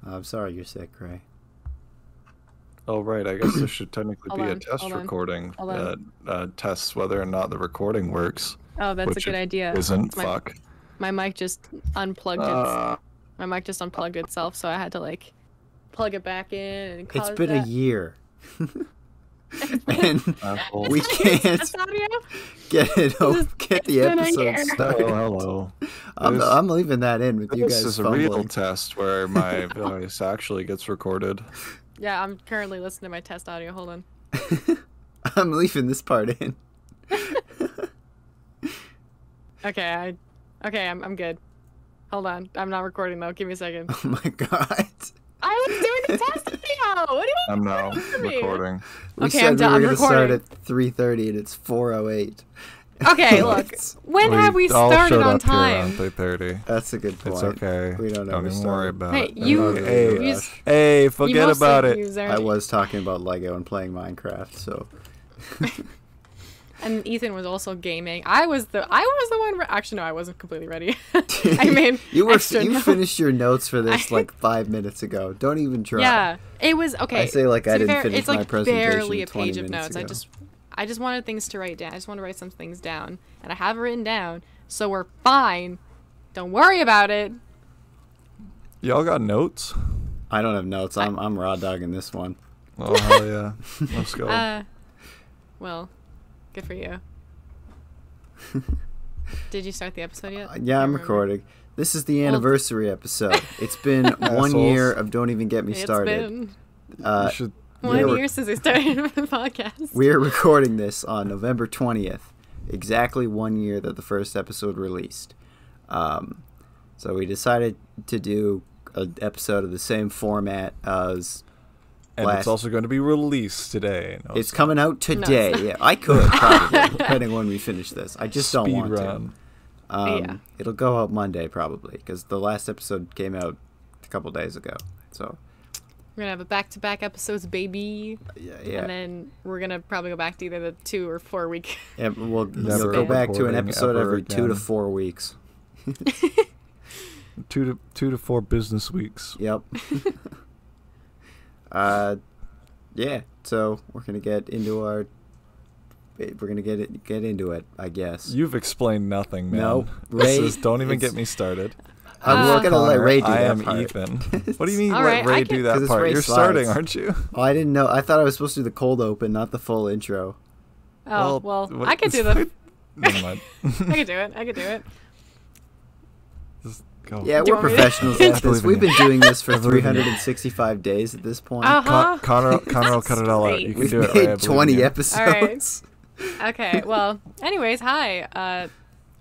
I'm sorry you're sick, Ray. Oh, right. I guess there should technically be a test hold on. recording that tests whether or not the recording works. Oh, that's a good idea. Isn't fuck. My mic just unplugged my mic just unplugged itself, so I had to like plug it back in. And it's been a year. And we can't get the episode started. Oh, hello. I'm leaving that in with you guys. This is fumbling. a real test where my voice actually gets recorded. Yeah, I'm currently listening to my test audio. Hold on. I'm leaving this part in. Okay, I'm good. Hold on. I'm not recording though. Give me a second. Oh my god. I was doing the test video. What do you mean? I'm now recording. We said we were going to start at 3:30 and it's 4:08. Okay, look. When have we started on time? 3:30. That's a good point. It's okay. We don't know. Don't even worry about it. Hey, forget about it. I was talking about Lego and playing Minecraft, so. And Ethan was also gaming. I was the one. Actually, no, I wasn't completely ready. I mean, you finished your notes for this like 5 minutes ago. Don't even try. Yeah, it was okay. I say like I didn't finish my presentation. It's like barely a page of notes. Ago. I just wanted things to write down. I just wanted to write some things down, and I have it written down, so we're fine. Don't worry about it. Y'all got notes? I don't have notes. I'm raw dogging this one. Oh hell yeah! Let's go. Well. Good for you. Did you start the episode yet? Yeah, I'm recording. This is the anniversary episode. It's been 1 year of Don't Even Get Me Started. It's been 1 year since we started the podcast. We're recording this on November 20th. Exactly 1 year that the first episode released. So we decided to do an episode of the same format as... And it's also going to be released today. No, it's coming out today. No, yeah, I could probably, depending on when we finish this. I just don't want to. Yeah. It'll go out Monday probably because the last episode came out a couple days ago. So we're gonna have a back-to-back episodes, baby. Yeah. And then we're gonna probably go back to either the 2 or 4 week. Yeah, we'll go back to an episode every 2 to 4 weeks. 2 to 4 business weeks. Yep. Yeah, so we're gonna get into it, I guess. You've explained nothing, man. No, Ray, don't even get me started. I'm just gonna let Ray do that part. I am Ethan. What do you mean let Ray do that part? You're starting, aren't you? Oh, I didn't know. I thought I was supposed to do the cold open, not the full intro. Oh, well I could do the... Never mind. I could do it. Go. Yeah, we're professionals at this. We've been doing this for 365 days at this point. Connor will cut it all out. You can do it, Ray. We've made 20 episodes. Right. Okay, well, anyways, hi.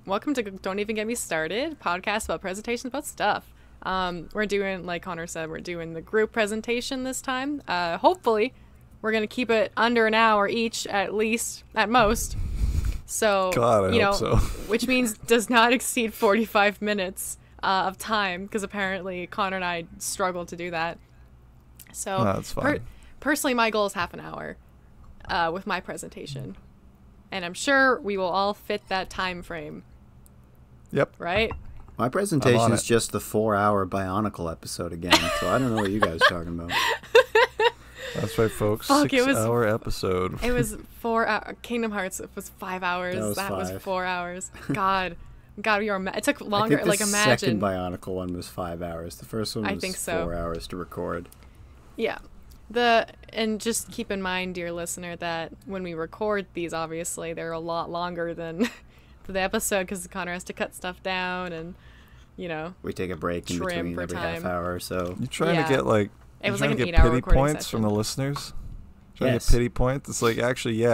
Welcome to Don't Even Get Me Started, podcast about presentations about stuff. We're doing, like Connor said, we're doing the group presentation this time. Hopefully, we're going to keep it under an hour each, at least, at most. So, God, I hope so. Which means does not exceed 45 minutes. Of time, because apparently Connor and I struggle to do that. So that's fine. Personally, my goal is half an hour with my presentation, and I'm sure we will all fit that time frame. Yep. Right. My presentation is just the 4-hour Bionicle episode again, so I don't know what you guys are talking about. That's right, folks. 6-hour episode. It was 4 hours. Kingdom Hearts was 5 hours. That was 4 hours. God, it took longer. I think the second Bionicle one was 5 hours. The first one was 4 hours to record. Yeah. And just keep in mind, dear listener, that when we record these, obviously, they're a lot longer than the episode because Connor has to cut stuff down and, we take a break in between every half hour or so. You're trying to get it was like an 8-hour pity points session. From the listeners? Trying to get pity points? It's like, actually,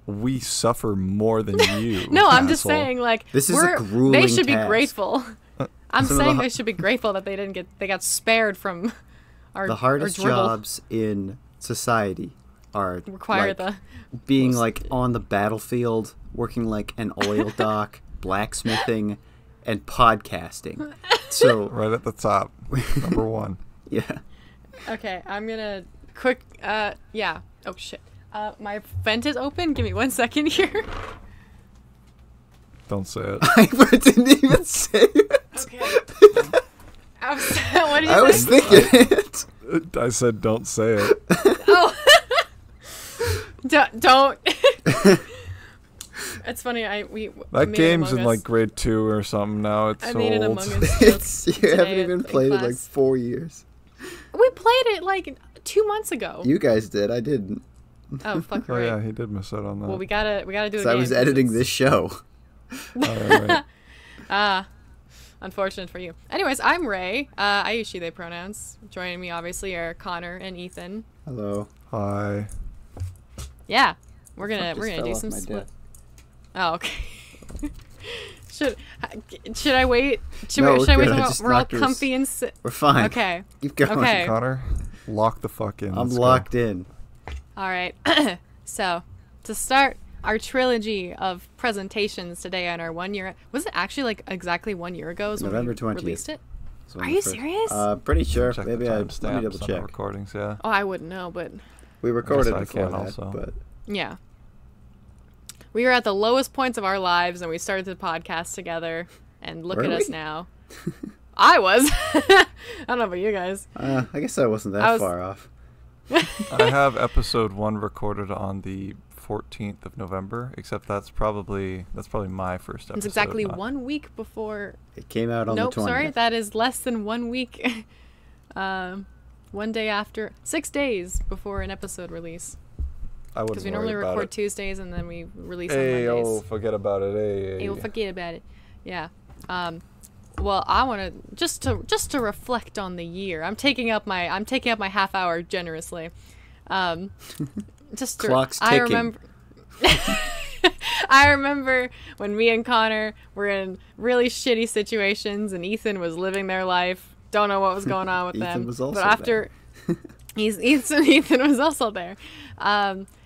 we suffer more than you. No, I'm just saying, like, this is a grueling they should task. be grateful. I'm saying they should be grateful that they got spared from the hardest jobs in society are being like on the battlefield, working like an oil dock, blacksmithing, and podcasting. So right at the top, number 1. Yeah. Okay, I'm gonna quick. Yeah. Oh shit. My vent is open. Give me 1 second here. Don't say it. I didn't even say it. Okay. What did you say? I was thinking it. I said, don't say it. Oh. Don't. It's funny. That game's in like grade 2 or something now. It's so made an old. Among Us You haven't even played it like 4 years. We played it like 2 months ago. You guys did. I didn't. Oh fuck! Oh right. yeah, he did miss out on that. Well, we gotta do it. So I was editing this show. Right. Unfortunate for you. Anyways, I'm Ray. I use she/they pronouns. Joining me, obviously, are Connor and Ethan. Hello. Hi. Yeah, we're gonna do some split. split. Oh, okay. Should I wait? Should No, I wait good. until we're all comfy and sit? We're fine. Okay. Keep going. Okay. Connor, lock the fuck in. I'm Let's locked go. in. All right. So, to start our trilogy of presentations today on our 1 year. Was it actually like exactly 1 year ago? November when we 20th. released it? So Are you serious? Pretty sure. Check Maybe the let me timestamps double on check. the recordings, yeah. Oh, I wouldn't know, but We recorded I before can that, also. but yeah. We were at the lowest points of our lives, and we started the podcast together. And look Were at we? us now. I was. I don't know about you guys. I guess I wasn't that far off. I have episode 1 recorded on the 14th of November, except that's probably my first episode. It's exactly not- 1 week before. It came out on Nope, the 20th. sorry, that is less than 1 week. 1 day after, 6 days before an episode release. I wouldn't Because we worry normally about record it. Tuesdays and then we release on Hey, Mondays. oh, forget about it. Hey. You'll forget about it. Yeah. Well, I want to just to reflect on the year. I'm taking up my half hour generously. Just to, Clock's ticking. I remember when me and Connor were in really shitty situations and Ethan was living their life. Don't know what was going on with Ethan them. was also but after Ethan was also there.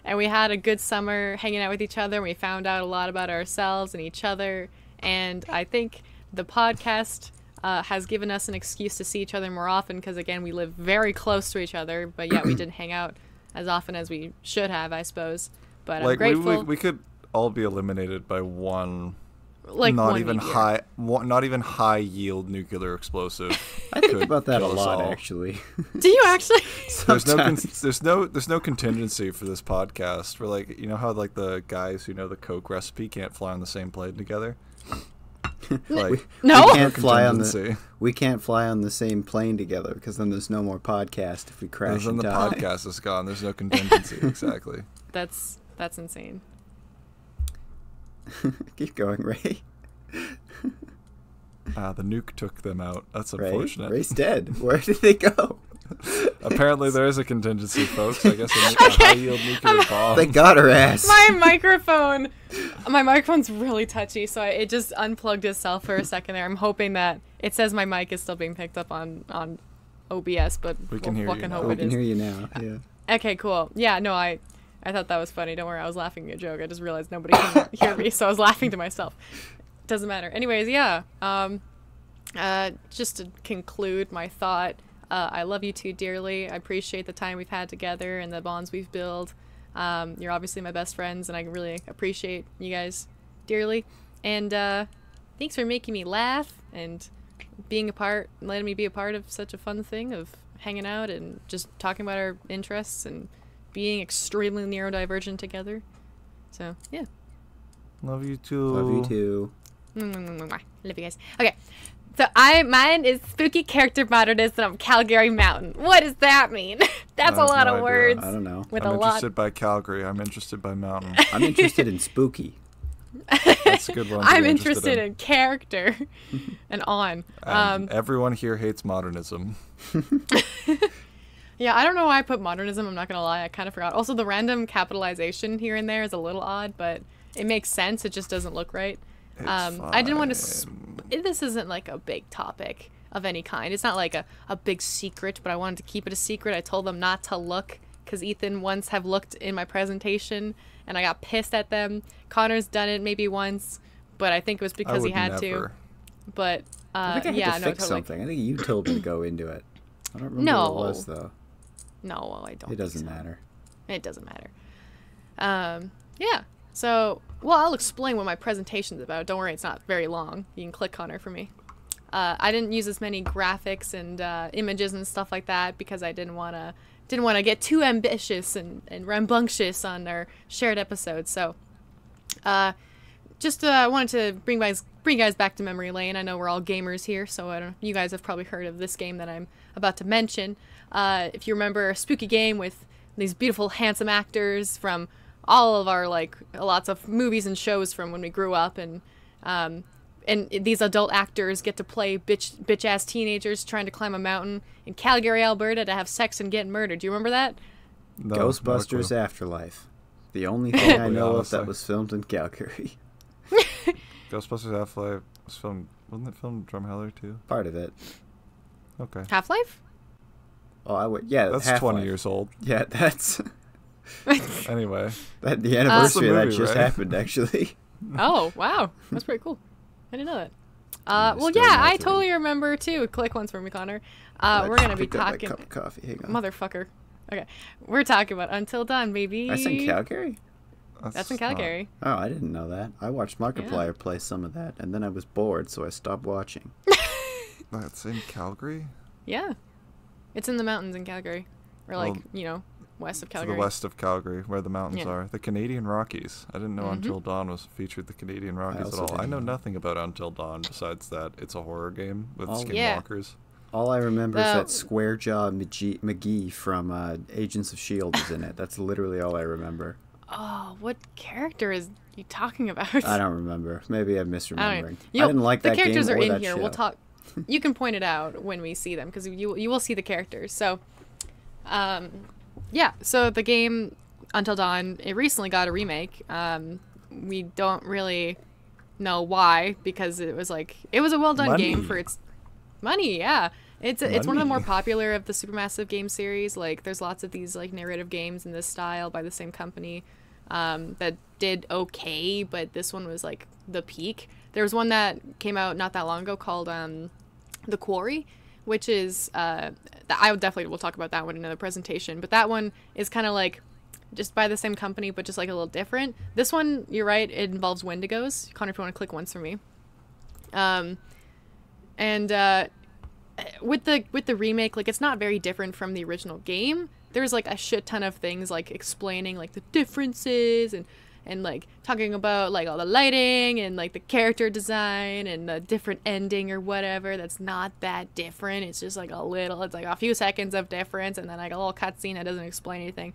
And we had a good summer hanging out with each other, and we found out a lot about ourselves and each other. And I think the podcast has given us an excuse to see each other more often because, again, we live very close to each other, but yet we didn't hang out as often as we should have, I suppose. But I'm grateful. We could all be eliminated by one. Like not one even meteor. not even high yield nuclear explosive. I think about that a kill us lot, all. actually. Do you actually? There's no contingency for this podcast. We're like, you know how like the guys who know the Coke recipe can't fly on the same plane together. Like No? We can't fly on contingency. we can't fly on the same plane together because then there's no more podcast if we crash Then and the die. podcast is gone. There's no contingency. Exactly. That's insane. Keep going, Ray. The nuke took them out. That's Ray? unfortunate. Ray's dead. Where did they go? Apparently there is a contingency, folks. I guess a high yield nuclear bomb. They got her ass. My microphone's really touchy, so it just unplugged itself for a second there. I'm hoping that it says my mic is still being picked up on OBS, but We can we'll hear you fucking now. hope We it can is. hear you now. Yeah. Okay, cool. Yeah, no, I thought that was funny. Don't worry, I was laughing at a joke. I just realized nobody can hear me, so I was laughing to myself. Doesn't matter. Anyways, yeah. Just to conclude my thought, I love you two dearly. I appreciate the time we've had together and the bonds we've built. You're obviously my best friends, and I really appreciate you guys dearly. And thanks for making me laugh and letting me be a part of such a fun thing of hanging out and just talking about our interests and being extremely neurodivergent together. So, yeah. Love you too. Love you too. Love you guys. Okay. So mine is spooky character modernism of Calgary Mountain. What does that mean? That's a have lot no of idea. words. I don't know. With I'm a lot. interested by Calgary. I'm interested by mountain. I'm interested in spooky. That's a good one. to I'm be interested in character and on. And everyone here hates modernism. Yeah, I don't know why I put modernism. I'm not gonna lie, I kind of forgot. Also, the random capitalization here and there is a little odd, but it makes sense. It just doesn't look right. I didn't want to. This isn't like a big topic of any kind. It's not like a big secret, but I wanted to keep it a secret. I told them not to look because Ethan once have looked in my presentation and I got pissed at them. Connor's done it maybe once, but I think it was because he had to. But I think I had yeah, to no, fix totally. something. I think you told me to go into it. I don't remember No. what it was though. No, well, I don't. It think doesn't so. matter. It doesn't matter. Yeah. So, well, I'll explain what my presentation's about. Don't worry, it's not very long. You can click on her for me. I didn't use as many graphics and images and stuff like that because I didn't want to get too ambitious and rambunctious on our shared episodes. So just wanted to bring you guys back to memory lane. I know we're all gamers here, so you guys have probably heard of this game that I'm about to mention. If you remember, a spooky game with these beautiful, handsome actors from all of our lots of movies and shows from when we grew up, and these adult actors get to play bitch ass teenagers trying to climb a mountain in Calgary, Alberta, to have sex and get murdered. Do you remember that? No, Ghostbusters Afterlife. The only thing I know of that was filmed in Calgary. Ghostbusters Afterlife was filmed. Wasn't it filmed in Drumheller too? Part of it. Okay. Half-Life? Oh, yeah. That's Half-Life. 20 years old. Yeah, that's. Anyway. The anniversary of that movie, just right? happened, actually. Oh, wow. That's pretty cool. I didn't know that. Well, yeah, I totally remember, too. Click once for me, Connor. We're going to be talking... Cup of coffee. Hang on. Motherfucker. Okay. We're talking about Until Dawn, baby. That's in Calgary? That's in Calgary. Oh, I didn't know that. I watched Markiplier play some of that, and then I was bored, so I stopped watching. That's in Calgary? Yeah. It's in the mountains in Calgary. Or, west of Calgary. To the west of Calgary, where the mountains are. The Canadian Rockies. I didn't know Until Dawn was featured the Canadian Rockies at all. I know nothing about Until Dawn besides that it's a horror game with skinwalkers. All I remember is that Squarejaw McGee from Agents of S.H.I.E.L.D. is in it. That's literally all I remember. Oh, what character is you talking about? I don't remember. Maybe I'm misremembering. I didn't like that game or that show. The characters are in here. We'll talk. You can point it out when we see them because you will see the characters. So, yeah. So the game Until Dawn, it recently got a remake. We don't really know why because it was a well done game for its money. Yeah. It's one of the more popular of the Supermassive game series. There's lots of these narrative games in this style by the same company that did okay, but this one was the peak. There was one that came out not that long ago called The Quarry, which is I definitely will talk about that one in another presentation. But that one is kind of just by the same company, but just a little different. This one, you're right, it involves Wendigos. Connor, if you want to click once for me. With the remake, it's not very different from the original game. There's a shit ton of things explaining the differences and talking about all the lighting and the character design and the different ending or whatever. That's not that different. It's just it's a few seconds of difference and then a little cutscene that doesn't explain anything.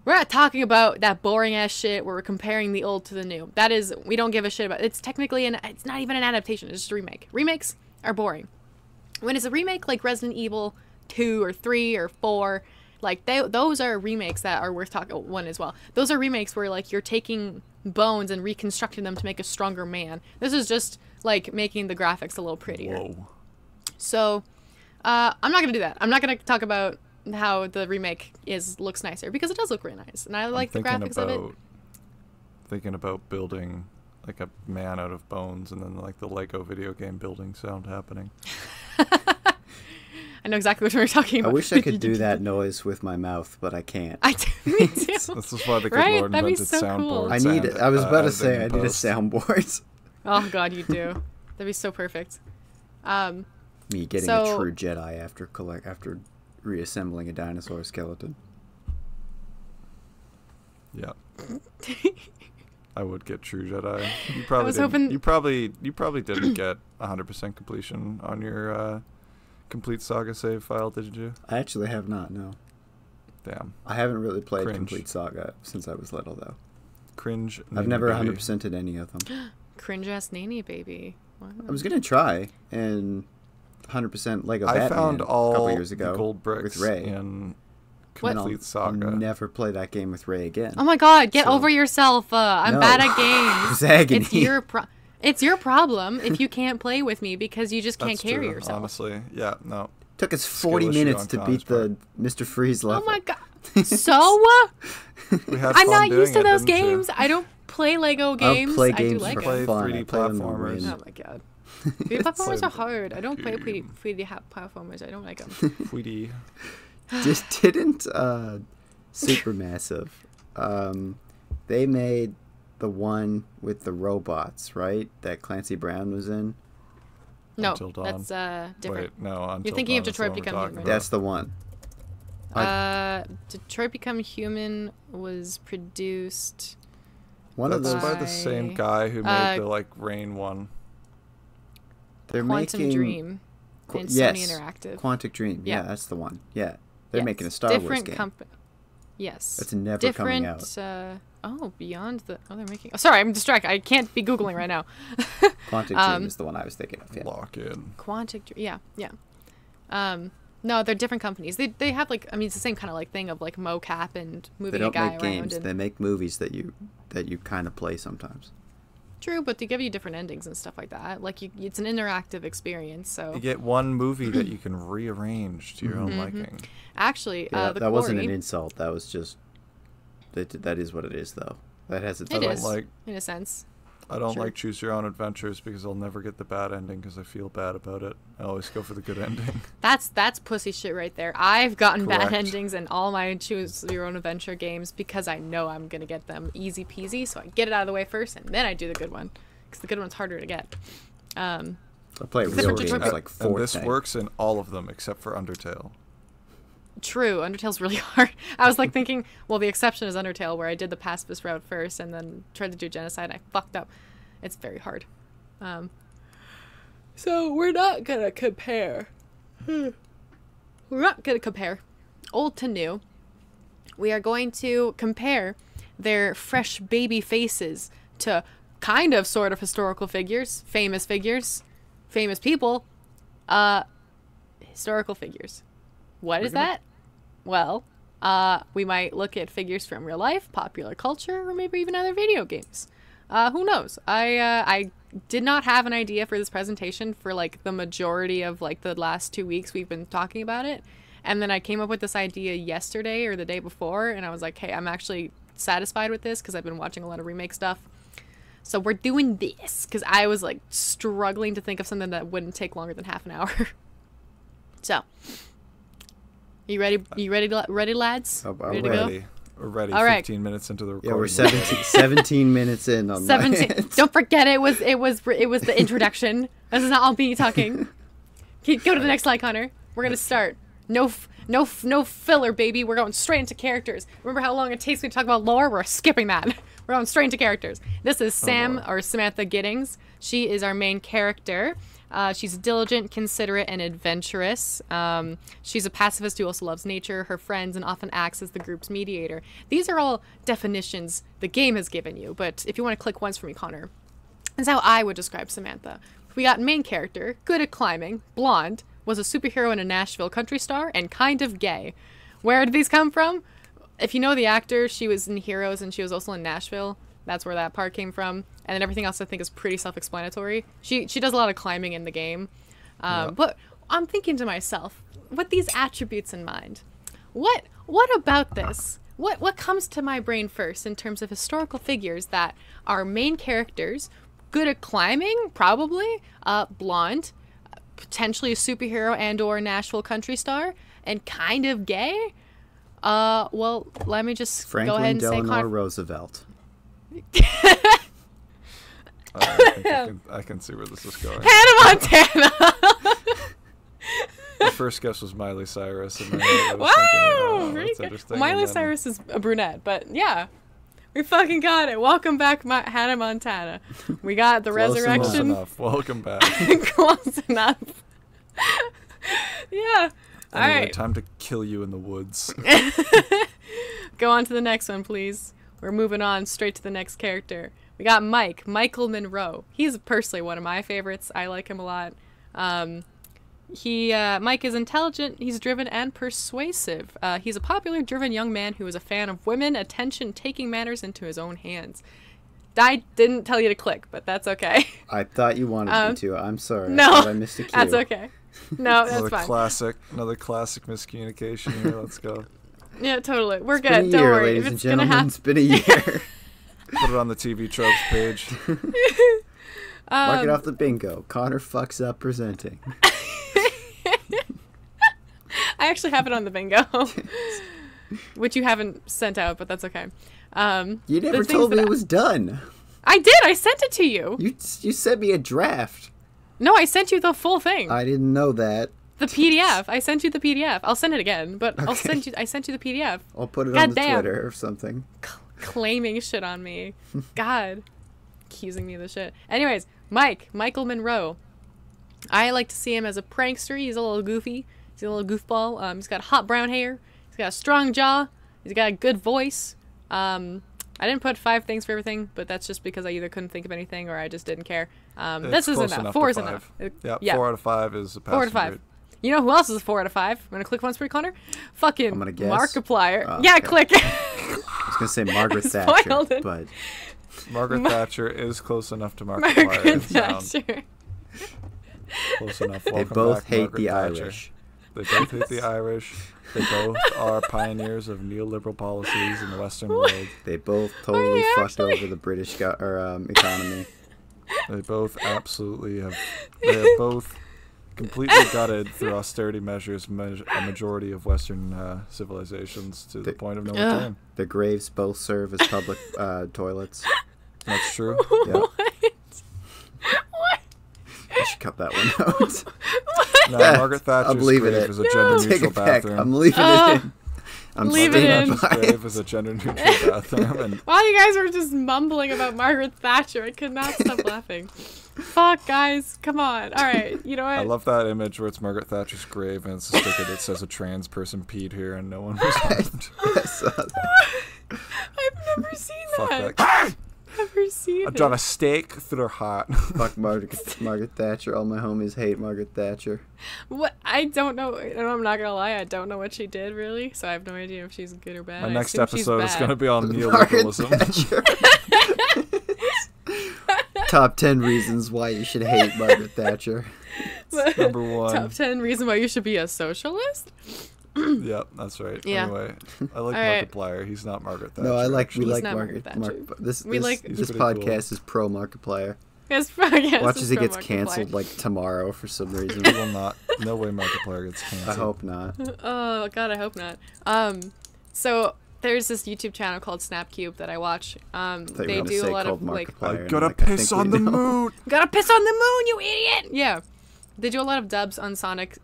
We're not talking about that boring ass shit where we're comparing the old to the new. That is, we don't give a shit about. It's technically it's not even an adaptation. It's just a remake. Remakes are boring. When it's a remake like Resident Evil 2 or 3 or 4, those are remakes that are worth talking. 1 as well. Those are remakes where you're taking bones and reconstructing them to make a stronger man. This is just making the graphics a little prettier. Whoa. So I'm not gonna do that. I'm not gonna talk about how the remake looks nicer because it does look really nice, and I like the graphics of it. Thinking about building a man out of bones, and then the Lego video game building sound happening. I know exactly what we're talking about. I wish I could do that noise with my mouth, but I can't. Me too. This is why the good Lord invented soundboards. Cool. I was about to say I need a soundboard. Oh God, you do. That'd be so perfect. Me getting a true Jedi after reassembling a dinosaur skeleton. Yeah. I would get true Jedi. You probably didn't get 100% completion on your complete saga save file, did you? I actually have not, no. Damn. I haven't really played complete saga since I was little, though. Cringe. I've never 100%ed any of them. Cringe ass nanny baby. Wow. I was gonna try and 100% Lego Batman I found all a couple years ago the gold bricks with Ray. in complete saga. I'll never play that game with Ray again. Oh my God, get over yourself. I'm bad at games. It was agony. It's your problem if you can't play with me because you just can't That's carry true, yourself. Honestly, yeah, no. Took us 40 minutes to beat the Mr. Freeze level. Oh my God. So? I'm not used to those games. I don't play Lego games. I don't play games do Lego. Play fun. 3D platformers. Oh my God. 3D platformers are hard. I don't play 3D platformers. I don't like them. 3D. Didn't Supermassive, they made the one with the robots, right? That Clancy Brown was in. No, Until Dawn. that's different. Wait, no, Until You're thinking Dawn of Detroit Become Human. That's the one. Detroit Become Human was produced. That's by the same guy who made the Rain one. They're Quantum making Dream. And yes, Sony Interactive. Quantic Dream. Yeah, that's the one. Yeah, they're making a Star Wars game. Yes. That's never coming out. Beyond the. Oh, they're making. Oh, sorry, I'm distracted. I can't be googling right now. Quantic Dream is the one I was thinking of. Yeah. Lock in. Quantic Dream. Yeah. No, they're different companies. They have it's the same kind of thing of mocap and moving a guy around. They don't make games. They make movies that you kind of play sometimes. True, but they give you different endings and stuff like that. It's an interactive experience. So you get one movie that you can rearrange to your own liking. Actually, that wasn't an insult. That was just that is what it is, though. That has its. It is, in a sense. I don't like Choose Your Own Adventures because I'll never get the bad ending because I feel bad about it. I always go for the good ending. That's pussy shit right there. I've gotten Correct. bad endings in all my Choose Your Own Adventure games because I know I'm going to get them easy peasy, so I get it out of the way first and then I do the good one because the good one's harder to get. I play real games like 4 And this works in all of them except for Undertale. True, Undertale's really hard. I was thinking, well, the exception is Undertale, where I did the pacifist route first and then tried to do genocide and I fucked up. It's very hard. So we're not gonna compare. We're not gonna compare old to new. We are going to compare their fresh baby faces to kind of sort of historical figures, famous people, historical figures. What is that? Well, we might look at figures from real life, popular culture, or maybe even other video games. Who knows? I did not have an idea for this presentation for the majority of the last 2 weeks we've been talking about it. And then I came up with this idea yesterday or the day before, and I was like, hey, I'm actually satisfied with this because I've been watching a lot of remake stuff. So we're doing this because I was struggling to think of something that wouldn't take longer than half an hour. So, you ready? You ready, lads? Ready to go? We're ready. All right. 15 minutes into the recording. Yeah, we're 17 minutes in on 17. Don't forget it was the introduction. This is not all me talking. Go to the next slide, Connor. We're gonna start. No filler, baby. We're going straight into characters. Remember how long it takes me to talk about lore? We're skipping that. We're going straight into characters. This is Samantha Giddings. She is our main character. She's diligent, considerate, and adventurous. She's a pacifist who also loves nature, her friends, and often acts as the group's mediator. These are all definitions the game has given you, but if you want to click once for me, Connor, that's how I would describe Samantha. We got main character, good at climbing, blonde, was a superhero and a Nashville country star, and kind of gay. Where did these come from? If you know the actor, she was in Heroes and she was also in Nashville. That's where that part came from. And then everything else I think is pretty self-explanatory. She does a lot of climbing in the game. But I'm thinking to myself, with these attributes in mind, what about this? What comes to my brain first in terms of historical figures that are main characters, good at climbing, probably, blonde, potentially a superhero and or Nashville country star, and kind of gay? Well, let me just go ahead and say Franklin Delano Roosevelt. I can see where this is going. Hannah Montana. The first guess was Miley Cyrus. And then Wow! That's interesting. Miley Cyrus is a brunette, but yeah. We fucking got it. Welcome back, Hannah Montana. We got the resurrection. Close enough. Welcome back. Close enough. Yeah. All Anyway, right. time to kill you in the woods. Go on to the next one, please. We're moving on straight to the next character. We got Michael Monroe. He's personally one of my favorites. I like him a lot. Mike is intelligent, he's driven, and persuasive. He's a popular, driven young man who is a fan of women, attention, taking matters into his own hands. I didn't tell you to click, but that's okay. I thought you wanted me to. I'm sorry. No, I thought I missed a cue. That's okay. No, that's another fine. Another classic miscommunication here. Let's go. Yeah, totally. We're It's good. been a Don't year, worry. ladies If and it's gonna gentlemen. happen, It's been a year. Put it on the TV tropes page. Mark it off the bingo. Connor fucks up presenting. I actually have it on the bingo, which you haven't sent out, but that's okay. You never told me it was done. I did. I sent it to you. You sent me a draft. No, I sent you the full thing. I didn't know that. The PDF. I sent you the PDF. I'll send it again, but okay. I sent you the PDF. I'll put it on the Twitter or something. Claiming shit on me. God. Accusing me of this shit. Anyways, Michael Monroe. I like to see him as a prankster. He's a little goofy. He's a little goofball. He's got hot brown hair. He's got a strong jaw. He's got a good voice. I didn't put 5 things for everything, but that's just because I either couldn't think of anything or I just didn't care. This is enough. 4 is enough. Yeah, 4 out of 5 is a passing 4 out of 5. Grade. You know who else is a 4 out of 5? I'm gonna click once for you, Connor. Fucking I'm gonna guess. Markiplier. Oh, yeah, okay. Click. I was gonna say Margaret Thatcher, but Margaret Thatcher is close enough to Markiplier. Margaret Thatcher. Close enough. They both hate the Irish. They both hate the Irish. They both are pioneers of neoliberal policies in the Western world. They both totally fucked over the British economy. They both absolutely have. They have both completely gutted through austerity measures a majority of Western civilizations to the point of no return. Their graves both serve as public toilets. That's true. Yeah. What? I should cut that one out. No, Margaret Thatcher's grave is a gender-neutral bathroom. I'm leaving it in. I'm leaving it in. Grave is a gender-neutral bathroom. And while you guys were just mumbling about Margaret Thatcher, I could not stop laughing. Fuck, guys. Come on. All right. You know what? I love that image where it's Margaret Thatcher's grave and it's a sticker that says a trans person peed here and no one was harmed. I saw that. I've never seen Fuck that. that. Never seen I drawn a stake through her heart. Fuck Margaret Thatcher. All my homies hate Margaret Thatcher. What? I don't know. I'm not gonna lie. I don't know what she did really, so I have no idea if she's good or bad. My next episode is gonna be on neoliberalism. Top 10 reasons why you should hate Margaret Thatcher. Number 1. Top 10 reasons why you should be a socialist. Yep, that's right. Yeah. Anyway, I like Markiplier. He's not Margaret Thatcher. No, we like Margaret Thatcher. This this podcast is pro Markiplier. Yes, podcast. Watch as he gets canceled like tomorrow for some reason. He will not. No way Markiplier gets canceled. I hope not. Oh God, I hope not. So there's this YouTube channel called Snapcube that I watch. They do a lot of like. I gotta piss on the moon. Gotta piss on the moon, you idiot! Yeah, they do a lot of dubs on Sonic.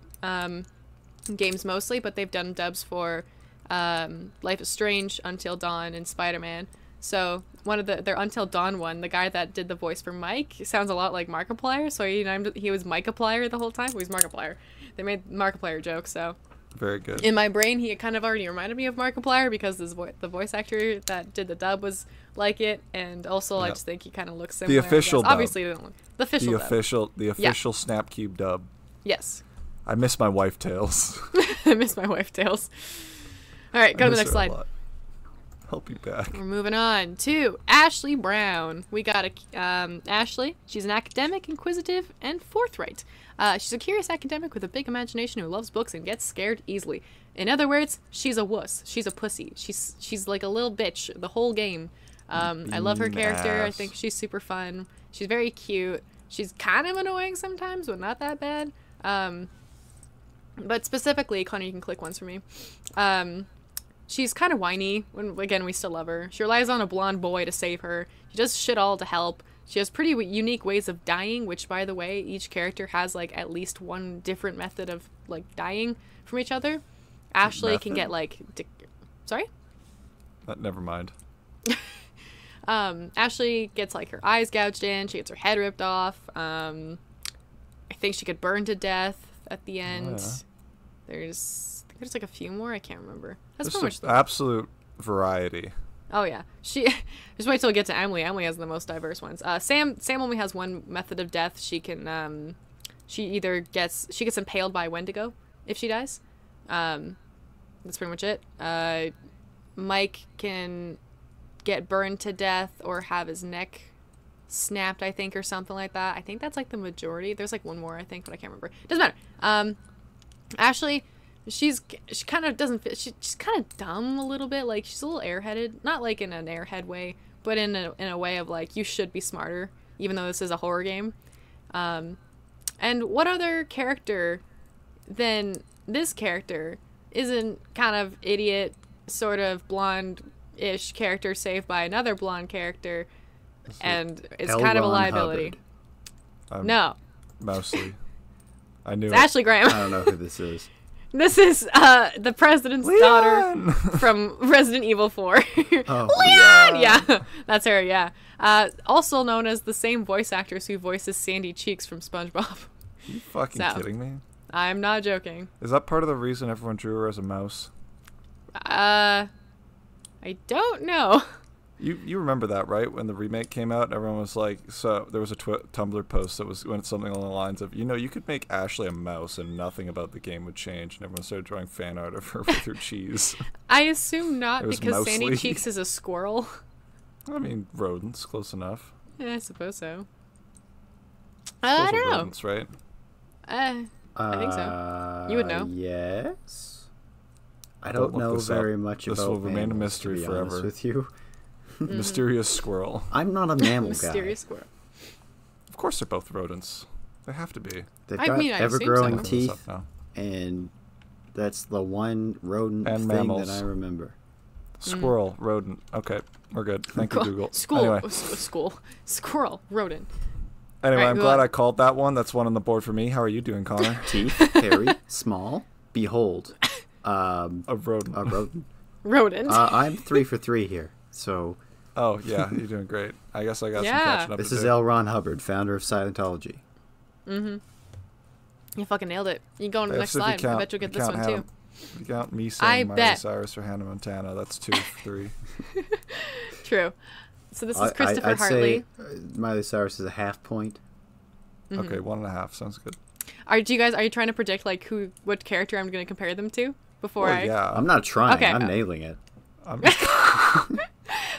Games mostly, but they've done dubs for Life is Strange, Until Dawn, and Spider-Man. So one of their Until Dawn one, the guy that did the voice for Mike sounds a lot like Markiplier, so he was Mikeaplier the whole time. Well, he's Markiplier. They made Markiplier jokes, so very good. In my brain, he kind of already reminded me of Markiplier because the voice actor that did the dub was like it, and also I just think he kind of looks similar. The official dub. Obviously, they don't look the official dub. The official Snapcube dub. Yes. I miss my wife Tails. I miss my wife Tails. All right, go to the next slide. I'll be back. We're moving on to Ashley Brown. We got Ashley. She's an academic, inquisitive, and forthright. She's a curious academic with a big imagination who loves books and gets scared easily. In other words, she's a wuss. She's a pussy. She's like a little bitch the whole game. I love her character. I think she's super fun. She's very cute. She's kind of annoying sometimes, but not that bad. But specifically, Connor, you can click once for me. She's kind of whiny. Again, we still love her. She relies on a blonde boy to save her. She does shit all to help. She has pretty unique ways of dying, which, by the way, each character has, like, at least one different method of, like, dying from each other. Ashley can get, like... Sorry? Never mind. Ashley gets, like, her eyes gouged in. She gets her head ripped off. I think she could burn to death at the end. Oh, yeah. There's like a few more. I can't remember. That's pretty much absolute variety. Oh yeah, just wait till we get to Emily. Emily has the most diverse ones. Sam only has one method of death. She can she gets impaled by a Wendigo if she dies. That's pretty much it. Mike can get burned to death or have his neck snapped, I think, or something like that. I think that's like the majority. There's like one more, I think, but I can't remember. Doesn't matter. Ashley, she kind of doesn't fit. She's kind of dumb a little bit. Like, she's a little airheaded, not like in an airhead way, but in a way of like, you should be smarter, even though this is a horror game. And what other character than this character isn't kind of idiot, sort of blonde-ish character saved by another blonde character, and it's kind of a liability. No. Mousely. I knew it's Ashley Graham. I don't know who this is. This is the president's daughter from Resident Evil 4. Oh, Leon! Yeah, that's her, yeah. Also known as the same voice actress who voices Sandy Cheeks from SpongeBob. You fucking kidding me? I'm not joking. Is that part of the reason everyone drew her as a mouse? I don't know. You remember that, right? When the remake came out, everyone was like, so there was a Tumblr post that was went something along the lines of, you could make Ashley a mouse and nothing about the game would change, and everyone started drawing fan art of her with her cheese. I assume not, because mousely. Sandy Cheeks is a squirrel. I mean, rodents, close enough. Yeah, I suppose so. I don't know. Rodents, right? I think so. You would know. Yes. I don't know very much about this will remain a mystery to be forever. honest with you. Mysterious squirrel. I'm not a mammal guy. Mysterious squirrel. Of course they're both rodents. They have to be. They've got ever-growing teeth, now. and that's the one rodent and thing mammals. that I remember. Squirrel, rodent. Okay, we're good. Thank you, Google. Squirrel, rodent. Anyway, right, I'm glad I called that one. That's one on the board for me. How are you doing, Connor? Teeth, hairy, small. Behold, a rodent. A rodent. Rodent. I'm 3 for 3 here. So. Oh yeah, you're doing great. I guess I got some catching up This to is do. L. Ron Hubbard, founder of Scientology. Mm-hmm. You fucking nailed it. You go on to the next slide. I bet you'll get this one too. If you count me saying Miley Cyrus or Hannah Montana, that's 2 for 3. True. So this is Christopher Hartley. Say, Miley Cyrus is a half point. Mm-hmm. Okay, 1.5 sounds good. Are you trying to predict like what character I'm going to compare them to before Yeah. I'm not trying. Okay. I'm nailing it.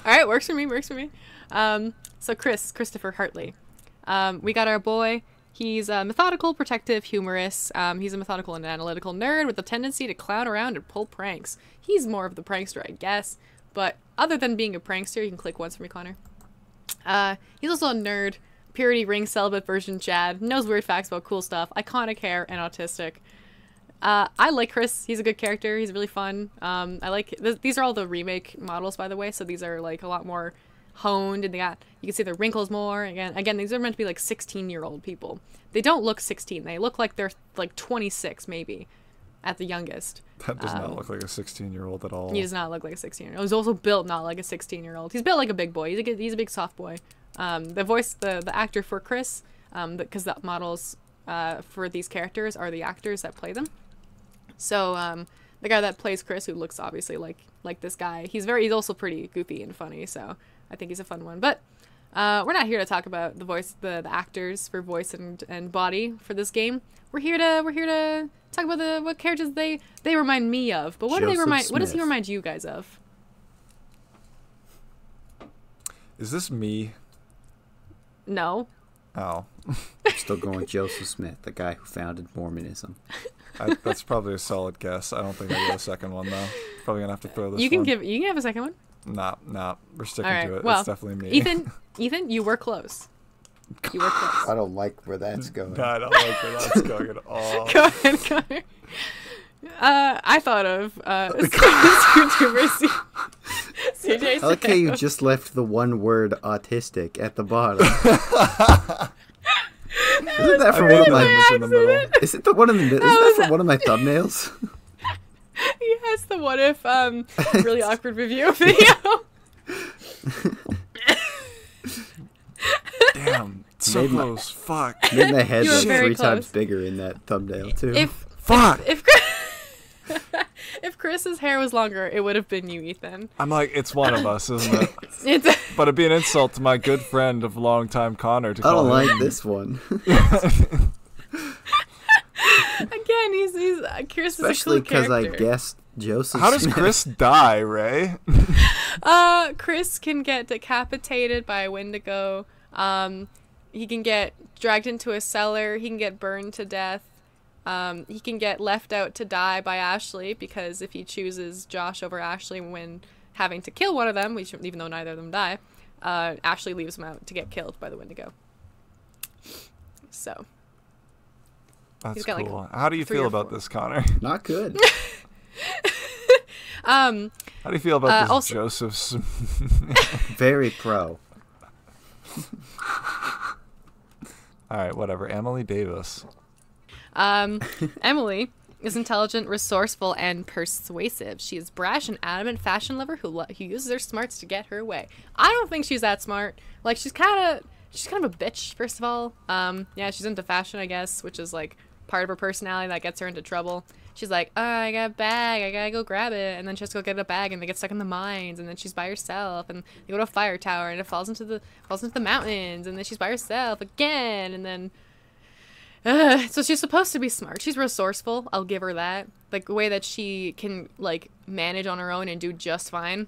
All right, works for me. So Christopher Hartley. We got our boy. He's a methodical, protective, humorous. He's a methodical and analytical nerd with a tendency to clown around and pull pranks. He's more of the prankster, I guess. But other than being a prankster, you can click once for me, Connor. He's also a nerd. Purity ring celibate version Chad. Knows weird facts about cool stuff. Iconic hair and autistic. I like Chris. He's a good character. He's really fun. I like these are all the remake models, by the way. So these are like a lot more honed, and you can see their wrinkles more. Again, these are meant to be like 16-year-old people. They don't look 16. They look like they're like 26 maybe, at the youngest. That does not look like a 16-year-old at all. He does not look like a 16-year-old. He's also built not like a 16-year-old. He's built like a big boy. He's a big soft boy. The actor for Chris, because the models for these characters are the actors that play them. So the guy that plays Chris, who looks obviously like this guy, he's also pretty goofy and funny. So I think he's a fun one. But we're not here to talk about the actors for voice and body for this game. We're here to talk about what characters they remind me of. But what does he remind you guys of? Is this me? No. Oh. I'm still going Joseph Smith, the guy who founded Mormonism. That's probably a solid guess. I don't think I get a second one though. Probably gonna have to throw this. You can have a second one. Nah. We're sticking to it. Well, it's definitely me. Ethan, you were close. I don't like where that's going. No, I don't like where that's going at all. Go ahead, Connor. I thought of YouTuber CJSiev. I like how you just left the one word autistic at the bottom. Isn't that from one of my? Is it the one in the middle? Isn't that from one of my thumbnails? Yes, the what if really awkward review video. Damn, so close. Fuck. Made my head look 3 close. times bigger in that thumbnail too. If Chris's hair was longer, it would have been you, Ethan. I'm like, it's one of us, isn't it? But it'd be an insult to my good friend of long time, Connor, to call I don't him. like this one. Again, he's Chris especially because I guessed Joseph. How does Chris die, Ray? Chris can get decapitated by a Wendigo. He can get dragged into a cellar. He can get burned to death. He can get left out to die by Ashley, because if he chooses Josh over Ashley when having to kill one of them, even though neither of them die, Ashley leaves him out to get killed by the Wendigo. So. That's cool. How do you feel about this, Connor? Not good. How do you feel about this, Joseph's? All right, whatever. Emily Davis. Emily is intelligent, resourceful, and persuasive. She is brash and adamant fashion lover who uses her smarts to get her way. I don't think she's that smart. Like, she's kind of a bitch, first of all. Yeah, she's into fashion, I guess, which is like part of her personality that gets her into trouble. She's like, oh, I got a bag, I gotta go grab it, and then she has to go get a bag, and they get stuck in the mines, and then she's by herself, and they go to a fire tower, and it falls into the mountains, and then she's by herself again, and then so she's supposed to be smart. She's resourceful, I'll give her that. Like, the way that she can like manage on her own and do just fine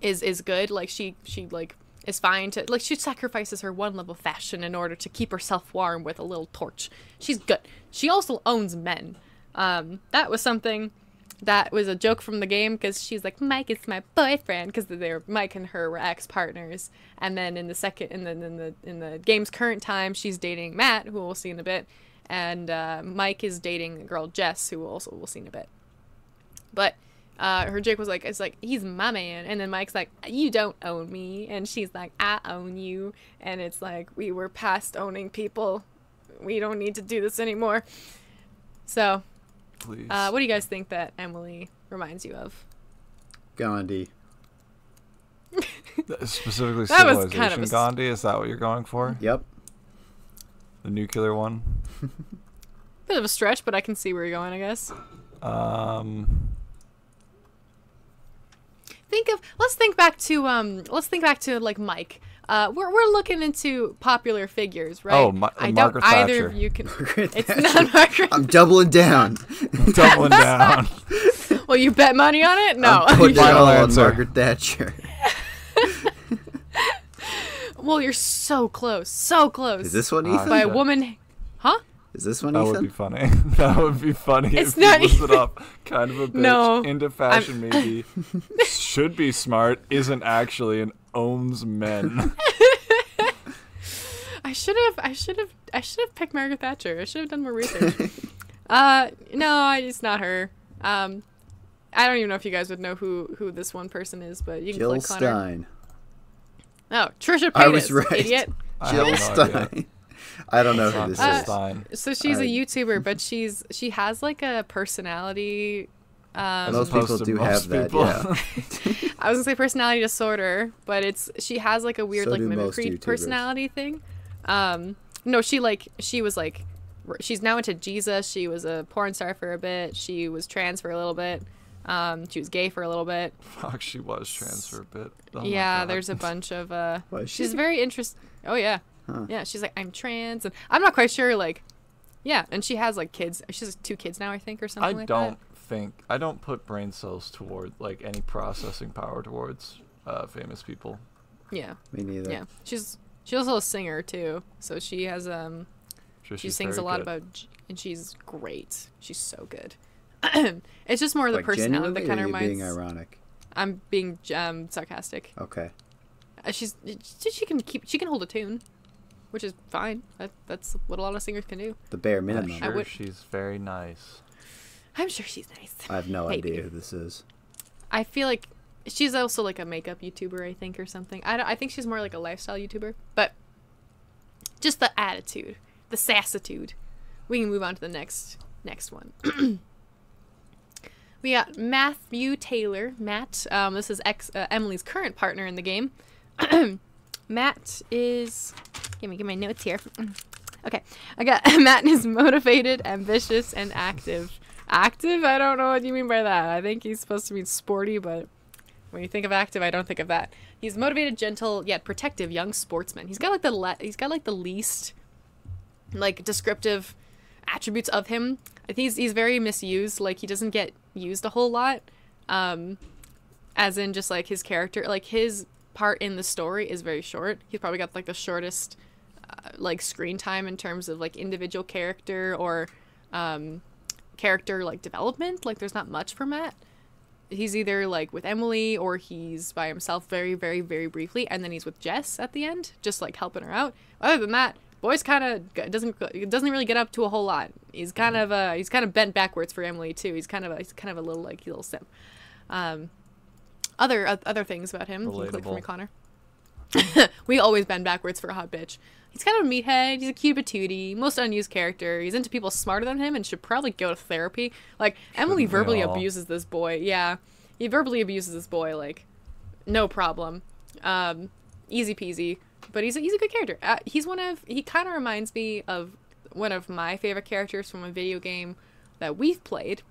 is good. Like, she like is fine to, like, she sacrifices her one level of fashion in order to keep herself warm with a little torch. She's good. She also owns men. That was something that was a joke from the game, because she's like, Mike is my boyfriend, because Mike and her were ex-partners, and then in the game's current time, she's dating Matt, who we'll see in a bit, and Mike is dating the girl Jess, who we'll see in a bit. But her joke was like, it's like, he's my man, and then Mike's like, you don't own me, and she's like, I own you, and it's like, we were past owning people, we don't need to do this anymore. So Please. What do you guys think that Emily reminds you of? Gandhi. Specifically That was Civilization kind of Gandhi? Is that what you're going for? Yep. The nuclear one? Bit of a stretch, but I can see where you're going, I guess. Let's think back to like Mike. We're looking into popular figures, right? Oh, I Margaret don't either Thatcher. of you can. It's not Margaret. I'm doubling down. Doubling down. Well, you bet money on it? No. I'm putting it Final all on answer. Margaret Thatcher. Well, you're so close. So close. Is this one, Ethan? By a woman. Huh? Is this one, That Ethan? would be funny. That would be funny It's if not you listed up kind of a bitch, No. into fashion maybe, should be smart, isn't actually, and owns men. I should have picked Margaret Thatcher. I should have done more research. No, it's not her. I don't even know if you guys would know who this one person is, but you can Jill click on her. Stein. Oh, Trisha Paytas, I was right. idiot. I Jill have no idea. Stein. I don't know who this is. Stein. So she's a I- YouTuber, but she has like a personality. Most opposed people to do most have that, people. yeah. I was gonna say personality disorder, but she has like a weird So like do most mimicry YouTubers. personality thing. No, she's now into Jesus. She was a porn star for a bit. She was trans for a little bit. She was gay for a little bit. Fuck, she was trans for a bit. Oh my Yeah, God. there's a bunch of Was she's she? very interesting. Oh yeah. Huh. Yeah, she's like, I'm trans, and I'm not quite sure, like, yeah, and she has like kids. She has 2 kids now, I think, or something I don't put brain cells toward like any processing power towards famous people. Yeah. Me neither. Yeah. She's also a singer too, so she has Sure, she she's sings a very lot good. about, and she's great. She's so good. It's just more the Like, personality that genuinely, kind or of are you being reminds. ironic? I'm being sarcastic. Okay. She can hold a tune, which is fine. That's what a lot of singers can do. The bare I'm minimum. I sure would- she's very nice. I'm sure she's nice. I have no Hey. idea who this is. I feel like she's also like a makeup YouTuber, I think, or something. I think she's more like a lifestyle YouTuber, but just the attitude, the sassitude. We can move on to the next one. We got Matthew Taylor. Matt, this is Emily's current partner in the game. Matt is, give me my notes here. Okay, I got Matt is motivated, ambitious, and active. Active? I don't know what you mean by that. I think he's supposed to mean sporty, but when you think of active, I don't think of that. He's motivated, gentle, yet protective young sportsman. He's got like the least like descriptive attributes of him. I think he's very misused. Like, he doesn't get used a whole lot. As in just like his character, like his part in the story is very short. He's probably got like the shortest like screen time in terms of like individual character or character like development. Like, there's not much for Matt. He's either like with Emily or he's by himself very, very, very briefly, and then he's with Jess at the end, just like helping her out. Other than that, boy's kind of doesn't really get up to a whole lot. He's kind of bent backwards for Emily too. He's kind of a little simp. Other things about him. You can click for me, Relatable. Connor. We always bend backwards for a hot bitch. He's kind of a meathead. He's a cute patootie, most unused character. He's into people smarter than him and should probably go to therapy. Like, Emily verbally abuses this boy. Yeah, he verbally abuses this boy, like, no problem. Easy peasy. But he's a good character. He kind of reminds me of one of my favorite characters from a video game that we've played.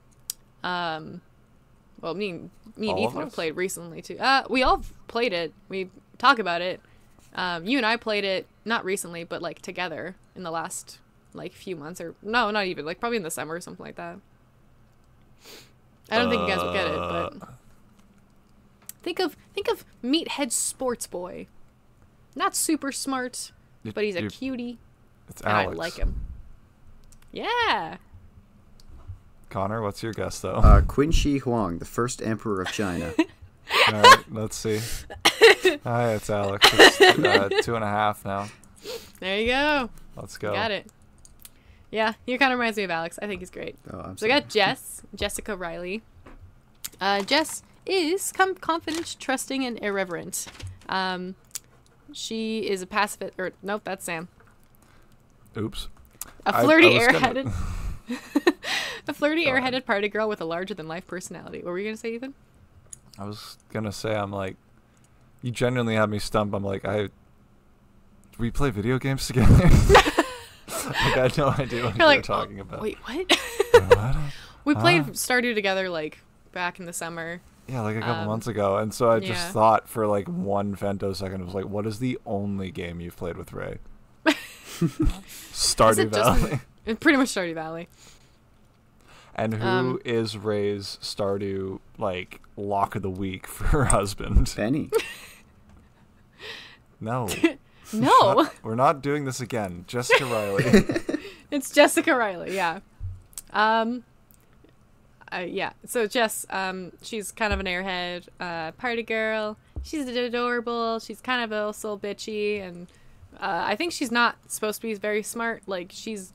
Well, me and Ethan have played recently, too. We all played it. We talk about it. You and I played it, not recently, but, like, together in the last, like, few months. Or, no, not even. Like, probably in the summer or something like that. I don't think you guys will get it, but... Think of meathead sports boy. Not super smart, but he's a cutie. It's Alex. I like him. Yeah. Connor, what's your guess, though? Qin Shi Huang, the first emperor of China. All right, let's see. Hi, it's Alex. It's 2.5 now. There you go. Let's go. Got it. Yeah, he kind of reminds me of Alex. I think he's great. Oh, so I got Jessica Riley. Jess is confident, trusting, and irreverent. She is a pacifist. Or nope, that's Sam. Oops. A flirty, airheaded. A flirty, airheaded party girl with a larger-than-life personality. What were you gonna say, Ethan? I was gonna say, I'm like, you genuinely had me stumped. I'm like, we play video games together? Like, I had no idea what you were talking about. Wait, what? What? We played Stardew together, like, back in the summer. Yeah, like a couple months ago. And so I just thought for, like, one femtosecond, I was like, what is the only game you've played with Ray? Stardew Valley. Pretty much Stardew Valley. And who is Ray's Stardew, like, lock of the week for her husband? Benny. No. No. We're not doing this again. Jessica Riley. It's Jessica Riley, yeah. Yeah. So Jess, she's kind of an airhead, party girl. She's adorable. She's kind of also bitchy, and I think she's not supposed to be very smart. Like, she's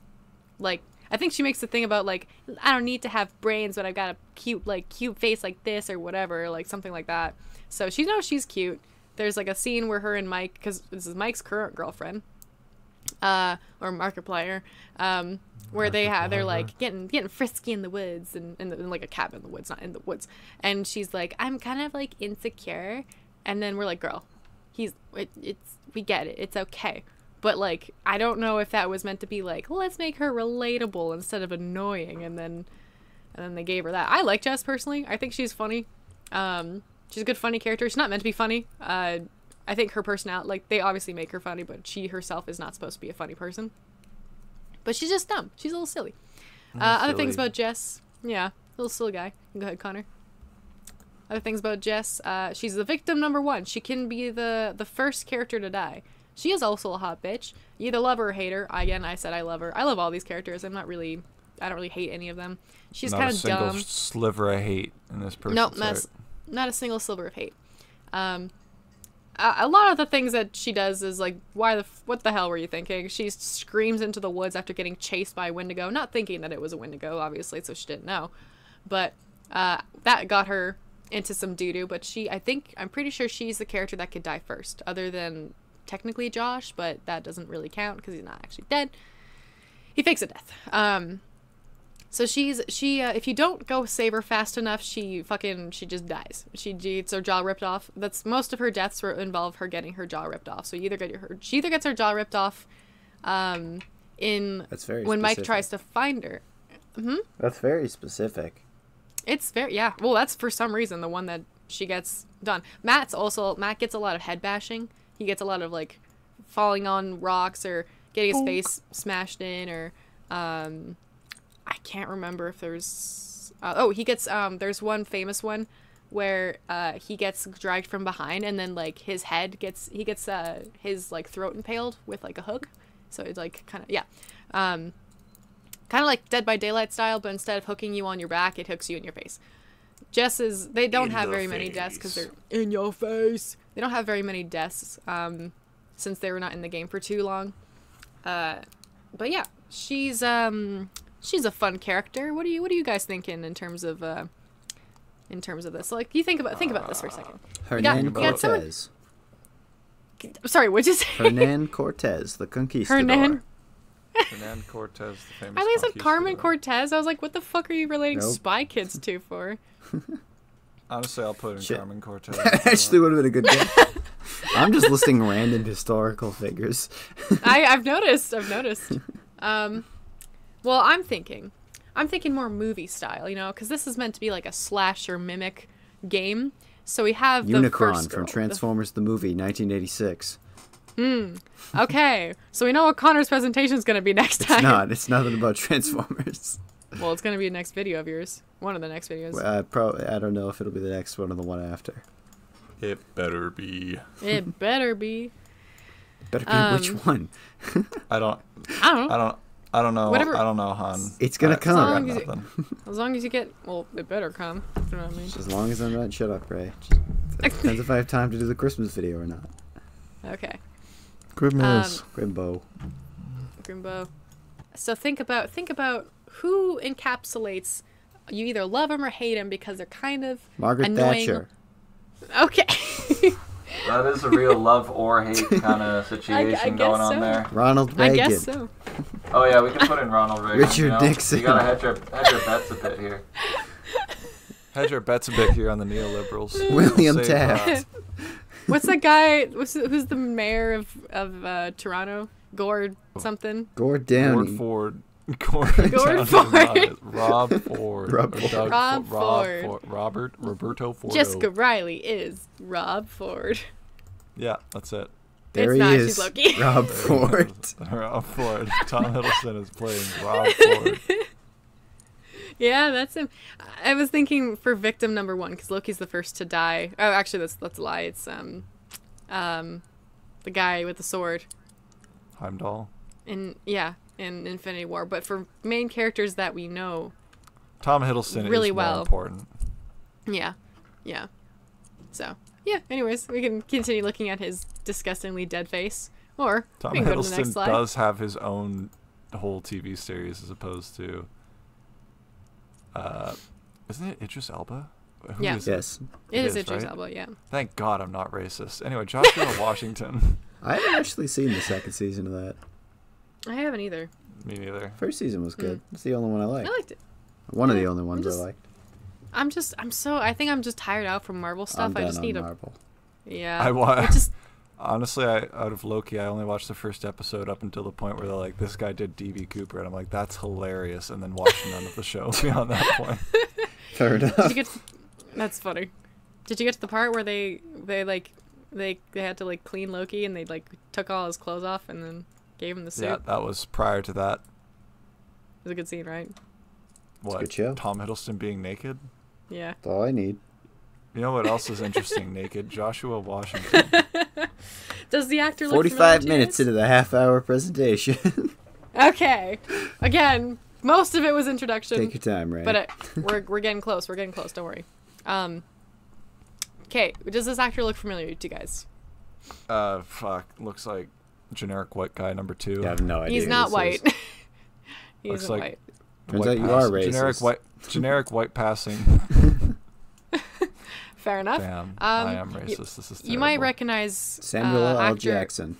like, I think she makes the thing about, like, I don't need to have brains, but I've got a cute face like this or whatever, like something like that. So she knows she's cute. There's, like, a scene where her and Mike, because this is Mike's current girlfriend, or Markiplier, where they're like getting frisky in the woods and in like a cabin in the woods, not in the woods. And she's like, I'm kind of like insecure, and then we're like, girl, we get it, it's okay. But, like, I don't know if that was meant to be like, let's make her relatable instead of annoying, and then they gave her that. I like Jess personally. I think she's funny. She's a good funny character. She's not meant to be funny. I think her personality, like, they obviously make her funny, but she herself is not supposed to be a funny person. But she's just dumb. She's a little silly. Other things about Jess. Yeah, little silly guy. Go ahead, Connor. Other things about Jess. She's the victim number 1. She can be the first character to die. She is also a hot bitch. You either love her or hate her. Again, I said I love her. I love all these characters. I don't really hate any of them. She's kind of dumb. Not a single sliver of hate in this person. Nope, not a single sliver of hate. A lot of the things that she does is like, what the hell were you thinking? She screams into the woods after getting chased by a Wendigo, not thinking that it was a Wendigo, obviously, so she didn't know. But that got her into some doo-doo, but I'm pretty sure she's the character that could die first, other than technically Josh, but that doesn't really count because he's not actually dead. He fakes a death. So she if you don't go save her fast enough, she just dies. She gets her jaw ripped off. That's most of her deaths involve her getting her jaw ripped off. So she either gets her jaw ripped off when specific. Mike tries to find her. Mm-hmm. That's very specific. It's very, yeah. Well, that's for some reason the one that she gets done. Matt gets a lot of head bashing. He gets a lot of, like, falling on rocks or getting his face smashed in, or I can't remember if there's he gets there's one famous one where he gets dragged from behind, and then, like, his head gets his, like, throat impaled with, like, a hook. So it's like kind of like Dead by Daylight style, but instead of hooking you on your back, it hooks you in your face. They don't have very many deaths because they're in your face. They don't have very many deaths since they were not in the game for too long. But yeah, she's a fun character. What are you guys thinking in terms of this? Like, you think about this for a second. Hernan Cortez. Sorry, what'd you say? Hernan Cortez, the conquistador. Hernan Cortez, the famous I think I said Carmen Cortez. I was like, what the fuck are you relating Spy Kids to for? Honestly, I'll put in Carmen Cortez. That actually would have been a good guess. I'm just listing random historical figures. I've noticed. Well, I'm thinking more movie style, you know, because this is meant to be like a slasher mimic game. So we have the Unicron first from Transformers the movie, 1986. Okay, so we know what Connor's presentation is going to be next time. It's nothing about Transformers. Well, it's going to be a next video of yours. One of the next videos. Well, I don't know if it'll be the next one or the one after. It better be. It better be. Better be which one? I don't know. Whatever. I don't know, Han. It's gonna come. As long as you get, well, it better come. You know what I mean? As long as I'm not, shut up, Ray. Depends if I have time to do the Christmas video or not. Okay. Christmas. Grimbo. So think about who encapsulates. You either love him or hate him because they're kind of Margaret annoying. Thatcher. Okay. That is a real love or hate kind of situation going on there. Ronald Reagan. I guess so. Oh yeah, we can put in Ronald Reagan. Richard Nixon. You gotta hedge your bets a bit here. Hedge your bets a bit here on the neoliberals. William Taft. What's that guy? Who's the mayor of Toronto? Gord something. Gord Downey. Gord Ford. Gord Ford. Rob Ford. Rob Ford. Roberto Ford. Jessica Riley is Rob Ford. Yeah, that's it. There it's he not, is. she's Loki. Rob Ford. Rob Ford. Tom Hiddleston is playing Rob Ford. Yeah, that's him. I was thinking for victim number 1 because Loki's the first to die. Oh, actually, that's a lie. It's the guy with the sword. Heimdall. In Infinity War, but for main characters that we know, Tom Hiddleston really is more well. important. Yeah. So yeah. Anyways, we can continue looking at his disgustingly dead face, or Tom we can go to the next Hiddleston slide. does have his own whole TV series as opposed to. Isn't it Idris Elba? Who Yeah. is Yes. It is right? Idris Elba, yeah. Thank God I'm not racist. Anyway, Joshua Washington. I haven't actually seen the second season of that. I haven't either. Me neither. First season was good. It's the only one I liked. I liked it. One of the only ones I liked. I think I'm just tired out from Marvel stuff. I'm I just need Marvel. Yeah. Honestly, out of Loki, I only watched the first episode up until the point where they're like, this guy did DB Cooper, and I'm like, that's hilarious, and then watched none of the show beyond that point. Fair enough. That's funny. Did you get to the part where they had to like clean Loki and they like took all his clothes off and then gave him the suit? Yeah, that was prior to that. It was a good scene, right? What? Good show. Tom Hiddleston being naked? Yeah. That's all I need. You know what else is interesting naked? Joshua Washington. Does the actor look 45 minutes into the half-hour presentation. Okay. Again, most of it was introduction. Take your time, Ray. But we're getting close. We're getting close. Don't worry. Okay. Does this actor look familiar to you guys? Fuck. Looks like generic white guy number 2. I have no idea. He's not white. He Looks isn't like white. Turns out you are racist. Generic white passing. Fair enough. Damn, I am racist. This is terrible. You might recognize Samuel L. Jackson.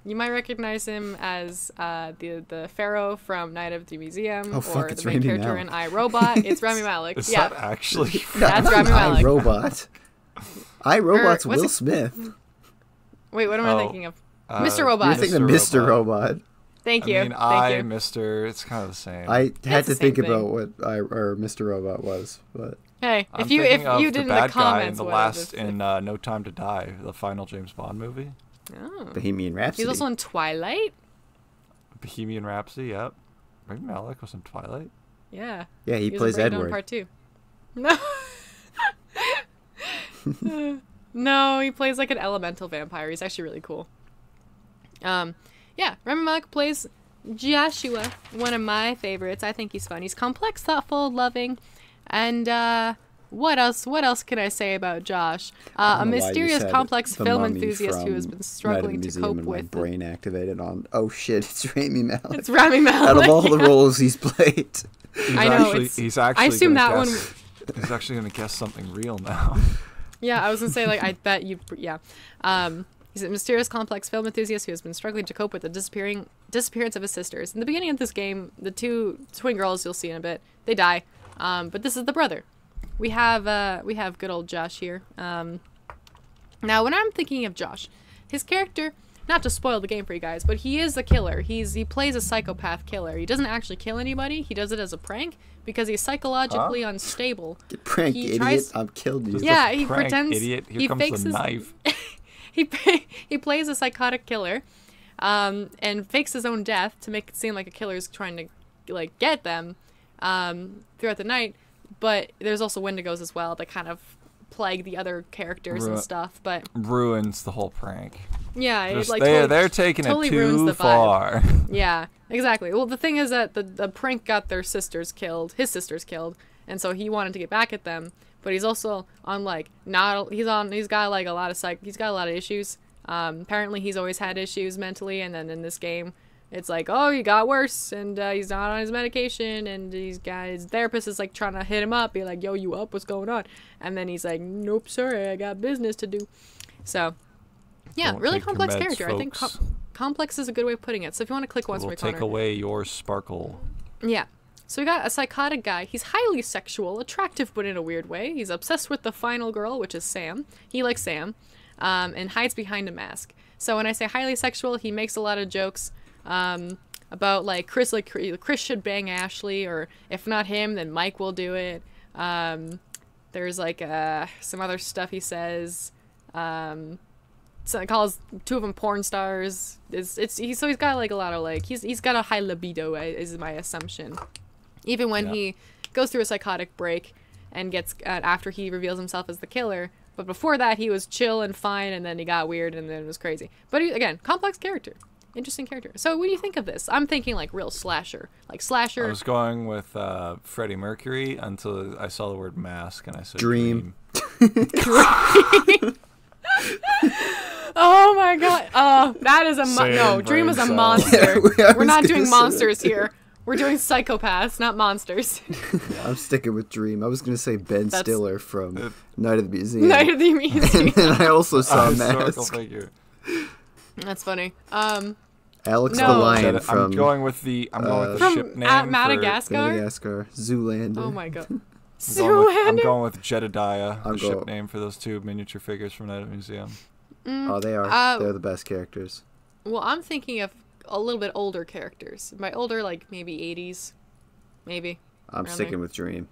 You might recognize him as the pharaoh from Night of the Museum, or the main character in iRobot. It's Rami Malek. Is that actually? That's Rami Malek. iRobot. iRobot's Will Smith. Wait, what am I thinking of? Mr. Robot. You're thinking of Mr. Robot. Thank you. I mean, Thank you. Mr. It's kind of the same. I had to think about what Mr. Robot was, but hey, I'm if you did in the comments, in No Time to Die, the final James Bond movie. Oh. Bohemian Rhapsody. He's also in Twilight. Bohemian Rhapsody, yep. Rami Malek was in Twilight. Yeah. Yeah, he plays Edward. Part 2. No. No, he plays like an elemental vampire. He's actually really cool. Yeah, Rami Malek plays Joshua, one of my favorites. I think he's fun. He's complex, thoughtful, loving, and what else can I say about Josh? A mysterious, complex film enthusiast who has been struggling to cope with. My brain activated on. Oh shit! It's Rami Malek. It's Rami Malek. Out of all the roles he's played, I know. He's actually. I assume that one. He's actually going to guess something real now. Yeah, I was gonna say like I bet you. Yeah. He's a mysterious, complex film enthusiast who has been struggling to cope with the disappearance of his sisters. In the beginning of this game, the two twin girls you'll see in a bit, they die. But this is the brother. We have good old Josh here. Now, when I'm thinking of Josh, his character, not to spoil the game for you guys, but he is a killer. He plays a psychopath killer. He doesn't actually kill anybody. He does it as a prank because he's psychologically unstable. Get pranked, idiot. I've killed you. Yeah, he pretends. Idiot. Here comes the knife. he plays a psychotic killer, and fakes his own death to make it seem like a killer is trying to like get them throughout the night. But there's also Wendigos as well that kind of plague the other characters and stuff. But ruins the whole prank. Yeah, it, like, they're taking totally it too far. Yeah, exactly. Well, the thing is that the prank got their sisters killed, his sisters killed, and so he wanted to get back at them. But he's also on like he's got like a lot of issues. Apparently he's always had issues mentally, and then in this game, it's like, oh, he got worse, and he's not on his medication, and his therapist is like trying to hit him up, be like, yo, you up? What's going on? And then he's like, nope, sorry, I got business to do. So. Yeah, really complex character. Folks. I think complex is a good way of putting it. So if you want to click once more, take away your sparkle. Yeah. So we got a psychotic guy. He's highly sexual, attractive, but in a weird way. He's obsessed with the final girl, which is Sam. He likes Sam, and hides behind a mask. So when I say highly sexual, he makes a lot of jokes about like Chris should bang Ashley, or if not him, then Mike will do it. There's like some other stuff he says. So it calls two of them porn stars. He's got like a lot of like he's got a high libido is my assumption. Even when he goes through a psychotic break and gets after he reveals himself as the killer, but before that he was chill and fine, and then he got weird and then it was crazy. But again, complex character, interesting character. So what do you think of this? I'm thinking like real slasher, like slasher. I was going with Freddie Mercury until I saw the word mask and I said Dream. Oh my god. Oh, that is no, Dream is a monster. We're not doing monsters here. We're doing psychopaths, not monsters. I'm sticking with Dream. I was going to say Ben Stiller from Night of the Museum. Night of the Museum. And I also saw Mask. Figure. That's funny. Alex the Lion from... I'm going with the ship name Madagascar? Madagascar. Zoolander. Oh my god. I'm going with Jedediah, the ship name for those two miniature figures from Night of the Museum. Oh, they are. They're the best characters. Well, I'm thinking of a little bit older characters. By older, like maybe 80s. Maybe. I'm sticking with Dream.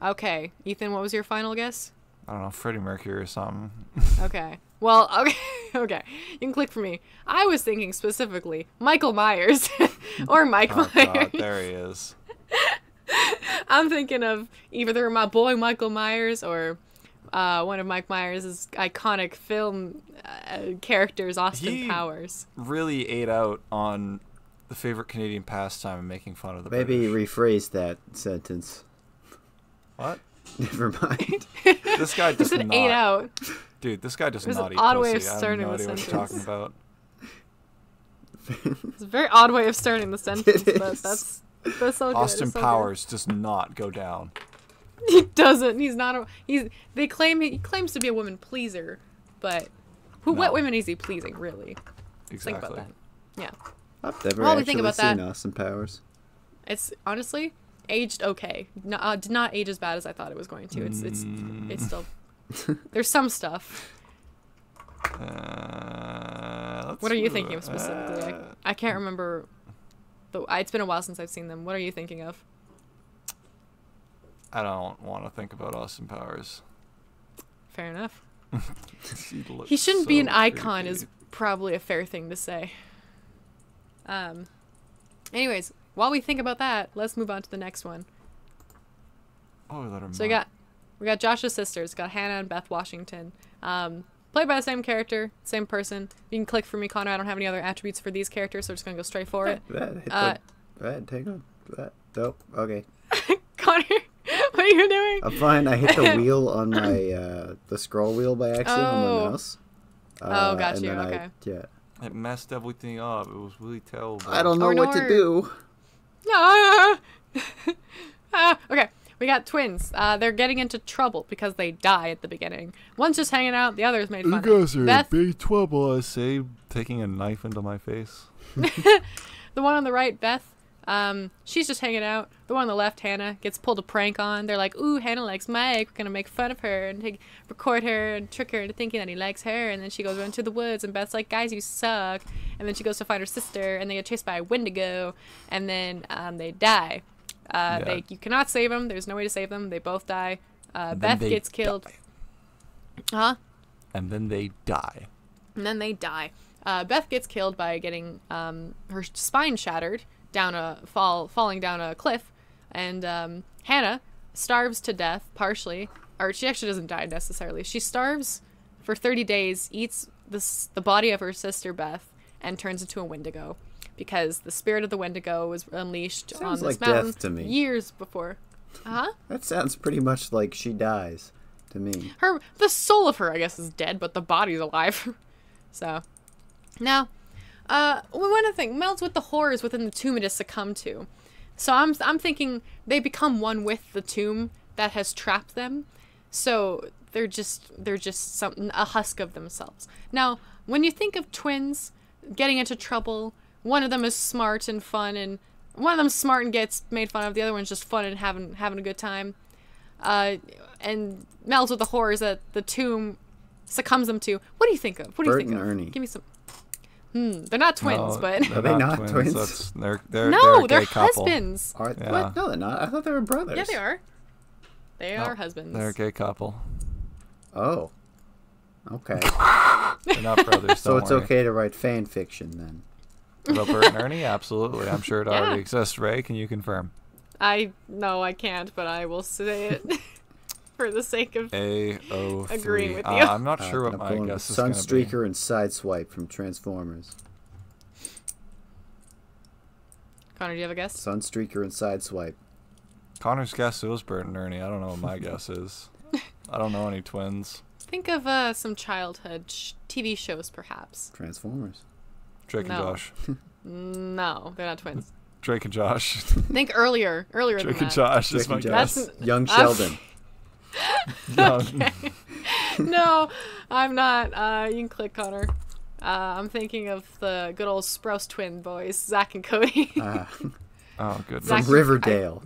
Okay. Ethan, what was your final guess? I don't know, Freddie Mercury or something. Okay. Well, okay. You can click for me. I was thinking specifically Michael Myers. Or Mike Myers. God, there he is. I'm thinking of either my boy Michael Myers or one of Mike Myers' iconic film characters, Austin Powers. Really ate out on the favorite Canadian pastime and making fun of the Maybe British. Rephrase that sentence. What? Never mind. This guy does not. Ate out. Dude, this guy does There's not eat an odd pussy. way of starting I have no the idea sentence. what you're talking about. It's a very odd way of starting the sentence, but that's all good. Austin Powers does not go down. He doesn't. He's not. He claims to be a woman pleaser, but what women is he pleasing, really? Exactly. Think about that. Yeah. I've never actually seen Austin Powers. It's honestly aged okay. Did not age as bad as I thought it was going to. It's still. There's some stuff. What are you thinking of specifically? I can't remember. It's been a while since I've seen them. What are you thinking of? I don't want to think about Austin Powers. Fair enough. He shouldn't be an icon is probably a fair thing to say. Anyways, while we think about that, let's move on to the next one. So we got Josh's sisters, got Hannah and Beth Washington. Played by the same character, same person. You can click for me, Connor. I don't have any other attributes for these characters, so we're just gonna go straight for it. Hang on. Nope. Okay. Connor, what are you doing? I'm fine. I hit the wheel on my the scroll wheel by accident on my mouse. Got you. Okay. It messed everything up. It was really terrible. I don't know what to do. No. Okay. We got twins. They're getting into trouble because they die at the beginning. One's just hanging out. The other's made fun of. You guys are in big trouble, I say, taking a knife into my face. The one on the right, Beth, she's just hanging out. The one on the left, Hannah, gets pulled a prank on. They're like, ooh, Hannah likes Mike. We're going to make fun of her and record her and trick her into thinking that he likes her. And then she goes into the woods, and Beth's like, guys, you suck. And then she goes to find her sister, and they get chased by a Wendigo. And then they die. You cannot save them. There's no way to save them. They both die. Beth gets killed. Huh? And then they die. Beth gets killed by getting her spine shattered falling down a cliff, and Hannah starves to death partially, or she actually doesn't die necessarily. She starves for 30 days, eats the body of her sister Beth, and turns into a Wendigo because the spirit of the Wendigo was unleashed on this mountain death to me. Years before. That sounds pretty much like she dies to me. The soul of her, I guess, is dead, but the body's alive. So. Now, we want to think, melds with the horrors within the tomb it has succumbed to. So I'm thinking they become one with the tomb that has trapped them. So they're just a husk of themselves. Now, when you think of twins getting into trouble, one of them is smart and fun, and one of them's smart and gets made fun of. The other one's just fun and having a good time. And melds with the horrors that the tomb succumbs them to. What do you think of? What do you think of? Bert and Ernie. Give me some. They're not twins, but are they not twins? They're husbands. What? No, they're not. I thought they were brothers. Yeah, they are. They are husbands. They're a gay couple. Oh. Okay. They're not brothers. So it's okay to write fan fiction then. About Bert and Ernie? Absolutely. I'm sure it already exists. Ray, can you confirm? No, I can't, but I will say it for the sake of agreeing with you. I'm not sure what my guess is going to be. Sunstreaker and Sideswipe from Transformers. Connor, do you have a guess? Sunstreaker and Sideswipe. Connor's guess, it was Bert and Ernie. I don't know what my guess is. I don't know any twins. Think of some childhood TV shows, perhaps. Transformers. Drake and Josh. No, they're not twins. Drake and Josh. Think earlier Drake than that. and Josh is my guess. Young Sheldon. Okay. No, I'm not. You can click, Connor. I'm thinking of the good old Sprouse twin boys, Zach and Cody. Oh, good. From Riverdale.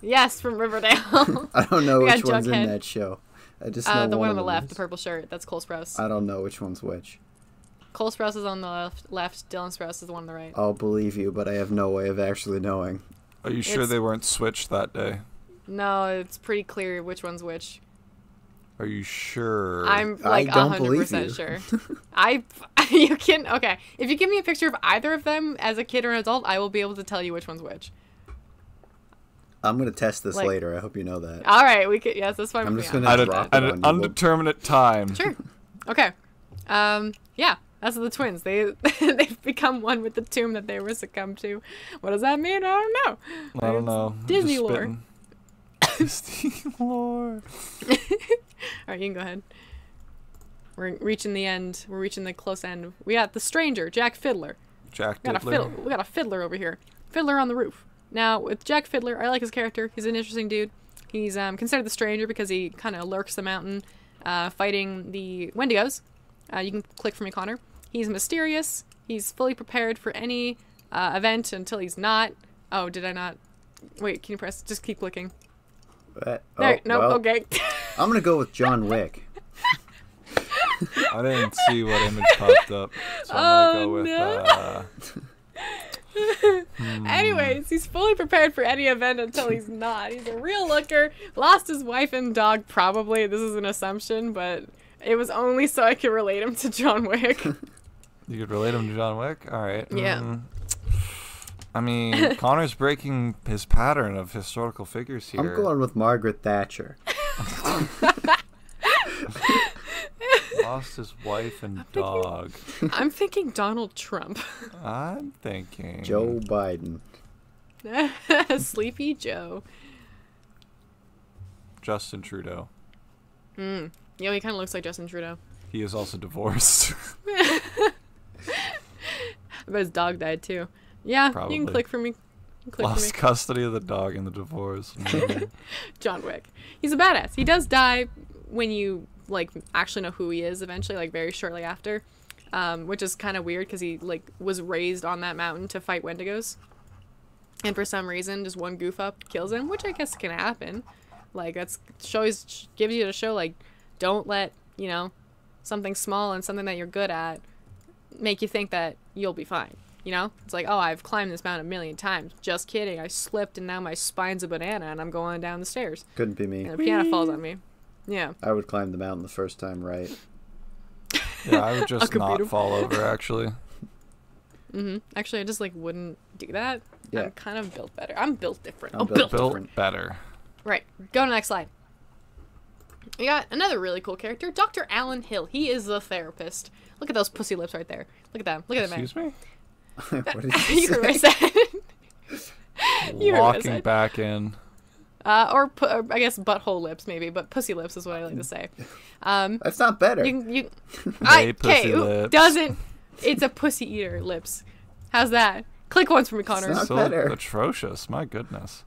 Yes, from Riverdale. I don't know which one's in that show. I just know the one on the left, is. the purple shirt. That's Cole Sprouse. I don't know which one's which. Cole Sprouse is on the left. Dylan Sprouse is the one on the right. I'll believe you, but I have no way of actually knowing. Are you sure they weren't switched that day? No, it's pretty clear which one's which. Are you sure? I'm like 100% sure. You can, okay. If you give me a picture of either of them as a kid or an adult, I will be able to tell you which one's which. I'm going to test this later. I hope you know that. All right. Yes, that's fine. I'm just going to drop it at an undetermined time. Sure. Okay. Yeah. That's the twins. They've become one with the tomb that they were succumbed to. What does that mean? I don't know. Disney lore. Disney lore. All right, you can go ahead. We're reaching the end. We're reaching the close end. We got the stranger, Jack Fiddler. Jack Fiddler. We got a fiddler over here. Fiddler on the roof. Now, with Jack Fiddler, I like his character. He's an interesting dude. He's considered the stranger because he kind of lurks the mountain fighting the Wendigos. You can click for me, Connor. He's mysterious. He's fully prepared for any event until he's not. Oh, did I not? Wait, can you press? Just keep clicking. Okay. I'm going to go with John Wick. I didn't see what image popped up, so I'm going to go with... Anyways, he's fully prepared for any event until he's not. He's a real looker. Lost his wife and dog, probably. This is an assumption, but it was only so I could relate him to John Wick. You could relate him to John Wick? All right. Yeah. I mean, Connor's breaking his pattern of historical figures here. I'm going with Margaret Thatcher. Lost his wife and dog. I'm thinking Donald Trump. I'm thinking Joe Biden. Sleepy Joe. Justin Trudeau. Yeah, he kind of looks like Justin Trudeau. He is also divorced. I bet his dog died too. Yeah, probably. You can click for me. Lost custody of the dog in the divorce. John Wick. He's a badass. He does die when you like actually know who he is eventually, like very shortly after, which is kind of weird because he like was raised on that mountain to fight Wendigos, and for some reason just one goof up kills him, which I guess can happen. Like that's gives you to show like don't let something small and something that you're good at make you think that you'll be fine. It's like, oh, I've climbed this mountain 1,000,000 times. Just kidding. I slipped and now my spine's a banana and I'm going down the stairs. Couldn't be me. And the piano falls on me. Yeah. I would climb the mountain the first time right. Yeah, I would just not fall over, actually. Actually, I just like wouldn't do that. Yeah. I'm kind of built better. I'm built different. I'm built better. Right. Go to the next slide. We got another really cool character, Dr. Alan Hill. He is the therapist. Look at those pussy lips right there. Look at them. Look at that man. Excuse me? What did you heard what I said. Walking back in. Or I guess butthole lips maybe, but pussy lips is what I like to say. That's not better. Pussy lips. Doesn't. It's a pussy eater lips. How's that? Click once for me, Connor. It's not so better. Atrocious. My goodness.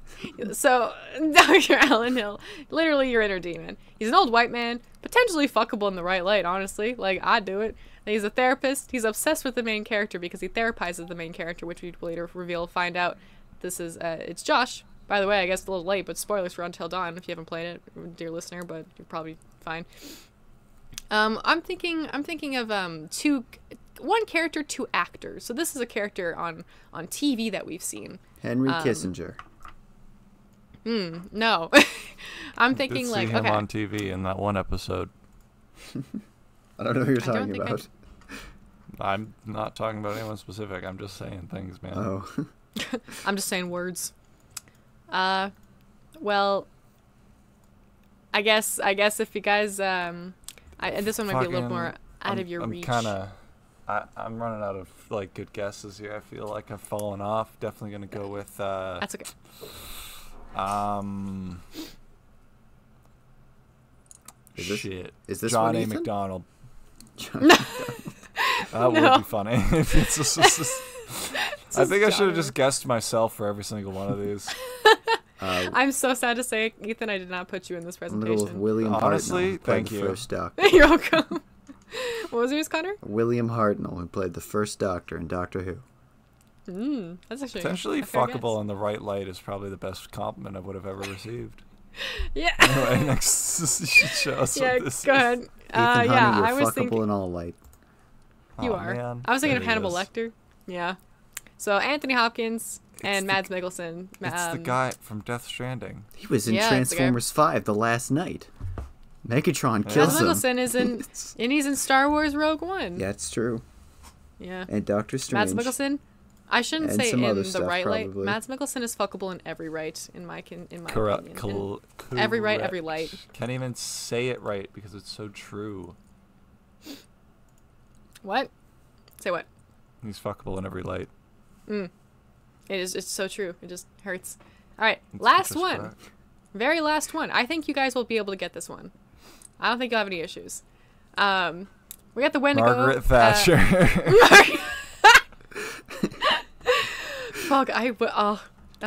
So, Dr. Alan Hill, literally your inner demon. He's an old white man, potentially fuckable in the right light, honestly. Like, I'd do it. He's a therapist. He's obsessed with the main character because he therapizes the main character, which we later find out this is, it's Josh. By the way, I guess a little late, but spoilers for Until Dawn if you haven't played it, dear listener, but you're probably fine. I'm thinking of one character, 2 actors. So this is a character on TV that we've seen. Henry Kissinger. No. I'm thinking like, see him on TV in that one episode. I don't know who you're talking about. I'm not talking about anyone specific. I'm just saying things, man. Oh. I'm just saying words. Well, I guess if you guys, this one might be a little more out of your reach. I'm running out of like good guesses here. I feel like I've fallen off. Definitely gonna go with. That's okay. Is this John A. McDonald? That would be funny. I think I should have just guessed myself for every single one of these. I'm so sad to say, Ethan, I did not put you in this presentation. I'm gonna go with William Honestly, Hartnell, thank you. First Doctor. You're welcome. What was yours, Connor? William Hartnell, who played the first Doctor in Doctor Who. That's actually potentially fuckable in the right light is probably the best compliment I would have ever received. Yeah. Anyway, next show us what this go ahead. Ethan Honey, yeah, you're I was fuckable thinking in all light. You are. Man. I was thinking of Hannibal Lecter. Yeah. So Anthony Hopkins and Mads Mikkelsen. It's the guy from Death Stranding. He was in Transformers 5 the last night. Megatron kills him. Mads Mikkelsen is in, and he's in Star Wars Rogue One. Yeah, it's true. Yeah. And Doctor Strange. Mads Mikkelsen. I shouldn't say in the stuff, right probably. light. Mads Mikkelsen is fuckable in every right, in my opinion. Correct. Every right, every light. Can't even say it right because it's so true. What? Say what? He's fuckable in every light. It is. It's so true. It just hurts. All right, last one. Correct. Very last one. I think you guys will be able to get this one. I don't think you'll have any issues. We got the Wendigo. Margaret Thatcher. Fuck, that'd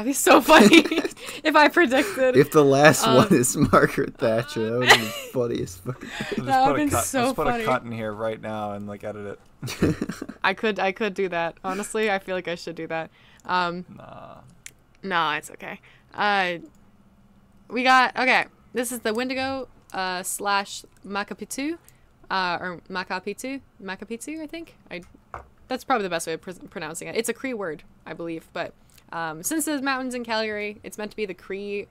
be so funny if I predicted. If the last one is Margaret Thatcher, that would be the funniest fucking thing. That would have been so funny. Let's put a cut in here right now and like edit it. I could do that. Honestly, I feel like I should do that. Nah, it's okay. We got, okay, this is the Wendigo / Makapitu, or Makapitu, I think. That's probably the best way of pronouncing it. It's a Cree word, I believe, but since there's mountains in Calgary, it's meant to be the Cree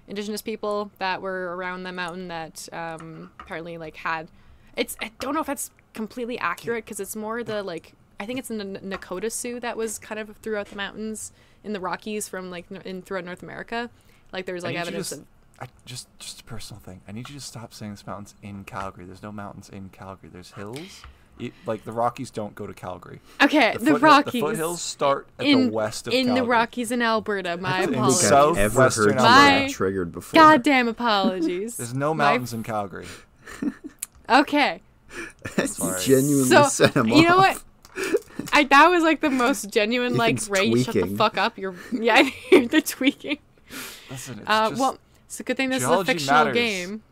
indigenous people that were around the mountain that apparently like had. I don't know if that's completely accurate because it's more the like I think it's in the Nakota Sioux that was kind of throughout the mountains in the Rockies from like throughout North America. Like there's like evidence of. Just a personal thing. I need you to stop saying this mountain's in Calgary. There's no mountains in Calgary. There's hills. Like the Rockies don't go to Calgary. Okay, the Rockies. The foothills start at the west of Calgary. In the Rockies in Alberta. My apologies. I've ever heard that triggered before. Goddamn apologies. There's no mountains in Calgary. Okay. Genuinely set him off. You know what? That was like the most genuine Ethan's Ray, tweaking. shut the fuck up. I hear the tweaking. Listen, it's just well, it's a good thing this is a fictional matters. game.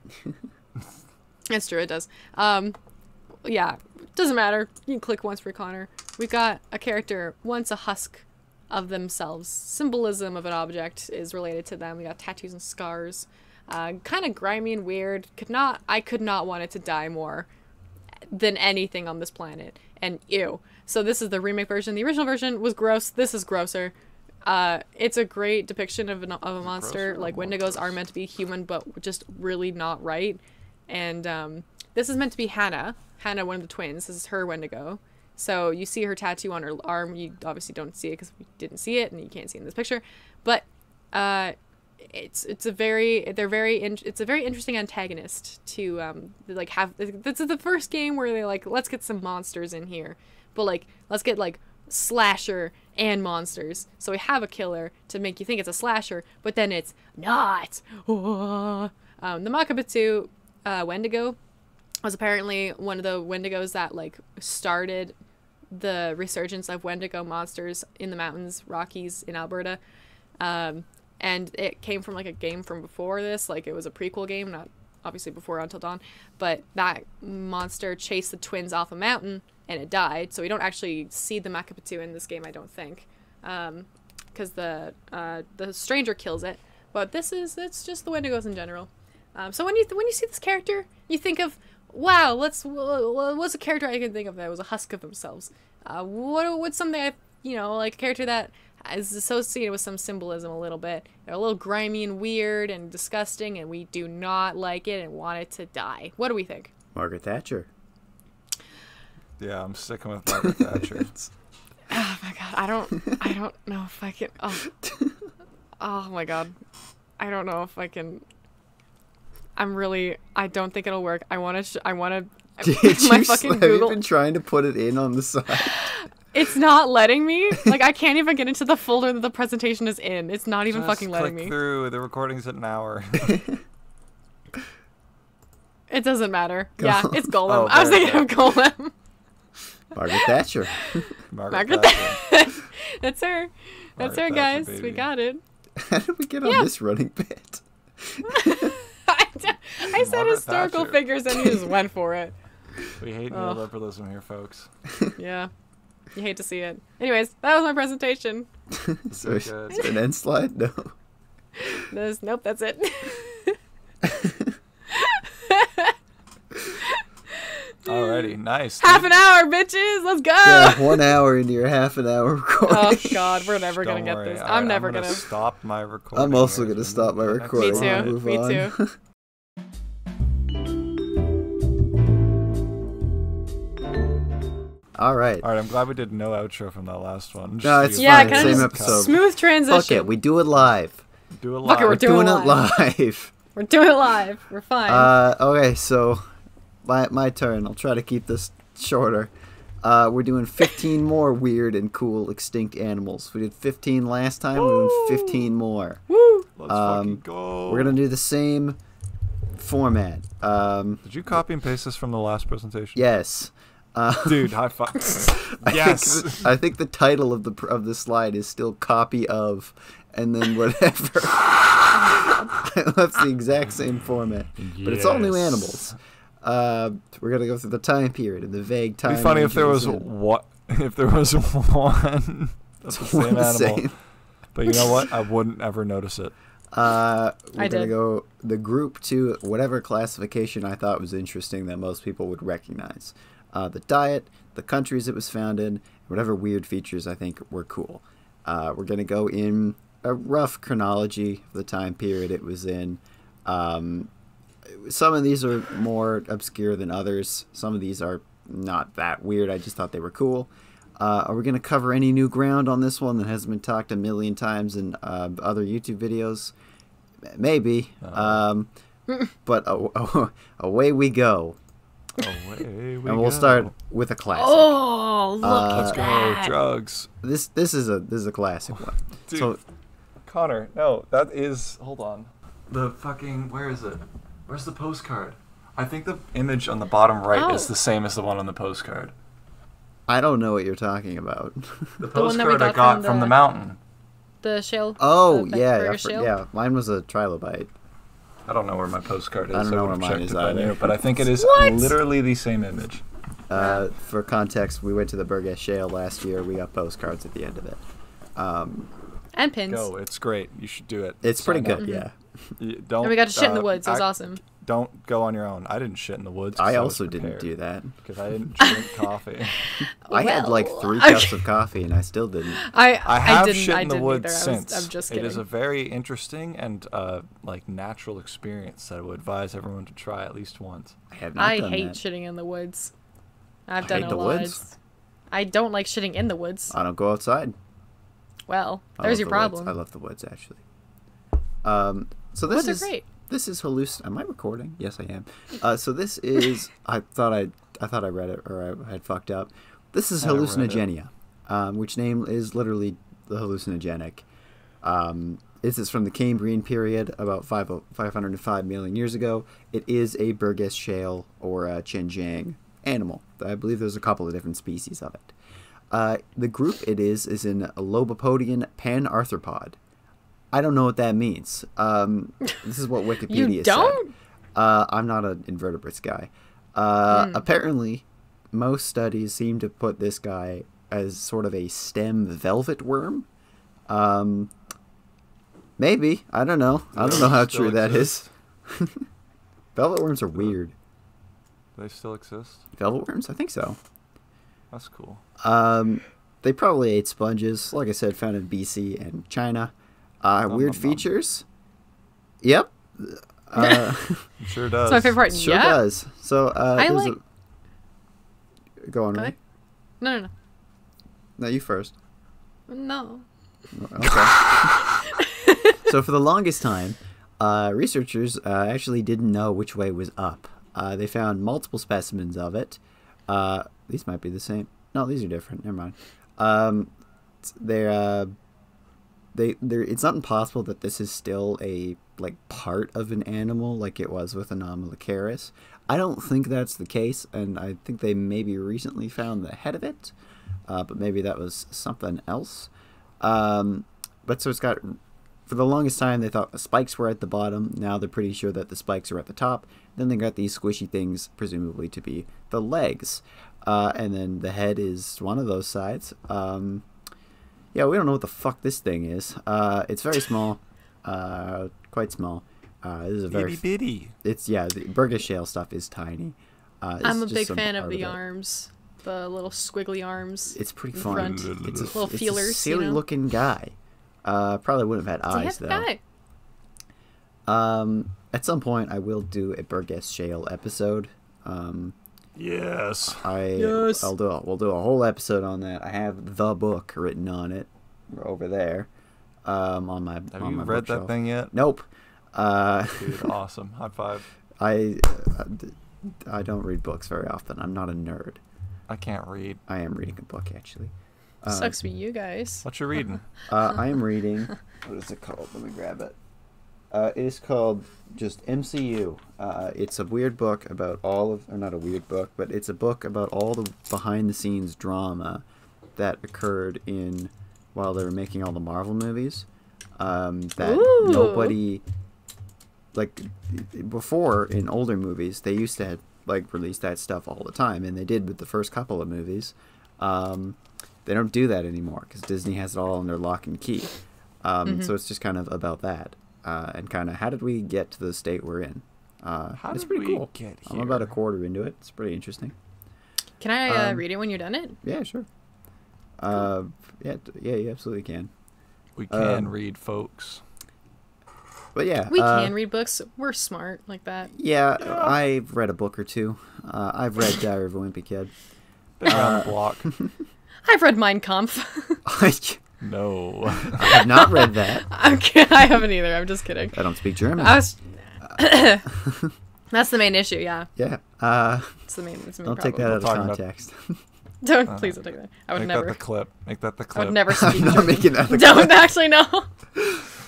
It's true, it does. Yeah, doesn't matter. You can click once for Connor. We've got a character, once a husk of themselves. Symbolism of an object is related to them. We got tattoos and scars. Kind of grimy and weird. I could not want it to die more than anything on this planet. And ew. So this is the remake version. The original version was gross. This is grosser. It's a great depiction of a monster. Grosser Like Wendigos are meant to be human, but just really not right. And this is meant to be Hannah. Hannah, one of the twins. This is her Wendigo. So you see her tattoo on her arm. You obviously don't see it because we didn't see it, and you can't see it in this picture. But it's a very interesting antagonist to like have. This is the first game where they're like, let's get some monsters in here, but like let's get like slasher and monsters. So we have a killer to make you think it's a slasher, but then it's not. The Makabitsu Wendigo was apparently one of the Wendigos that like started the resurgence of Wendigo monsters in the mountains, Rockies in Alberta. And it came from like a game from before this, like it was a prequel game, not obviously before Until Dawn, but that monster chased the twins off a mountain and it died. So we don't actually see the Makabitsu in this game, I don't think, because the stranger kills it. But it's just the Wendigos in general. So when you see this character, you think of, wow, what's a character I can think of that was a husk of themselves? What's something like a character that is associated with some symbolism a little bit. They're a little grimy and weird and disgusting, and we do not like it and want it to die. What do we think? Margaret Thatcher. Yeah, I'm sticking with Margaret Thatcher. Oh my god, I don't know if I can. Oh my god, I don't know if I can. I don't think it'll work. I want to. My fucking have Google. you been trying to put it in on the side? It's not letting me. Like, I can't even get into the folder that the presentation is in. It's not even fucking letting me. Click through. The recording's at an hour. It doesn't matter. Yeah, it's Golem. Oh, I was thinking of Golem. Margaret Thatcher. Margaret Thatcher. That's her. That's her, Thatcher, guys. baby. We got it. How did we get on this running bit? I said Margaret historical Thatcher. figures and you just went for it. We hate neoliberalism here, folks. Yeah. You hate to see it. Anyways, that was my presentation. So is there an end slide? No. Nope, that's it. Alrighty, nice. Half an hour, bitches. Let's go. Yeah, 1 hour into your half an hour recording. Oh god, we're never gonna get this. I'm never gonna stop my recording. I'm also gonna stop my recording. Me too. Me too. All right. I'm glad we did no outro from that last one. No, it's Yeah, fine. Same episode. Smooth transition. Fuck it, we do it live. Do it live. Fuck it, we're doing it live. We're doing it live. We're fine. Okay, so my turn. I'll try to keep this shorter. We're doing 15 more weird and cool extinct animals. We did 15 last time. We're doing 15 more. Woo! Let's fucking go. We're gonna do the same format. Did you copy and paste this from the last presentation? Yes. Dude, high five. Yes. I think the title of the slide is still copy of, and then whatever. That's the exact same format, but it's all new animals. We're gonna go through the time period and the vague time. It'd be funny if there was one of the same animal. But you know what? I wouldn't ever notice it. We're gonna go the group to whatever classification I thought was interesting that most people would recognize. The diet, the countries it was found in, whatever weird features I think were cool. We're going to go in a rough chronology of the time period it was in. Some of these are more obscure than others. Some of these are not that weird. I just thought they were cool. Are we going to cover any new ground on this one that hasn't been talked a million times in other YouTube videos? Maybe. But away we go. And we'll start with a classic. Oh, look let's at go. that. Drugs. This is a classic one. Dude, so, Connor, no, that is. Hold on. The fucking. Where is it? Where's the postcard? I think the image on the bottom right is the same as the one on the postcard. I don't know what you're talking about. The postcard I got from the mountain. The shale. Oh, yeah. Mine was a trilobite. I don't know where my postcard is. I don't know where mine is either. But I think it is literally the same image. For context, we went to the Burgess Shale last year. We got postcards at the end of it. And pins. Go. It's great. You should do it. It's pretty good, yeah. And we got to shit in the woods. It was awesome. Don't go on your own. I didn't shit in the woods. I also didn't do that. Because I didn't drink coffee. I had like 3 cups of coffee and I still didn't. I have shit in the woods since. I'm just kidding. It is a very interesting and like natural experience that I would advise everyone to try at least once. I have not done hate that. shitting in the woods. I've done it a lot. I don't like shitting in the woods. I don't go outside. Well, there's your problem. I love the woods, actually. So this is great. This is Am I recording? Yes, I am. So this is. I thought I read it, or I had fucked up. This is hallucinogenia, which name is literally the hallucinogenic. This is from the Cambrian period, about 505 million years ago. It is a Burgess shale or a Xinjiang animal. I believe there's a couple of different species of it. The group it is in a Lobopodian panarthropod. I don't know what that means. This is what Wikipedia you don't? said. I'm not an invertebrates guy. Apparently, most studies seem to put this guy as sort of a stem velvet worm. Maybe. I don't know. I don't know how true that is. Velvet worms are weird. They still exist? Velvet worms? I think so. That's cool. They probably ate sponges. Like I said, found in BC and China. Weird features. Yep. It sure does. It's my favorite part. Sure does. So I like. Go on, Ray. No. No, you first. No. Okay. So for the longest time, researchers actually didn't know which way was up. They found multiple specimens of it. These might be the same. No, these are different. Never mind. It's not impossible that this is still a part of an animal like it was with Anomalocaris. I don't think that's the case, and I think they maybe recently found the head of it, but maybe that was something else. But so it's got, for the longest time they thought the spikes were at the bottom. Now they're pretty sure that the spikes are at the top. Then they got these squishy things, presumably to be the legs, and then the head is one of those sides. Yeah, we don't know what the fuck this thing is. It's very small, quite small. This is a very bitty. The Burgess shale stuff is tiny. I'm a big fan of the arms, the little squiggly arms. It's pretty fun. It's little feelers. It's a silly looking guy. Probably wouldn't have had eyes though. Guy. At some point, I will do a Burgess shale episode. Yes. We'll do a whole episode on that. I have the book written on it over there. On my Have you read that thing yet? Nope. Dude, awesome. High five. I don't read books very often. I'm not a nerd. I can't read. I am reading a book actually. Sucks for you guys. What you reading? I am reading. What is it called? Let me grab it. It is called just MCU. It's a weird book about or not a weird book, but it's a book about all the behind-the-scenes drama that occurred while they were making all the Marvel movies. That nobody, before in older movies, they used to release that stuff all the time, and they did with the first couple of movies. They don't do that anymore because Disney has it all under lock and key. So it's just kind of about that. And kind of how did we get to the state we're in? It's pretty cool. I'm about a quarter into it. It's pretty interesting. Can I read it when you're done it? Yeah, sure. Yeah, you absolutely can. We can read, folks. But yeah, we can read books. We're smart like that. Yeah, I've read a book or two. I've read Diary of a Wimpy Kid. Been around the block. I've read Mein Kampf. No. I have not read that. I haven't either. I'm just kidding. I don't speak German. That's the main issue, yeah. Yeah. It's the main don't problem. take that out of context. Please don't take that. I would make never. That the clip. Make that the clip. I would never speak. I'm not making that the Don't clip. actually know.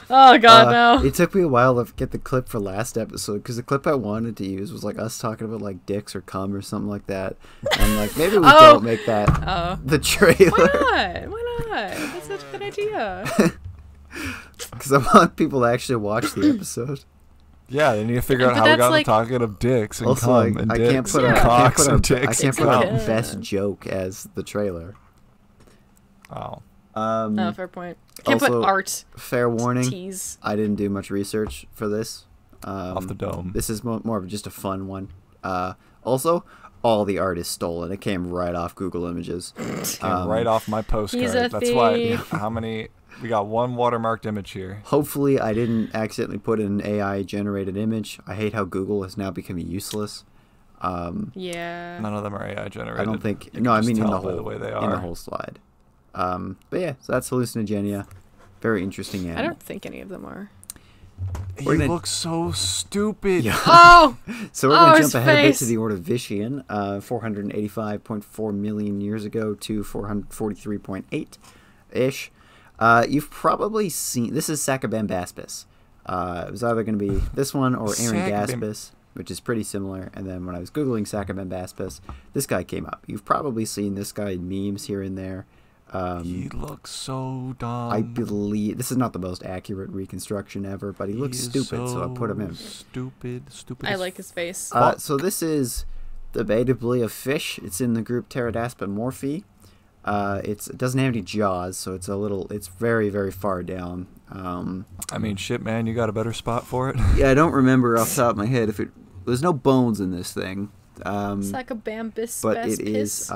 Oh God, no. It took me a while to get the clip for last episode because the clip I wanted to use was like us talking about like dicks or cum or something like that. And I'm like, maybe we don't make that the trailer. Why not? Why not? That's such a good idea. Because I want people to actually watch the episode. Yeah, they need to figure out how we got to talking of dicks and also, cum and dicks I can't put our best joke as the trailer. Oh. No, fair point. Can't also, put art. Fair warning. Tease. I didn't do much research for this. Off the dome. This is more of just a fun one. Also, all the art is stolen. It came right off Google Images. Came right off my postcard. He's a That's why. How many? We got one watermarked image here. Hopefully, I didn't accidentally put in an AI-generated image. I hate how Google has now become useless. Yeah. None of them are AI generated. I don't think. No, I mean in the whole slide. But yeah, so that's hallucinogenia. Very interesting animal. I don't think any of them are. He looks so stupid. Yeah. Oh! So we're going to jump ahead a bit to the Ordovician, 485.4 million years ago to 443.8-ish. You've probably seen... This is Sacabambaspis. It was either going to be this one or Aerongaspis, which is pretty similar. And then when I was Googling Sacabambaspis, this guy came up. You've probably seen this guy in memes here and there. He looks so dumb. I believe this is not the most accurate reconstruction ever, but he looks stupid, so I put him in. Stupid. I like his face. So this is debatably a fish. It's in the group Pterodaspomorphae. It doesn't have any jaws, so it's very, very far down. I mean, shit, man, you got a better spot for it? Yeah, I don't remember off the top of my head there's no bones in this thing. Sacabambaspis. But it is,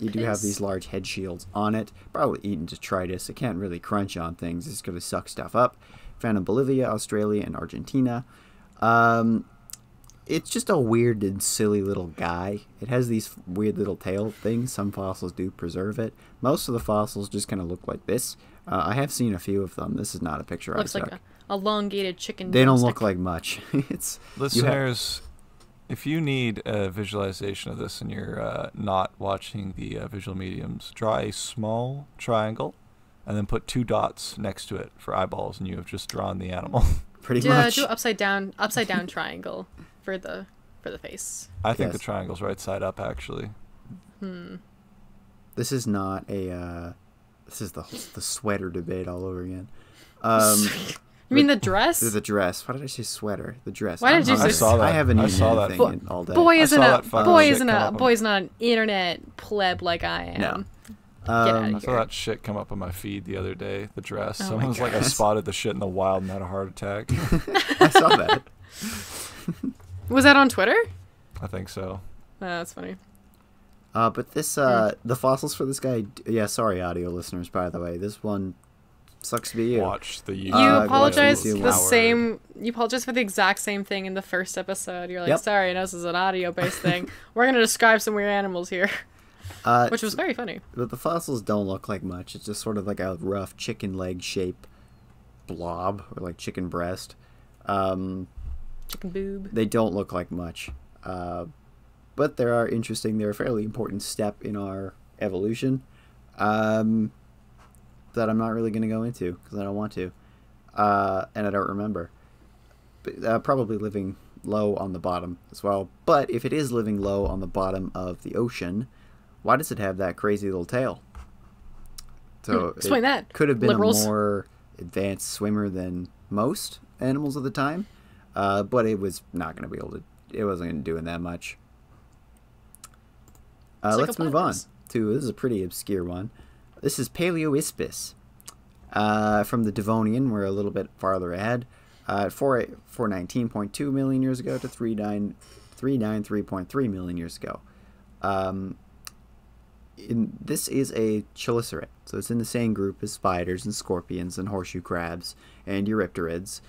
you do have these large head shields on it. Probably eaten detritus. It can't really crunch on things. It's going to suck stuff up. Found in Bolivia, Australia, and Argentina. It's just a weird and silly little guy. It has these weird little tail things. Some fossils do preserve it. Most of the fossils just kind of look like this. I have seen a few of them. This is not a picture Looks like a elongated chicken. They don't look like much. Listeners, if you need a visualization of this and you're not watching the visual mediums, draw a small triangle and then put 2 dots next to it for eyeballs, and you have just drawn the animal. Pretty much. Do upside down triangle for the face. I think the triangle's right side up, actually. This is not a. This is the sweater debate all over again. You mean the dress? The dress. Why did I say sweater? The dress. Why did you say? I saw that. I haven't I even saw that that. thing all day. Boy's not an internet pleb like I am. No. Get out of here. I saw that shit come up on my feed the other day. The dress. Someone was like, I spotted the shit in the wild and had a heart attack. I saw that. Was that on Twitter? I think so. That's funny. But this, the fossils for this guy. Yeah, sorry, audio listeners. By the way, this one sucks to be you. Watch the You apologize You apologize for the exact same thing in the first episode. You're like, sorry, I know this is an audio-based thing. We're gonna describe some weird animals here. Which was very funny. But the fossils don't look like much. It's just sort of like a rough chicken leg shape blob, or like chicken breast. Chicken boob. They don't look like much. But they are interesting. They're a fairly important step in our evolution that I'm not really going to go into because I don't want to. And I don't remember. But, probably living low on the bottom as well. But if it is living low on the bottom of the ocean, why does it have that crazy little tail? So explain that. Could have been Liberals. a more advanced swimmer than most animals of the time. But it was not going to be able to. It wasn't going to do that much. Let's move on to, this is a pretty obscure one. This is Paleoispis. From the Devonian, we're a little bit farther ahead. 419.2 million years ago to 393.3 million years ago. This is a chelicerate, so it's in the same group as spiders and scorpions and horseshoe crabs and eurypterids.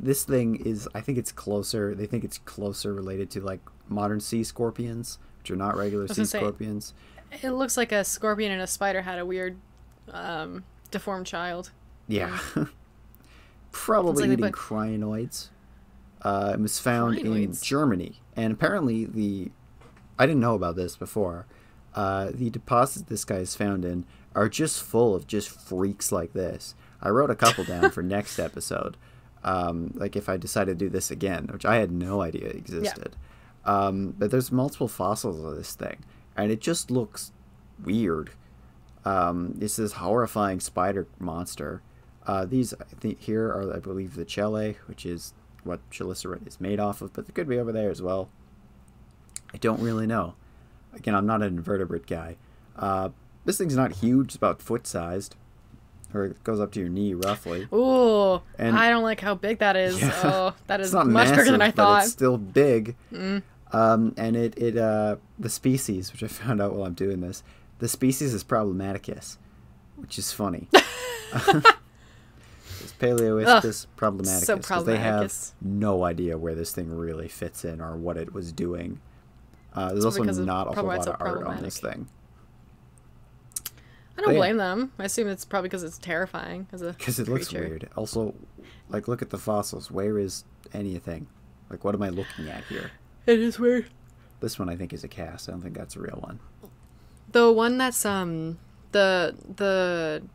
This thing is, I think it's closer. They think it's closer related to like modern sea scorpions, which are not regular sea scorpions. It looks like a scorpion and a spider had a weird, deformed child. Yeah, probably eating crinoids. It was found in Germany, and apparently the I didn't know about this before. The deposits this guy's found in are just full of just freaks like this. I wrote a couple down for next episode. Like if I decide to do this again, which I had no idea existed. Yeah. But there's multiple fossils of this thing, and it just looks weird. It's this horrifying spider monster. These I think here are, I believe, the chelae, which is what chelicerate is made off of, but it could be over there as well. I don't really know. Again, I'm not an invertebrate guy. This thing's not huge; it's about foot-sized, or it goes up to your knee roughly. Ooh, and I don't like how big that is. Yeah, oh, that is much massive, bigger than I thought. But it's still big. And the species, which I found out while I'm doing this, the species is Problematicus, which is funny. It's Paleoiscus Problematicus, because they have no idea where this thing really fits in or what it was doing. There's also not a whole lot of art on this thing. I don't blame them. I assume it's probably because it's terrifying as a Because it looks weird. Also, like, look at the fossils. Where is anything? Like, what am I looking at here? It is weird. This one I think is a cast. I don't think that's a real one. The one that's the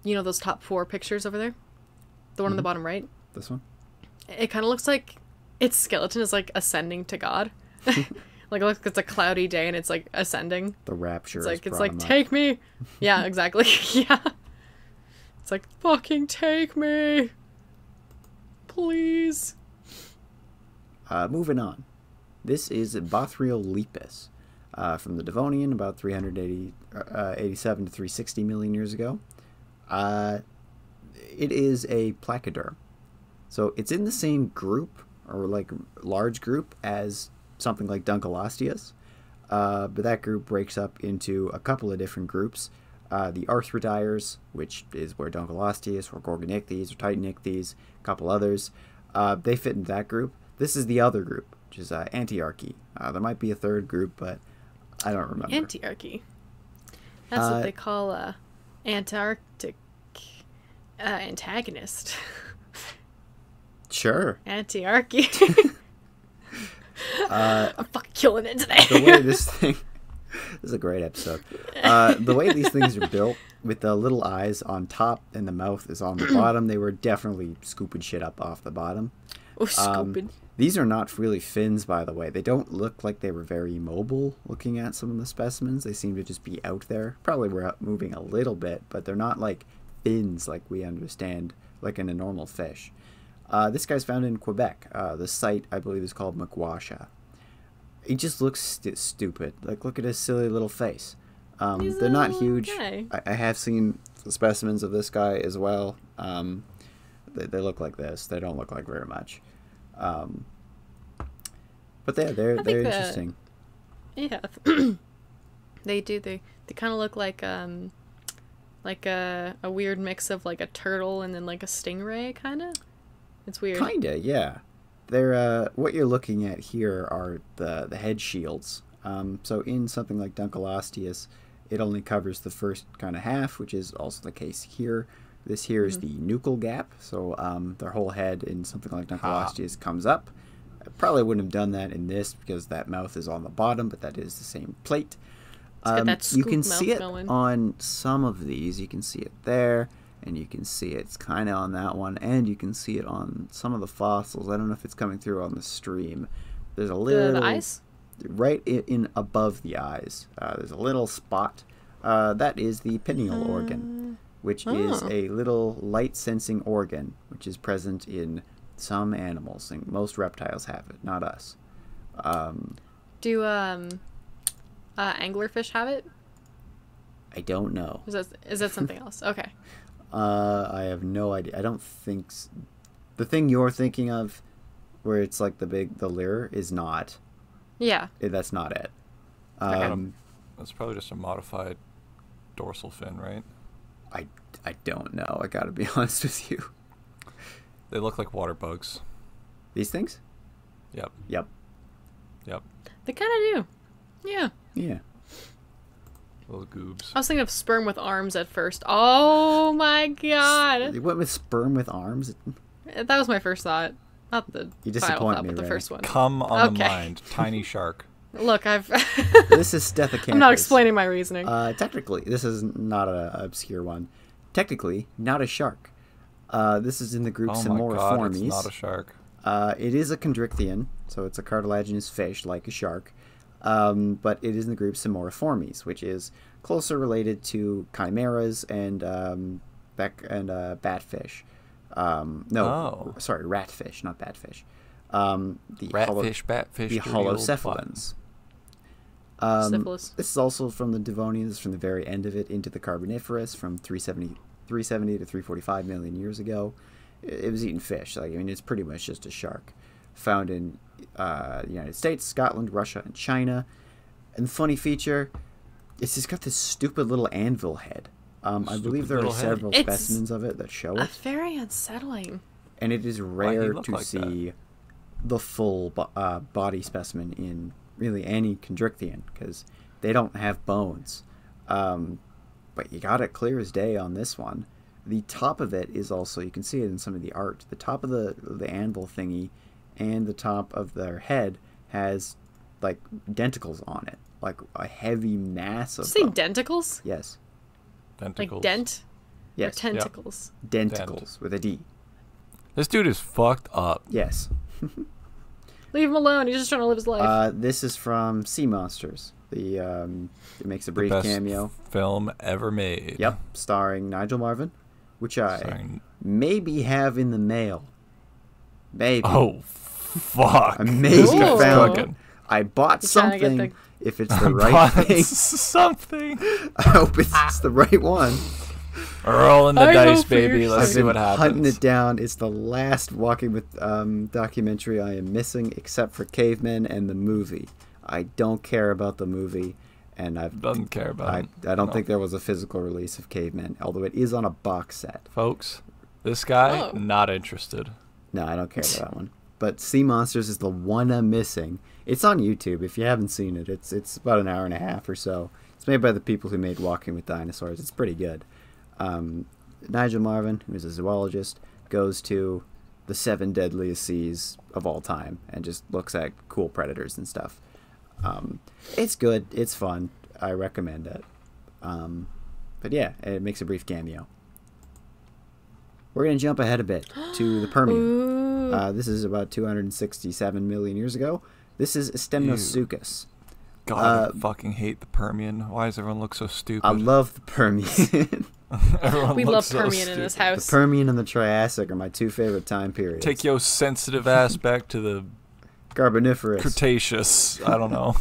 you know those top 4 pictures over there? The one on the bottom right? This one? It kind of looks like its skeleton is like ascending to God. Like it's a cloudy day and it's like ascending. The rapture. It's like take me. Yeah, exactly. Yeah. It's like fucking take me, please. Moving on. This is Bothrial lepus, from the Devonian, about 387 to 360 million years ago. It is a placoderm, so it's in the same group or like large group as something like Dunkleosteus, but that group breaks up into a couple of different groups. The Arthrodires, which is where Dunkleosteus or Gorgonichthyes or Titanichthyes, a couple others, they fit into that group. This is the other group, which is Antiarchy. There might be a third group, but I don't remember. Antiarchy. That's what they call Antarctic antagonist. Sure. Antiarchy. I'm fucking killing it today. The way this thing... This is a great episode. The way these things are built, with the little eyes on top and the mouth is on the bottom, they were definitely scooping shit up off the bottom. Oh, scooping. These are not really fins, by the way. They don't look like they were very mobile, looking at some of the specimens. They seem to just be out there. Probably were moving a little bit, but they're not like fins like we understand, like in a normal fish. This guy's found in Quebec. The site, I believe, is called Maguasha. He just looks stupid. Like, look at his silly little face. They're not huge. I have seen specimens of this guy as well. They look like this. They don't look like very much. But they're interesting. Yeah, they do. They kind of look like a weird mix of like a turtle and then like a stingray, kind of. It's weird. Kinda, yeah. They're what you're looking at here are the head shields. So in something like Dunkleosteus, it only covers the first kind of half, which is also the case here. This here is the nuchal gap, so their whole head in something like Dunkleosteus comes up. I probably wouldn't have done that in this because that mouth is on the bottom, but that is the same plate. You can see it on some of these. You can see it there, and you can see it's kind of on that one, and you can see it on some of the fossils. I don't know if it's coming through on the stream. There's a little... The eyes? Right in above the eyes. There's a little spot. That is the pineal organ, which is a little light-sensing organ, which is present in some animals. And most reptiles have it, not us. Do anglerfish have it? I don't know. Is that something else? Okay. I have no idea. I don't think... The thing you're thinking of, where it's like the lure, is not. Yeah. That's not it. That's probably just a modified dorsal fin, right? I don't know. I gotta be honest with you. They look like water bugs. These things? Yep. They kind of do. Yeah. Yeah. Little goobs. I was thinking of sperm with arms at first. Oh my god. You went with sperm with arms? That was my first thought. Not the you disappoint thought, me, but the Ray. first one. Come on the mind. Tiny shark. Look, This is Stethecanthus. I'm not explaining my reasoning. Technically, this is not an obscure one. Technically, not a shark. This is in the group Samoriformes. It's not a shark. It is a chondrichthyon, so it's a cartilaginous fish like a shark. But it is in the group Samoriformes, which is closer related to chimeras and batfish. Sorry, ratfish, not batfish. Batfish. The holocephalans. This is also from the Devonians, from the very end of it into the Carboniferous, from 370 to 345 million years ago. It was eating fish. It's pretty much just a shark. Found in the United States, Scotland, Russia, and China. And the funny feature is it's got this stupid little anvil head. I believe there are several specimens of it that show it. It's very unsettling. And it is rare to see the full body specimen in really any chondrichthyon, because they don't have bones. But you got it clear as day on this one. The top of it is also, you can see it in some of the art, the top of the anvil thingy and the top of their head has like denticles on it, like a heavy mass of them. Did you say denticles? Yes. Denticles. Like dent? Yes. Or tentacles? Yep. Denticles with a D. This dude is fucked up. Yes. Leave him alone. He's just trying to live his life. This is from Sea Monsters. It makes a brief cameo. Film ever made. Yep, starring Nigel Marven, which I maybe have in the mail. Maybe. Oh, fuck. I maybe found. I bought something. If it's the right thing. Something. I hope it's the right one. Rolling the dice, baby. Let's see what happens. Hunting it down. It's the last Walking with documentary I am missing, except for Cavemen and the movie. I don't care about the movie, and I don't think there was a physical release of Cavemen, although it is on a box set. Folks, this guy not interested. No, I don't care about that one. But Sea Monsters is the one I'm missing. It's on YouTube if you haven't seen it. It's about an hour and a half or so. It's made by the people who made Walking with Dinosaurs. It's pretty good. Nigel Marven, who's a zoologist, goes to the 7 deadliest seas of all time and just looks at cool predators and stuff. It's good. It's fun. I recommend it. But yeah, it makes a brief cameo. We're going to jump ahead a bit to the Permian. This is about 267 million years ago. This is Stemnosuchus. God, I fucking hate the Permian. Why does everyone look so stupid? I love the Permian. We love Permian in this house. The Permian and the Triassic are my 2 favorite time periods. Take your sensitive ass back to the Carboniferous. Cretaceous. I don't know.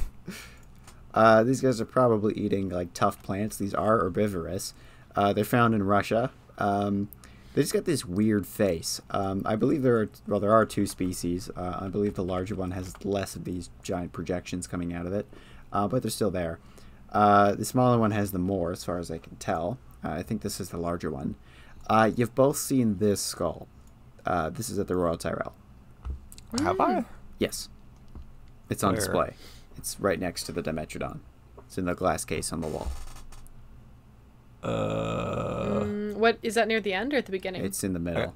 These guys are probably eating like tough plants. These are herbivorous. They're found in Russia. They just got this weird face. I believe there are 2 species. I believe the larger one has less of these giant projections coming out of it, but they're still there. The smaller one has the more, as far as I can tell. I think this is the larger one. You've both seen this skull. This is at the Royal Tyrrell. Have I? Yes. It's on display. It's right next to the Dimetrodon. It's in the glass case on the wall. What is that, near the end or at the beginning? It's in the middle.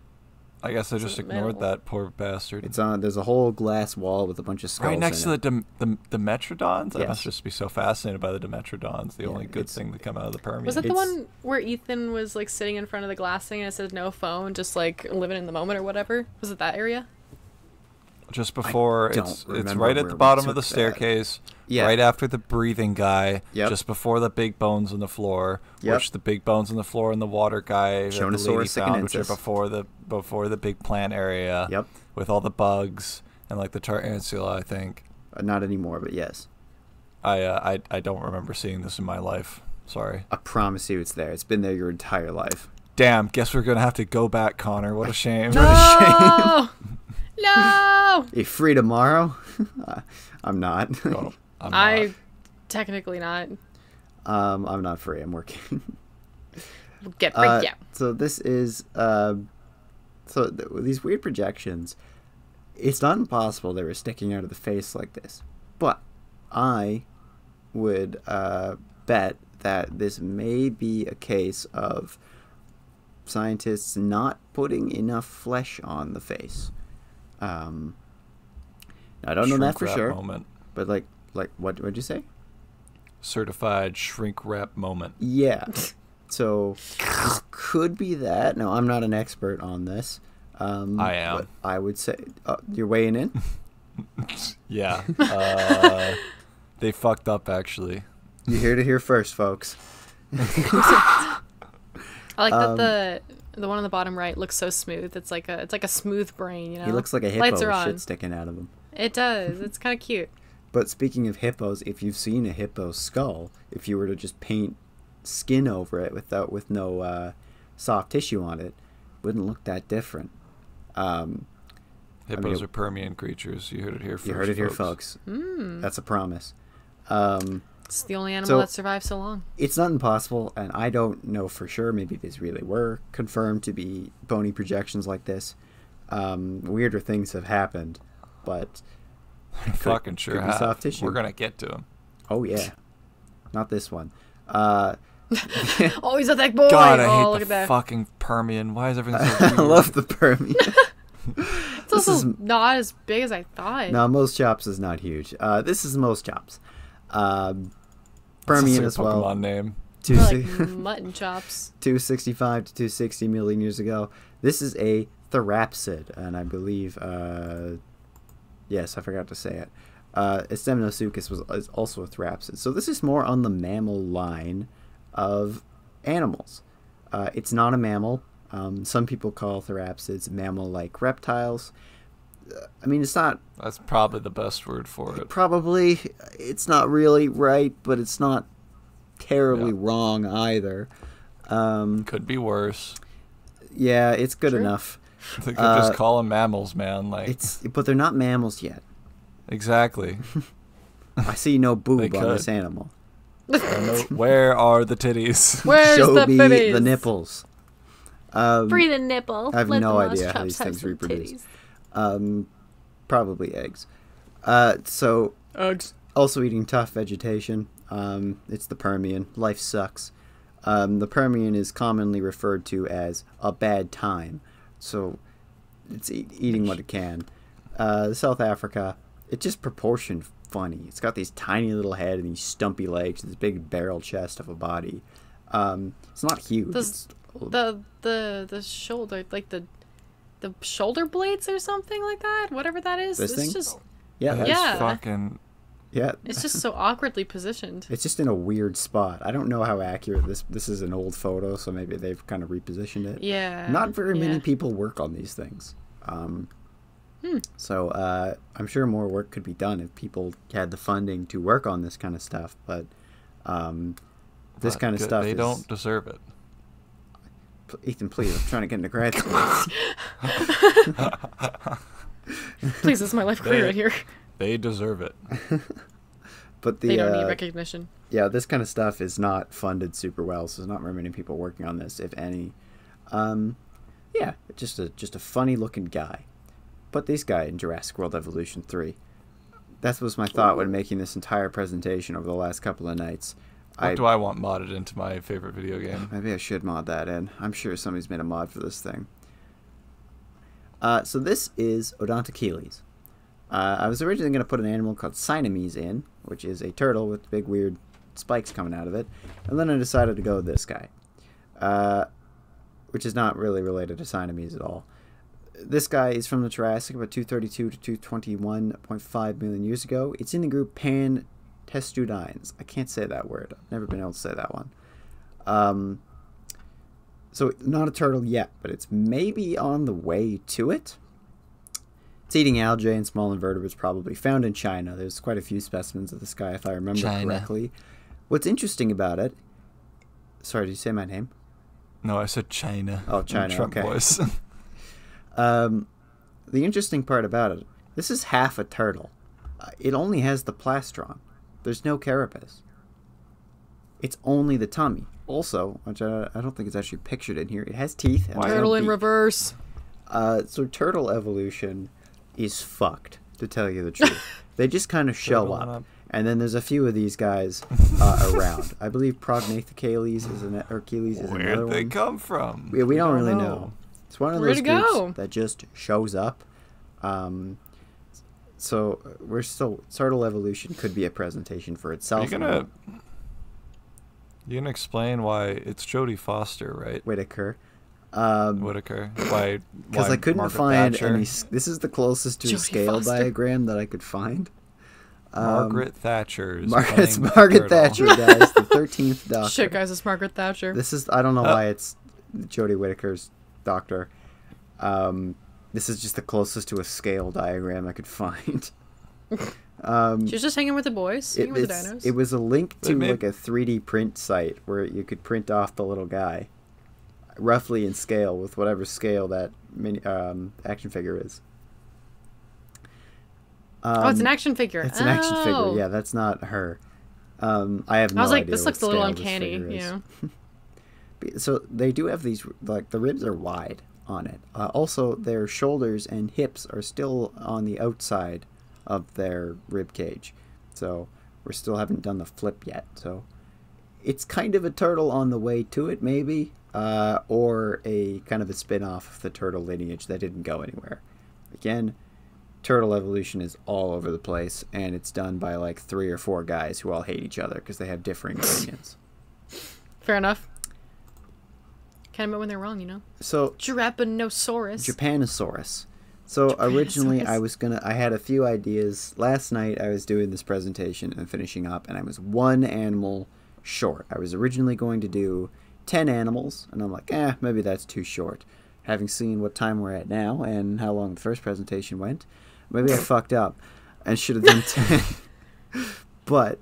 I guess I just ignored that poor bastard. It's on. There's a whole glass wall with a bunch of skulls right next in to the Dimetrodons. Yes. I must just be so fascinated by the Dimetrodons. The only good thing to come out of the Permian. Was that the one where Ethan was like sitting in front of the glass thing and it says no phone, just like living in the moment or whatever? Was it that area? Just before, it's right at the bottom of the staircase, right after the breathing guy, just before the big bones on the floor, which the big bones on the floor and the water guy that the lady found, which are before the big plant area, with all the bugs and like the tarantula, I think. Not anymore, but yes. I don't remember seeing this in my life. Sorry. I promise you it's there. It's been there your entire life. Damn, guess we're going to have to go back, Connor. What a shame. No! What a shame. No! You free tomorrow? I'm not. No, I'm technically not. I'm not free. I'm working. Get freaked out. So this is these weird projections. It's not impossible they were sticking out of the face like this, but I would bet that this may be a case of scientists not putting enough flesh on the face. I don't know that for sure, but like Like, what'd you say? Certified shrink wrap moment. Yeah. So, this could be that. No, I'm not an expert on this. I am. But I would say... you're weighing in? Yeah. They fucked up, actually. You heard it here first, folks. I like that the one on the bottom right looks so smooth. It's like a smooth brain, you know? He looks like a hippo with shit sticking out of him. It does. It's kind of cute. But speaking of hippos, if you've seen a hippo's skull, if you were to just paint skin over it with no soft tissue on it, wouldn't look that different. Hippos are Permian creatures. You heard it here first. You heard it here, folks. That's a promise. It's the only animal that survived so long. It's not impossible, and I don't know for sure. Maybe these really were confirmed to be bony projections like this. Weirder things have happened, but fucking sure have. Soft tissue. We're gonna get to him. Oh yeah, not this one. Oh, he's a thick boy. God, I hate the fucking Permian. Why is everything so weird? I love the Permian. It's also not as big as I thought. No, most chops is not huge. This is most chops. Permian as well. Pokemon name. Like mutton chops. 265 to 260 million years ago. This is a therapsid, and I believe, yes, I forgot to say it. Estemnosuchus is also a therapsid. So this is more on the mammal line of animals. It's not a mammal. Some people call therapsids mammal-like reptiles. I mean, it's not... That's probably the best word for it. Probably. It's not really right, but it's not terribly wrong either. Could be worse. Yeah, it's good enough. They could just call them mammals, man. But they're not mammals yet. Exactly. I see no boob on this animal. Where are the titties? Where's Show the me titties? the nipples. Free the nipple. I have no idea how these things reproduce. Probably eggs. So eggs. Also eating tough vegetation. It's the Permian. Life sucks. The Permian is commonly referred to as a bad time. So it's eating what it can. South Africa, it's just proportioned funny. It's got these tiny little head and these stumpy legs, this big barrel chest of a body. It's not huge. The shoulder, like the shoulder blades or something like that, whatever that is. This thing? Just fucking it's just so awkwardly positioned. It's just in a weird spot. I don't know how accurate this is. An old photo, so maybe they've kind of repositioned it. Yeah. Not very many people work on these things. So I'm sure more work could be done if people had the funding to work on this kind of stuff. But this kind of stuff they don't deserve it. Ethan, please, I'm trying to get into grad school. Please, this is my life career right here. They deserve it. But they don't need recognition. Yeah, this kind of stuff is not funded super well, so there's not very many people working on this, if any. Yeah, just a funny looking guy. Put this guy in Jurassic World Evolution 3. That was my thought when making this entire presentation over the last couple of nights. What do I want modded into my favorite video game? Maybe I should mod that in. I'm sure somebody's made a mod for this thing. So this is Odontocheles. I was originally going to put an animal called Siamese in, which is a turtle with big weird spikes coming out of it. And then I decided to go with this guy, which is not really related to Siamese at all. This guy is from the Jurassic, about 232 to 221.5 million years ago. It's in the group Pantestudines. I can't say that word. I've never been able to say that one. So not a turtle yet, but it's maybe on the way to it. It's eating algae and small invertebrates, probably found in China. There's quite a few specimens of this guy, if I remember correctly. What's interesting about it... Sorry, did you say my name? No, I said China. Oh, China, Trump okay. Voice. The interesting part about it, this is half a turtle. It only has the plastron. There's no carapace. It's only the tummy. Also, which I don't think it's actually pictured in here, it has teeth. And turtle in reverse. So turtle evolution is fucked, to tell you the truth. They just kind of show up. And then there's a few of these guys around. I believe Prognathocales is another one. Where'd they come from? We don't really know. It's one of those groups that just shows up. So we're still turtle evolution could be a presentation for itself. You gonna explain why it's Jodie Foster, right? Whittaker. Whittaker. Why? Because I couldn't Margaret find Thatcher? any. This is the closest to a scale diagram that I could find. Margaret Thatcher. It's Margaret Thatcher, guys. The 13th Doctor. Shit, guys, it's Margaret Thatcher. This is. I don't know why it's Jodie Whittaker's Doctor. This is just the closest to a scale diagram I could find. She was just hanging with the boys, hanging with the dinos. It was a link to like a 3D print site where you could print off the little guy, roughly in scale with whatever scale that action figure is. It's an action figure. It's an action figure. Yeah, that's not her. I have no idea. I was like, this looks a little uncanny, you know. So they do have these, like, the ribs are wide on it. Also, their shoulders and hips are still on the outside of their rib cage. So we still haven't done the flip yet. So it's kind of a turtle on the way to it, maybe. Or a kind of a spin-off of the turtle lineage that didn't go anywhere. Again, turtle evolution is all over the place, and it's done by like 3 or 4 guys who all hate each other because they have differing opinions. Fair enough. Can't admit when they're wrong, you know. So Japanosaurus. So originally I had a few ideas. Last night I was doing this presentation and finishing up, and I was 1 animal short. I was originally going to do 10 animals, and I'm like, maybe that's too short. Having seen what time we're at now and how long the first presentation went, maybe I fucked up and should have done 10. But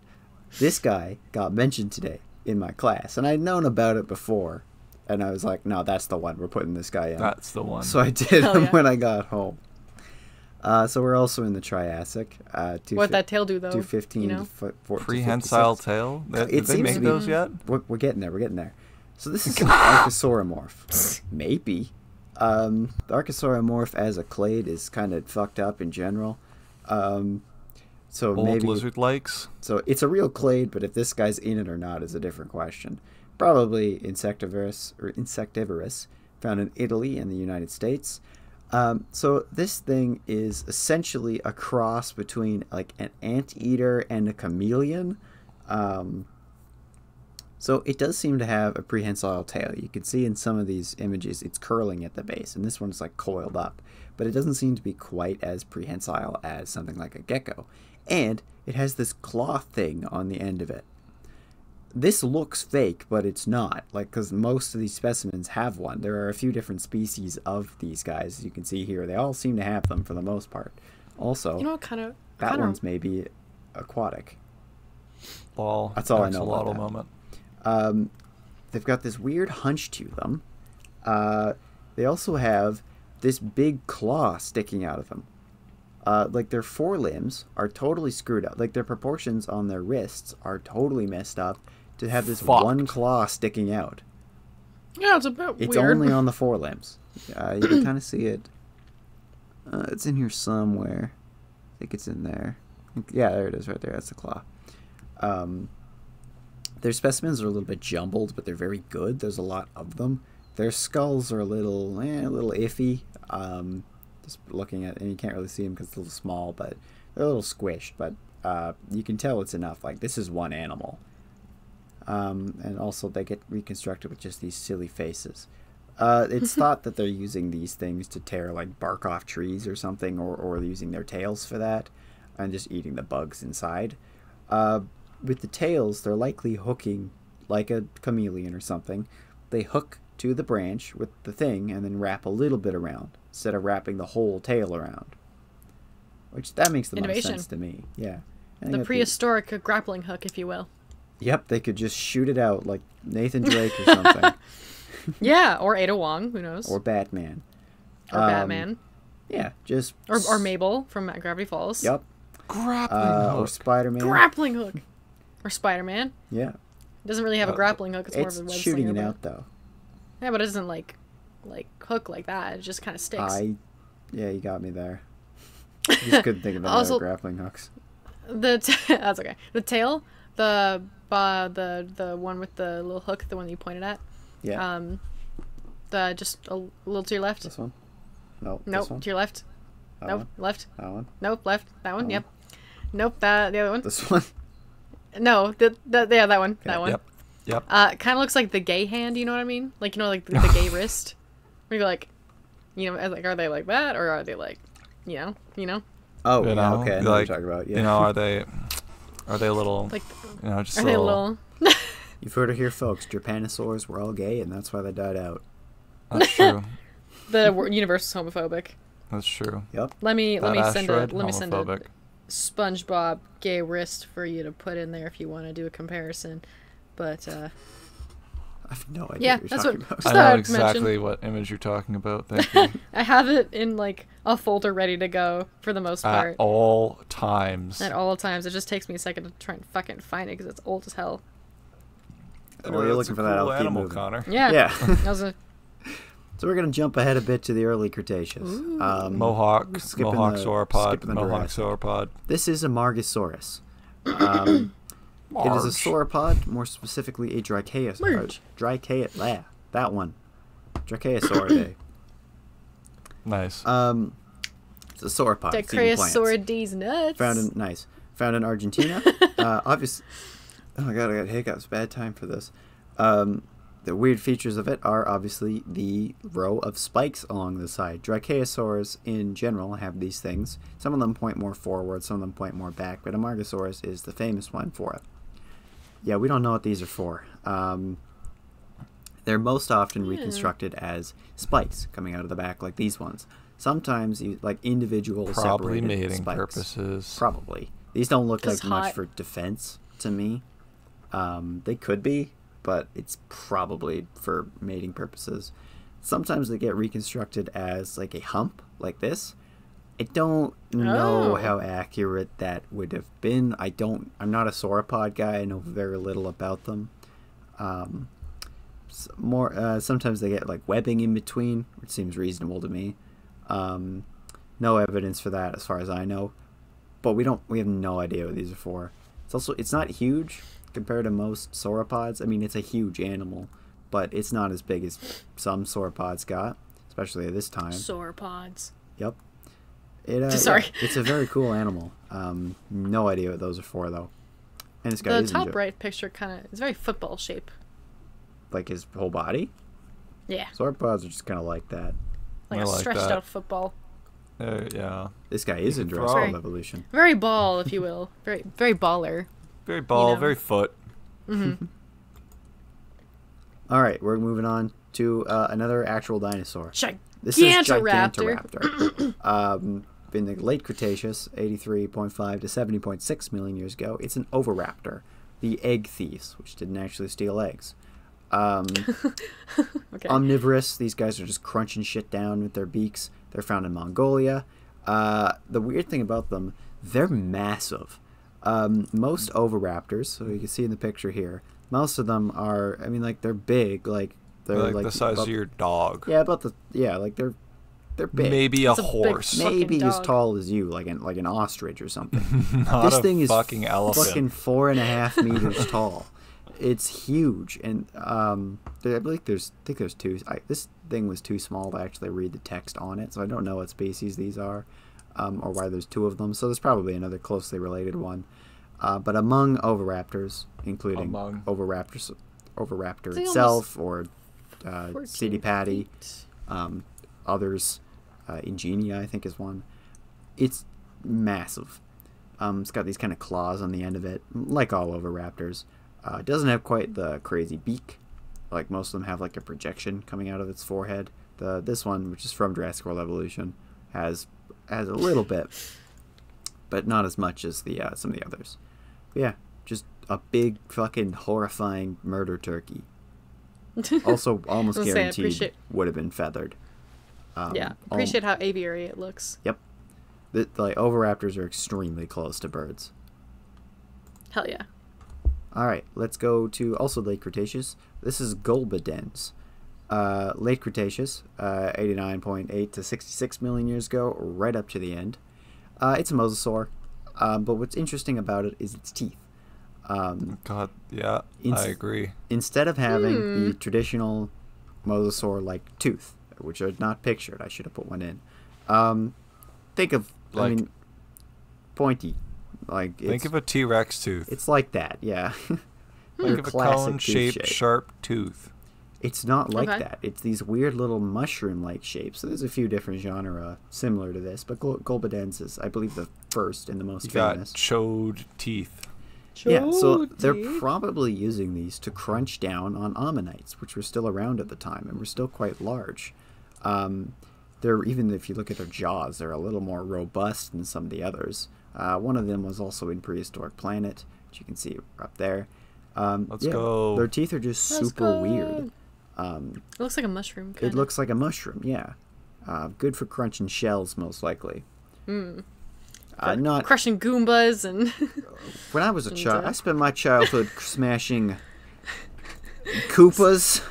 this guy got mentioned today in my class, and I'd known about it before. And I was like, no, that's the one. We're putting this guy in. That's the one. So I did him when I got home. So we're also in the Triassic. What'd that tail do, though? 215 to 14. Prehensile tail? Did they make those yet? We're getting there. We're getting there. So this is an Archosauromorph. Maybe. The Archosauromorph as a clade is kind of fucked up in general. So Old maybe lizard likes. So it's a real clade, but if this guy's in it or not is a different question. Probably insectivorous, found in Italy and the United States. So this thing is essentially a cross between like an anteater and a chameleon. So it does seem to have a prehensile tail. You can see in some of these images it's curling at the base, and this one's like coiled up. But it doesn't seem to be quite as prehensile as something like a gecko. And it has this claw thing on the end of it. This looks fake, but it's not, like, because most of these specimens have one. There are a few different species of these guys, as you can see here. They all seem to have them for the most part. Also, you know what that one's maybe aquatic. Well, that's all I know about that. Moment. They've got this weird hunch to them. They also have this big claw sticking out of them. Like their forelimbs are totally screwed up. Like their proportions on their wrists are totally messed up to have this one claw sticking out. Yeah, it's a bit weird. It's only on the forelimbs. You can kind of see it. It's in here somewhere. I think it's in there. Yeah, there it is right there. That's the claw. Their specimens are a little bit jumbled, but they're very good. There's a lot of them. Their skulls are a little iffy. Just looking at, and you can't really see them because it's a little small, but they're a little squished. But you can tell it's enough. Like, this is one animal. And also they get reconstructed with just these silly faces. It's thought that they're using these things to tear like bark off trees or something, or using their tails for that, and just eating the bugs inside. With the tails, they're likely hooking like a chameleon or something. They hook to the branch with the thing and then wrap a little bit around instead of wrapping the whole tail around. Which, that makes the most sense to me. Yeah. The prehistoric grappling hook, if you will. Yep, they could just shoot it out like Nathan Drake or something. Yeah, or Ada Wong, who knows? Or Batman. Or Batman. Yeah, just... Or Mabel from Gravity Falls. Yep. Grappling hook. Or Spider-Man. Grappling hook. Or Spider-Man. Yeah. It doesn't really have a grappling hook. It's more of a web shooting slinger, it out, though. Yeah, but it doesn't, like hook like that. It just kind of sticks. Yeah, you got me there. I just couldn't think of any other grappling hooks. That's okay. The tail, the one with the little hook, the one that you pointed at. Yeah. Just a little to your left. This one? No. Nope. This one? To your left. Nope. Left. That one. Nope. Left. That one. Yep. Nope. The other one. This one. No. Yeah, that one. Okay. That one. Yep. Kind of looks like the gay hand. You know what I mean? Like, you know, like the gay wrist. Where you're like, you know, like, are they like that, or are they like, you know? Oh, yeah, okay. I know what you're talking about. Yeah. You know, are they a little, like, you know, just are they a little? You've heard it here, folks. Japanosaurs were all gay, and that's why they died out. That's true. The universe is homophobic. That's true. Yep. Let me send a SpongeBob gay wrist for you to put in there if you want to do a comparison. But I have no idea yeah, what you're talking about. I know exactly what image you're talking about. Thank you. I have it in like a folder ready to go for the most part. At all times. At all times. It just takes me a second to try and fucking find it because it's old as hell. While you're looking for that, I'll keep moving. Connor. Yeah. That was a... So we're going to jump ahead a bit to the early Cretaceous. Mohawk sauropod. This is a Margosaurus. It is a sauropod, more specifically a Dracaeosauridae. Nice. It's a sauropod. Dracaeosauridae's nuts. Found in Argentina. Obviously, oh my god, I got hiccups. Bad time for this. The weird features of it are obviously the row of spikes along the side. Dracaeosaurs in general have these things. Some of them point more forward, some of them point more back, but a Margosaurus is the famous one for it. Yeah, we don't know what these are for. They're most often reconstructed as spikes coming out of the back, like these ones. Sometimes, like individual probably separated mating spikes. Purposes. Probably. These don't look like much for defense to me. They could be, but it's probably for mating purposes. Sometimes they get reconstructed as like a hump, like this. I don't know how accurate that would have been. I'm not a sauropod guy. I know very little about them. Sometimes they get like webbing in between, which seems reasonable to me. No evidence for that as far as I know. But we have no idea what these are for. It's not huge compared to most sauropods. I mean, it's a huge animal, but it's not as big as some sauropods got, especially at this time. Sauropods. Yep. Sorry. Yeah, it's a very cool animal. No idea what those are for, though. And this guy the top right picture is very football shape. Like his whole body? Yeah. Sauropods are just kind of like that. Like a stretched out football. Yeah. This guy is in Jurassic Evolution. Very ball, if you will. Very, very baller. Very ball, very foot. Mm-hmm. All right, we're moving on to another actual dinosaur. This is Gigantoraptor. In the late Cretaceous, 83.5 to 70.6 million years ago, it's an oviraptor, the egg thieves, which didn't actually steal eggs. Omnivorous, these guys are just crunching shit down with their beaks. They're found in Mongolia. The weird thing about them, they're massive. Most oviraptors, so you can see in the picture here, most of them are, I mean, like, they're big, like they're like the size of your dog. Yeah, like they're big. Maybe a horse. Maybe as tall as you, like an ostrich or something. This thing is fucking elephant. Fucking 4.5 meters tall. It's huge, and I think there's two. This thing was too small to actually read the text on it, so I don't know what species these are, or why there's two of them. So there's probably another closely related one. But among oviraptors, including Oviraptor itself, or Cetipati, others, Ingenia I think is one. It's massive. It's got these kind of claws on the end of it, like all oviraptors. It doesn't have quite the crazy beak, like most of them have like a projection coming out of its forehead. This one, which is from Jurassic World Evolution, has a little bit, but not as much as some of the others. But yeah, just a big fucking horrifying murder turkey. Also, almost guaranteed would have been feathered. Appreciate how aviary it looks. Yep. The oviraptors are extremely close to birds. Hell yeah. All right, let's go to also late Cretaceous. This is Golbidens. Late Cretaceous, 89.8 to 66 million years ago, right up to the end. It's a mosasaur, but what's interesting about it is its teeth. God, yeah, I agree. Instead of having the traditional mosasaur-like tooth, which are not pictured, I should have put one in. think of, like, I mean, pointy. Like think of a T-Rex tooth. It's like that, yeah. Think of a cone-shaped, sharp tooth. It's not like that. It's these weird little mushroom-like shapes. So there's a few different genera similar to this, but Golbidens is, I believe, the first and the most famous. Got chode teeth. Yeah, so they're probably using these to crunch down on ammonites, which were still around at the time and were still quite large. They're, even if you look at their jaws, they're a little more robust than some of the others. One of them was also in Prehistoric Planet, which you can see up there. Let's go. Their teeth are just super weird. It looks like a mushroom. It looks like a mushroom, yeah. Good for crunching shells, most likely. Not crushing Goombas and. When I was a child, I spent my childhood smashing Koopas.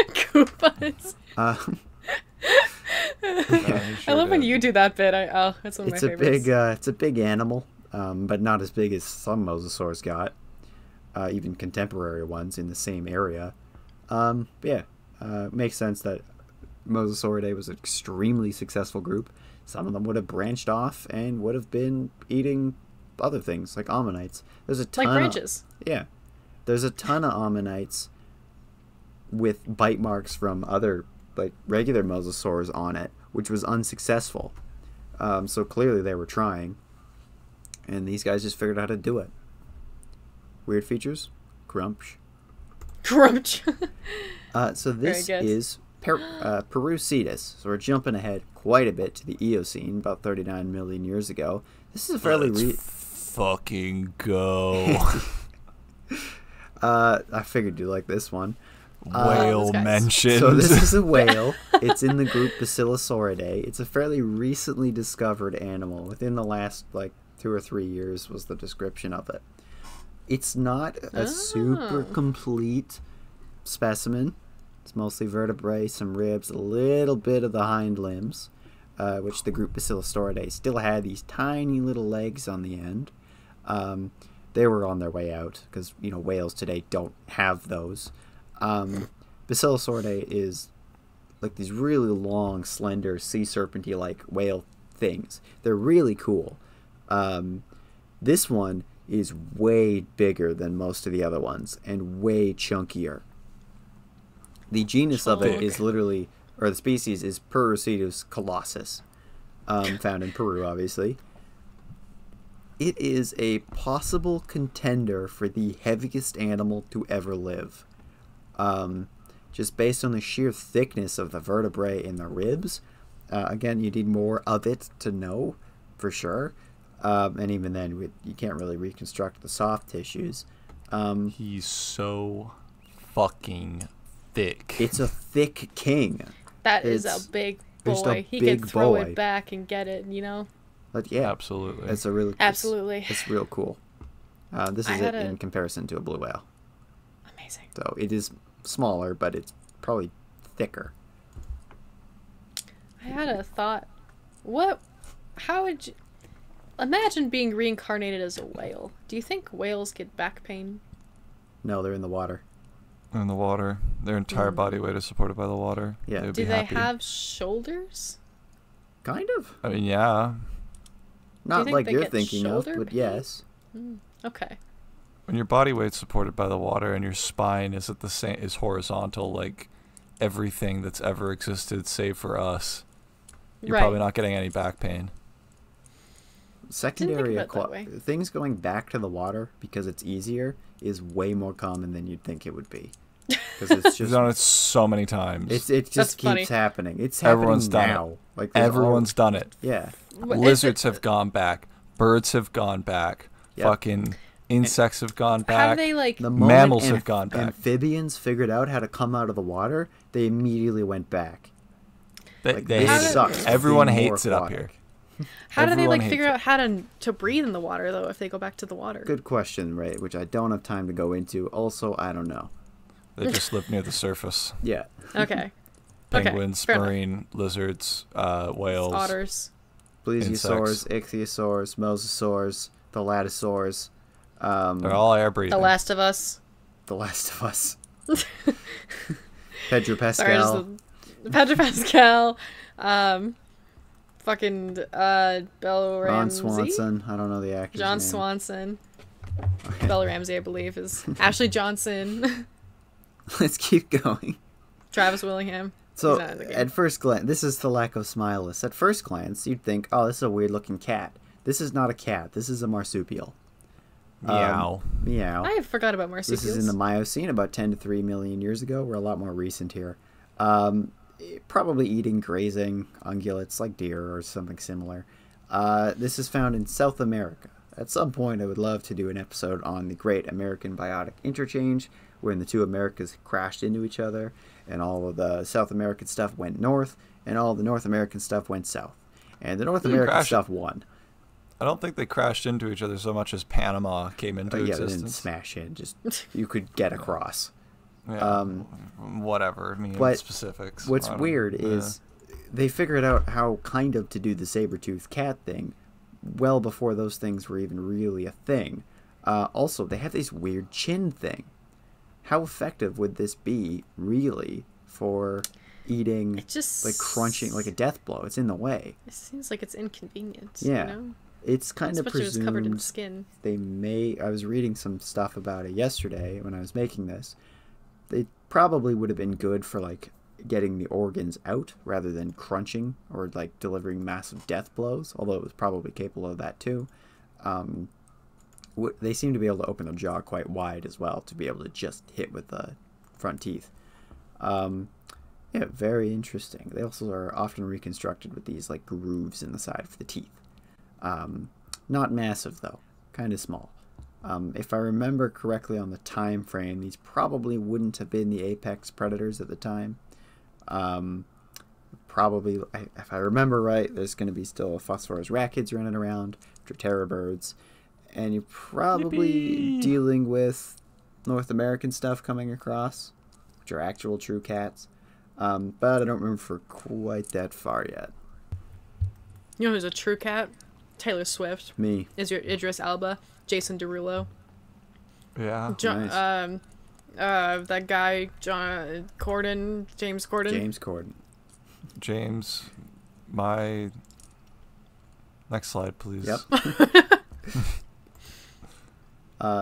Koopas. Yeah. I love when you do that bit. That's one of my favorites. It's a big animal, but not as big as some mosasaurs got. Even contemporary ones in the same area. Makes sense that Mosasauridae was an extremely successful group. Some of them would have branched off and would have been eating other things like ammonites. There's a ton like branches. There's a ton of ammonites with bite marks from other like regular mosasaurs on it, which was unsuccessful. So clearly they were trying, and these guys just figured out how to do it. Weird features, Crunch. So this is Perucetus. So we're jumping ahead quite a bit to the Eocene, about 39 million years ago. This is a fairly fucking go. I figured you'd like this one. Whale mentioned. So this is a whale. It's in the group Basilosauridae. It's a fairly recently discovered animal. Within the last 2 or 3 years was the description of it. It's not a super complete specimen. It's mostly vertebrae, some ribs, a little bit of the hind limbs, which the group Basilosauridae still had these tiny little legs on the end. They were on their way out because whales today don't have those. Basilosauridae is like these really long, slender, sea serpenty-like whale things. They're really cool. This one is way bigger than most of the other ones and way chunkier. The genus of it is literally, or the species is Perucetus colossus, found in Peru, obviously. It is a possible contender for the heaviest animal to ever live. Just based on the sheer thickness of the vertebrae in the ribs. Again, you need more of it to know for sure. And even then, you can't really reconstruct the soft tissues. He's so fucking thick. It's a thick king. That is a big boy. He can throw it back and get it, But yeah, absolutely. It's a really It's real cool. This is it in comparison to a blue whale. Amazing. So it is smaller, but it's probably thicker. I had a thought. How would you imagine being reincarnated as a whale? Do you think whales get back pain? No, they're in the water. They're in the water. Their entire body weight is supported by the water. Yeah. Do they have shoulders? Kind of. I mean, yeah. Not like you're thinking of, but yes. Okay. When your body weight's supported by the water and your spine is is horizontal, like everything that's ever existed, save for us, you're probably not getting any back pain. Secondary things going back to the water because it's easier is way more common than you'd think it would be. Because it's just we've done it so many times. It just keeps happening. It's happening Everyone's now. Done it. Like everyone's done it. Yeah. Lizards have gone back. Birds have gone back. Yep. Fucking insects have gone back. How do they the mammals have gone back? Amphibians figured out how to come out of the water. They immediately went back. They sucks. Everyone hates it up here. How do they figure out how to breathe in the water though if they go back to the water? Good question, right? Which I don't have time to go into. Also, I don't know. They just live near the surface. Yeah. Okay. Penguins, marine lizards, whales, otters, plesiosaurs, ichthyosaurs, mosasaurs, thalattosaurs. They're all air breathing. The Last of Us. The Last of Us. Pedro Pascal. Pedro Pascal. fucking Bella Ron Ramsey. Swanson. I don't know the actor's John name. Swanson. Okay. Bella Ramsey, I believe, is Ashley Johnson. Let's keep going. Travis Willingham. So, at first glance, this is the lack of smile list. At first glance, you'd think, oh, this is a weird-looking cat. This is not a cat. This is a marsupial. Meow. Meow. I forgot about marsupials. This is in the Miocene, about 10 to 3 million years ago. We're a lot more recent here. Probably eating, grazing ungulates like deer or something similar. This is found in South America. At some point, I would love to do an episode on the Great American Biotic Interchange, when the two Americas crashed into each other, and all of the South American stuff went north, and all the North American stuff went south. And the North American stuff won. I don't think they crashed into each other so much as Panama came into existence. They didn't smash in. Just you could get across. Yeah, whatever. I mean, specifics. What's weird is they figured out how kind of to do the saber-toothed cat thing well before those things were even really a thing. Also, they have this weird chin thing. How effective would this be, really, for eating, like crunching, like a death blow? It's in the way. It seems like it's inconvenient. Yeah. You know? It's kind of presumed it's covered in skin. They may... I was reading some stuff about it yesterday when I was making this. They probably would have been good for, like, getting the organs out rather than crunching or, like, delivering massive death blows, although it was probably capable of that, too. They seem to be able to open their jaw quite wide as well to be able to just hit with the front teeth. Yeah, very interesting. They also are often reconstructed with these like grooves in the side of the teeth. Not massive though, kind of small. If I remember correctly on the time frame, these probably wouldn't have been the apex predators at the time. Probably, if I remember right, there's going to be still phosphorus rackets running around, terror birds. And you're probably dealing with North American stuff coming across, which are actual true cats. But I don't remember for quite that far yet. You know who's a true cat? Taylor Swift. Me. Is your Idris Elba, Jason Derulo. Yeah. Nice. That guy, James Corden. James Corden. James, my... Next slide, please. Yep.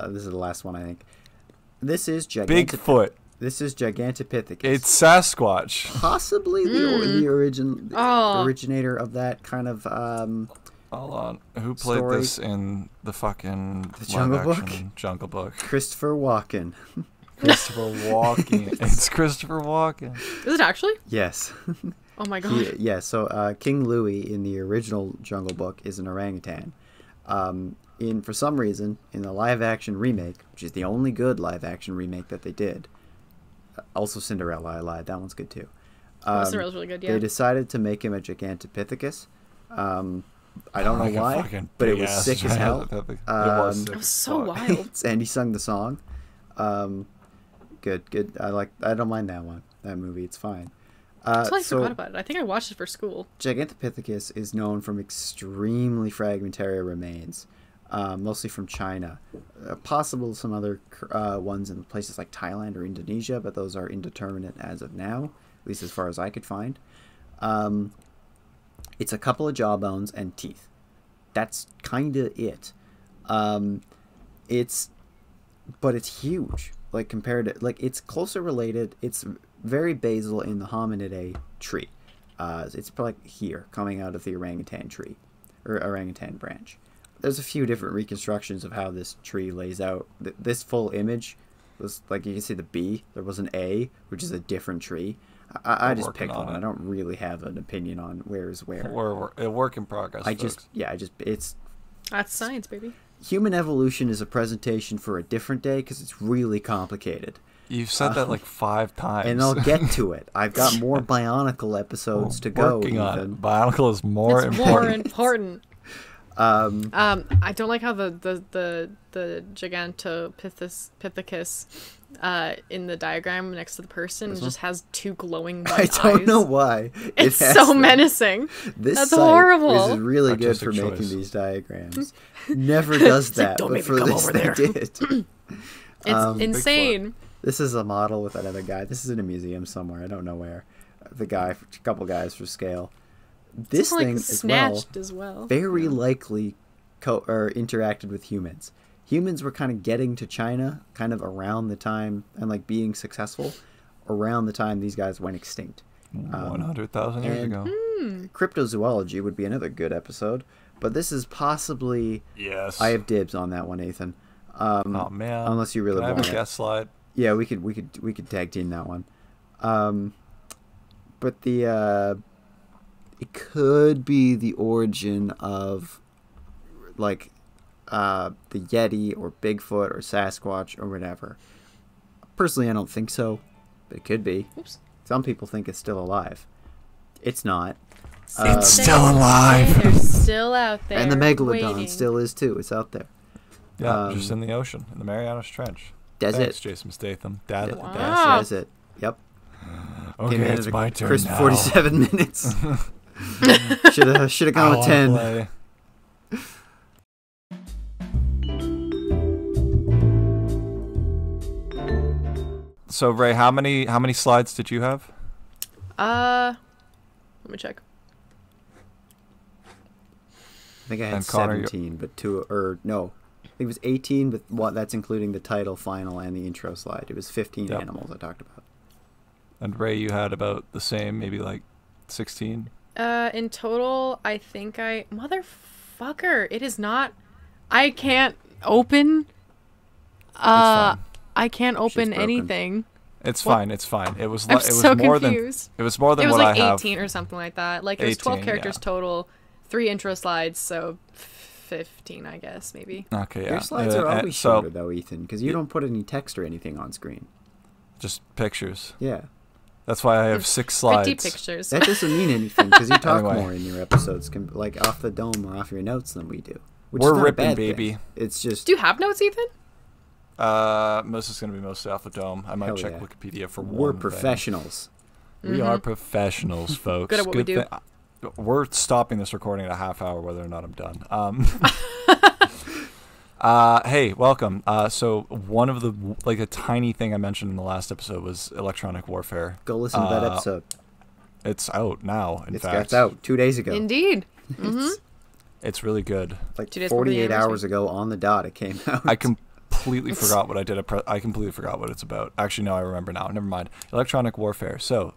This is the last one, I think. This is Bigfoot. This is Gigantopithecus. It's Sasquatch. Possibly the originator of that kind of Hold on. Who played story? this in the fucking Jungle Book? Jungle Book? Christopher Walken. Christopher Walken. It's Christopher Walken. Is it actually? Yes. Oh my god. So King Louis in the original Jungle Book is an orangutan. For some reason, in the live-action remake, which is the only good live-action remake that they did, also Cinderella, I lied, that one's good too. Cinderella's really good, yeah. They decided to make him a Gigantopithecus. I don't know why, but it was sick as hell. It was so wild. And he sung the song. Good. I don't mind that movie. It's fine. I forgot about it. I think I watched it for school. Gigantopithecus is known from extremely fragmentary remains, mostly from China. Possible some other ones in places like Thailand or Indonesia, but those are indeterminate as of now, at least as far as I could find. It's a couple of jawbones and teeth. That's kind of it. But it's huge. Like compared to, like, it's closer related. It's very basal in the Hominidae tree. It's like here, coming out of the orangutan tree, or orangutan branch. There's a few different reconstructions of how this tree lays out. This full image was, like, you can see the B. There was an A, which is a different tree. I just picked one. I don't really have an opinion on where is where. We're a work in progress, it's... That's science, baby. Human evolution is a presentation for a different day because it's really complicated. You've said that like 5 times. And I'll get to it. I've got more Bionicle episodes to go. Working on it. Bionicle is more important. More important. I don't like how the Gigantopithecus in the diagram next to the person just has 2 glowing white eyes. I don't know why. It's so menacing. That's horrible. This is really good for making these diagrams. Never does that, don't but make for me come this over they there. did. It's insane. This is a model with another guy. This is in a museum somewhere. I don't know where. A couple guys for scale. this thing as well, very likely interacted with humans. Humans were kind of getting to China kind of around the time, and like being successful around the time these guys went extinct. 100,000 years ago. Cryptozoology would be another good episode, but this is possibly... Yes. I have dibs on that one, Ethan. Oh man! Unless you really want to have a guest slide. Yeah, we could tag team that one. But it could be the origin of like the Yeti or Bigfoot or Sasquatch or whatever. Personally, I don't think so, but it could be. Oops. Some people think it's still alive. It's not. It's still alive. They're still out there. And the Megalodon waiting. still is too. It's out there. Yeah, just in the ocean, in the Marianas Trench. Does Thanks, it? Jason Statham. Wow. Does it? Yep. Okay, it's my turn crisp now. 47 minutes. Should have gone with 10. Play. So Ray, how many slides did you have? Let me check. I think I had 17, but I think it was 18, but that's including the title, final, and the intro slide. It was 15 animals I talked about. And Ray, you had about the same, maybe like 16? In total, I think motherfucker, it is not, I can't open, I can't open anything. It's fine. It was I'm it was so more confused. than it was more than it was what like I have. 18 or something like that. Like it was 12 characters total, 3 intro slides, so 15, I guess, maybe. Okay, yeah. Your slides are always shorter though, Ethan, because you don't put any text or anything on screen. Just pictures. Yeah. That's why I have 6 slides. Pretty pictures. That doesn't mean anything because you talk more in your episodes, like off the dome or off your notes than we do. We're ripping, baby. It's just. Do you have notes, Ethan? Most is going to be mostly off the dome. I might check Wikipedia for one. We're professionals. We are professionals, folks. Good at what we do. We're stopping this recording at a half hour, whether or not I'm done. Hey, welcome. So one of a tiny thing I mentioned in the last episode was electronic warfare. Go listen to that episode. It's out now. In fact, it's out 2 days ago. Indeed. It's really good. Like 48 hours ago on the dot, it came out. I completely forgot what I did. I completely forgot what it's about. Actually, no, I remember now. Never mind. Electronic warfare. So,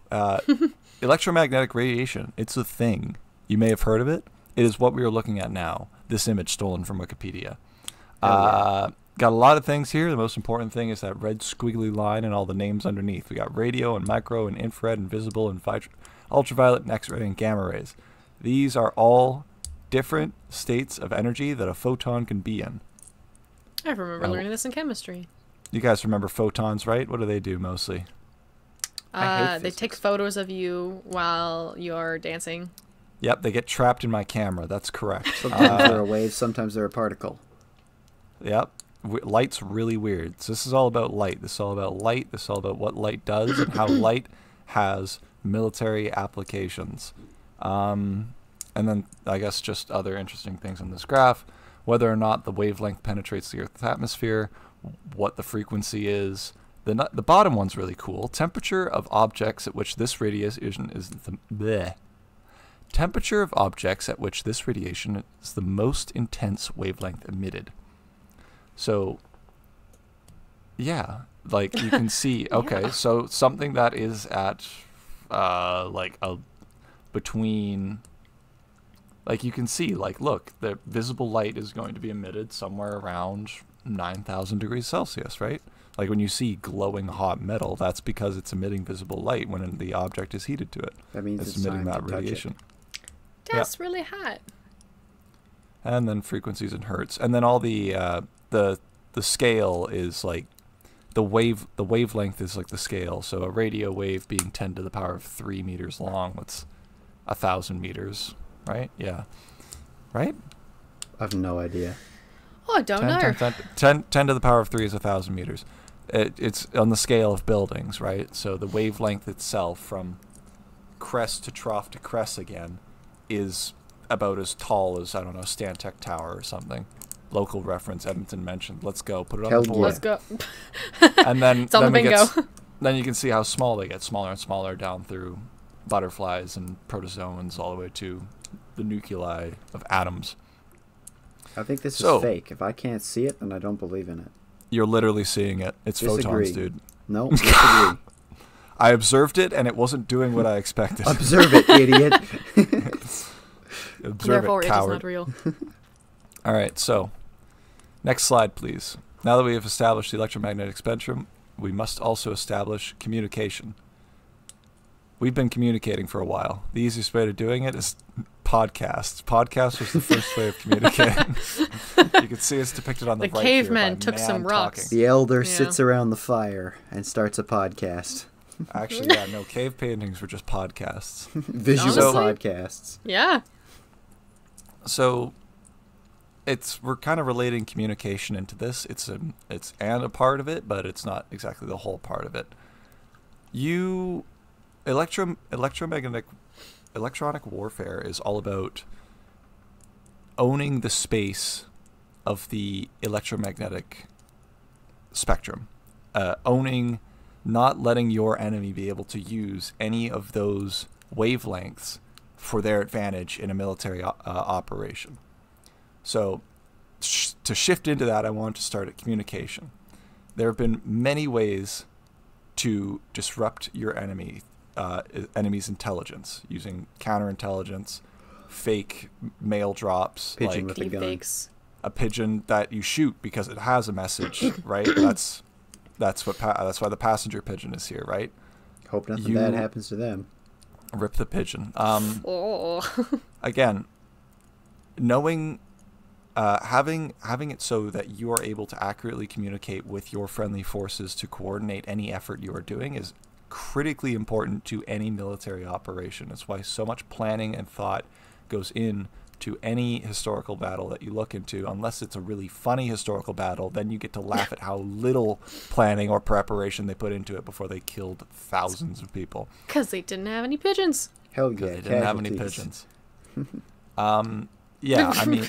electromagnetic radiation. It's a thing. You may have heard of it. It is what we are looking at now. This image stolen from Wikipedia. Got a lot of things here. The most important thing is that red squiggly line and all the names underneath. We got radio and micro and infrared and visible and ultraviolet and X-ray and gamma rays. These are all different states of energy that a photon can be in. I remember learning this in chemistry. You guys remember photons, right? What do they do mostly? They take photos of you while you're dancing. Yep, they get trapped in my camera. That's correct. Sometimes they're a wave, sometimes they're a particle. Yep. Light's really weird. So this is all about light. This is all about light. This is all about what light does and how light has military applications. And then I guess just other interesting things on this graph. Whether or not the wavelength penetrates the Earth's atmosphere, what the frequency is. The bottom one's really cool. Temperature of objects at which this radiation is temperature of objects at which this radiation is the most intense wavelength emitted. So, yeah, like you can see. Okay, so something that is at between. Like you can see, like, look, the visible light is going to be emitted somewhere around 9,000 degrees Celsius, right? Like when you see glowing hot metal, that's because it's emitting visible light when the object is heated to it. That means it's emitting that radiation. That's really hot. And then frequencies in hertz, and then all the scale is like the wavelength is like the scale. So a radio wave being 10 to the power of 3 meters long, that's 1,000 meters. Right? Yeah. Right? I have no idea. Oh, I don't know. 10 to the power of 3 is 1,000 meters. It's on the scale of buildings, right? So the wavelength itself from crest to trough to crest again is about as tall as, I don't know, Stantec Tower or something. Local reference, Edmonton mentioned. Let's go. Put it on the board. Let's go. And then, it's on the bingo. Then you can see how small they get, smaller and smaller down through butterflies and protozoans all the way to the nuclei of atoms. I think this is fake. If I can't see it, then I don't believe in it. You're literally seeing it. It's photons, dude. No, disagree. I observed it, and it wasn't doing what I expected. Observe it, idiot. Observe Therefore, it, coward. It is not real. All right, so next slide, please. Now that we have established the electromagnetic spectrum, we must also establish communication. We've been communicating for a while. The easiest way to doing it is podcasts. Podcast was the first way of communicating. You can see it's depicted on the right here. The caveman took some rocks. Talking. The elder sits around the fire and starts a podcast. Actually, yeah, no, cave paintings were just podcasts. Visual podcasts. Yeah. So we're kind of relating communication into this. It's a part of it, but it's not exactly the whole part of it. Electronic warfare is all about owning the space of the electromagnetic spectrum, not letting your enemy be able to use any of those wavelengths for their advantage in a military operation. So to shift into that, I want to start at communication. There have been many ways to disrupt your enemy's intelligence using counterintelligence, fake mail drops, pigeon with a gun. Fakes. A pigeon that you shoot because it has a message, right? That's why the passenger pigeon is here, right? Hope nothing bad happens to them. Rip the pigeon. Again, knowing, having it so that you are able to accurately communicate with your friendly forces to coordinate any effort you are doing is critically important to any military operation. It's why so much planning and thought goes in to any historical battle that you look into. Unless it's a really funny historical battle, then you get to laugh at how little planning or preparation they put into it before they killed thousands of people. Because they didn't have any pigeons. Hell yeah, they didn't have any pigeons. Yeah, I mean...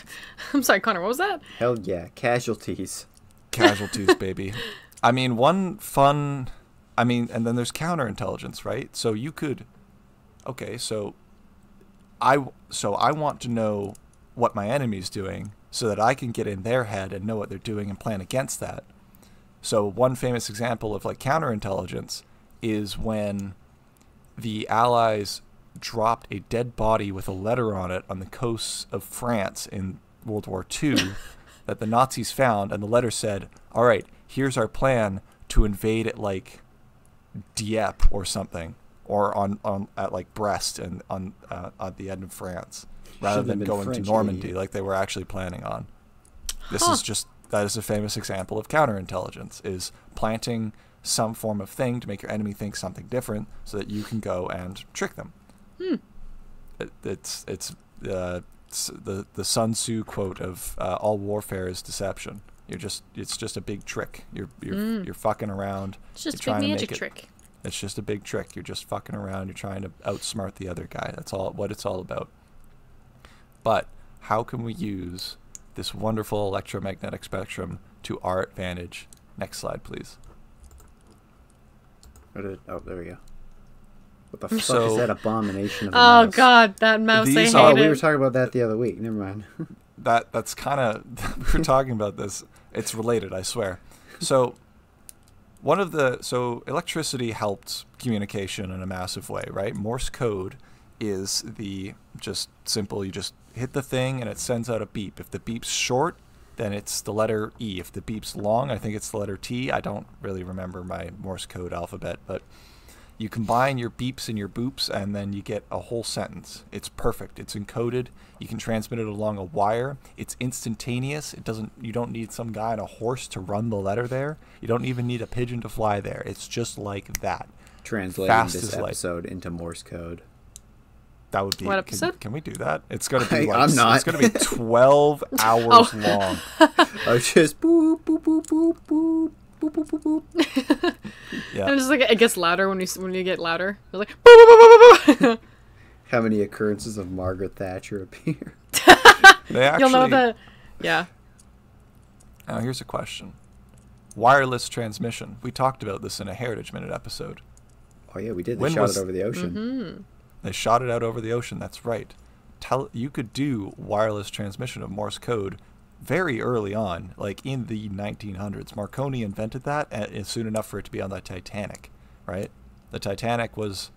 I'm sorry, Connor, what was that? Hell yeah, casualties. Casualties, baby. I mean, and then there's counterintelligence, right? So you could... Okay, so I want to know what my enemy's doing so that I can get in their head and know what they're doing and plan against that. So one famous example of like counterintelligence is when the Allies dropped a dead body with a letter on it on the coasts of France in World War II that the Nazis found, and the letter said, all right, here's our plan to invade at like Dieppe or something, or at like Brest and on the end of France, rather than going to Normandy like they were actually planning on. That is a famous example of counterintelligence, is planting some form of thing to make your enemy think something different so that you can go and trick them. It's the Sun Tzu quote of all warfare is deception. It's just a big trick. You're fucking around. It's just a big magic trick. It's just a big trick. You're just fucking around. You're trying to outsmart the other guy. That's all what it's all about. But how can we use this wonderful electromagnetic spectrum to our advantage? Next slide, please. Oh, there we go. What the fuck is that abomination of a mouse? Oh god, that mouse, I hate it. We were talking about that the other week. Never mind. That's kind of... We were talking about this. It's related, I swear. So... electricity helped communication in a massive way, right? Morse code is just simple. You just hit the thing and it sends out a beep. If the beep's short, then it's the letter E. If the beep's long, I think it's the letter T. I don't really remember my Morse code alphabet, but you combine your beeps and your boops and then you get a whole sentence. It's perfect. It's encoded. You can transmit it along a wire. It's instantaneous. You don't need some guy on a horse to run the letter there. You don't even need a pigeon to fly there. It's just like that. Translating this episode into Morse code. That would be... What episode? Can we do that? It's going to be like... I'm not. It's going to be 12 hours long. I just boop, boop, boop, boop, boop. Boop, boop, boop, boop. Yeah. And it's like it gets louder when you get louder. It's like boop, boop, boop, boop, boop. How many occurrences of Margaret Thatcher appear? You'll know that. Yeah. Now here's a question: wireless transmission. We talked about this in a Heritage Minute episode. Oh yeah, we did. They shot it over the ocean. They shot it out over the ocean. That's right. You could do wireless transmission of Morse code very early on, like in the 1900s. Marconi invented that soon enough for it to be on the Titanic, right? The Titanic was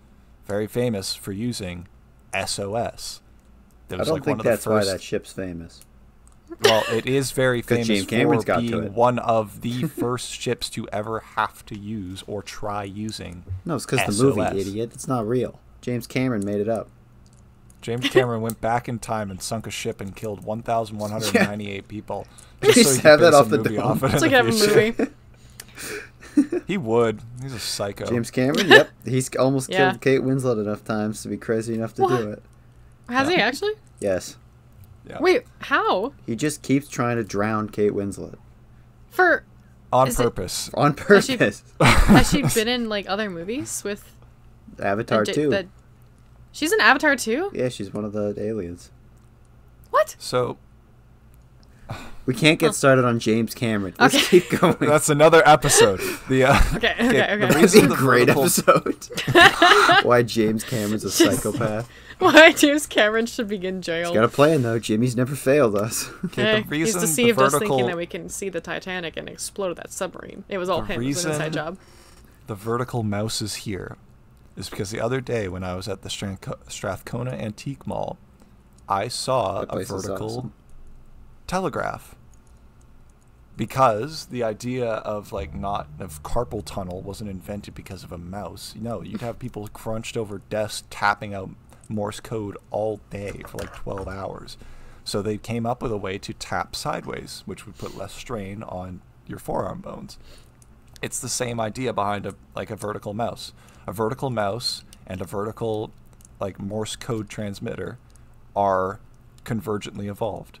very famous for using SOS. I don't think that's why that ship's famous. Well, it is very famous for being one of the first ships to ever have to use or try using No, it's because the movie, idiot. It's not real. James Cameron made it up. James Cameron went back in time and sunk a ship and killed 1,198 people. Just so he could off the dome. It's like a movie. He would. He's a psycho. James Cameron? Yep. He's almost killed Kate Winslet enough times to be crazy enough to do it. Has he actually? Yes. Yeah. Wait, how? He just keeps trying to drown Kate Winslet. On purpose. On purpose. Has she been in like other movies with Avatar 2? She's in Avatar 2? Yeah, she's one of the aliens. What? So we can't get started on James Cameron. Let's keep going. That's another episode. Okay. The reason a great episode. Why James Cameron's a psychopath. Why James Cameron should be in jail. He's got a plan, though. Jimmy's never failed us. He's deceived us thinking that we can see the Titanic and explode that submarine. It was all him. It was an inside job. The vertical mouse is here is because the other day when I was at the Strathcona Antique Mall, I saw a vertical telegraph. Because the idea of carpal tunnel wasn't invented because of a mouse. No, you'd have people crunched over desks tapping out Morse code all day for like 12 hours. So they came up with a way to tap sideways, which would put less strain on your forearm bones. It's the same idea behind a vertical mouse. A vertical mouse and a vertical Morse code transmitter are convergently evolved.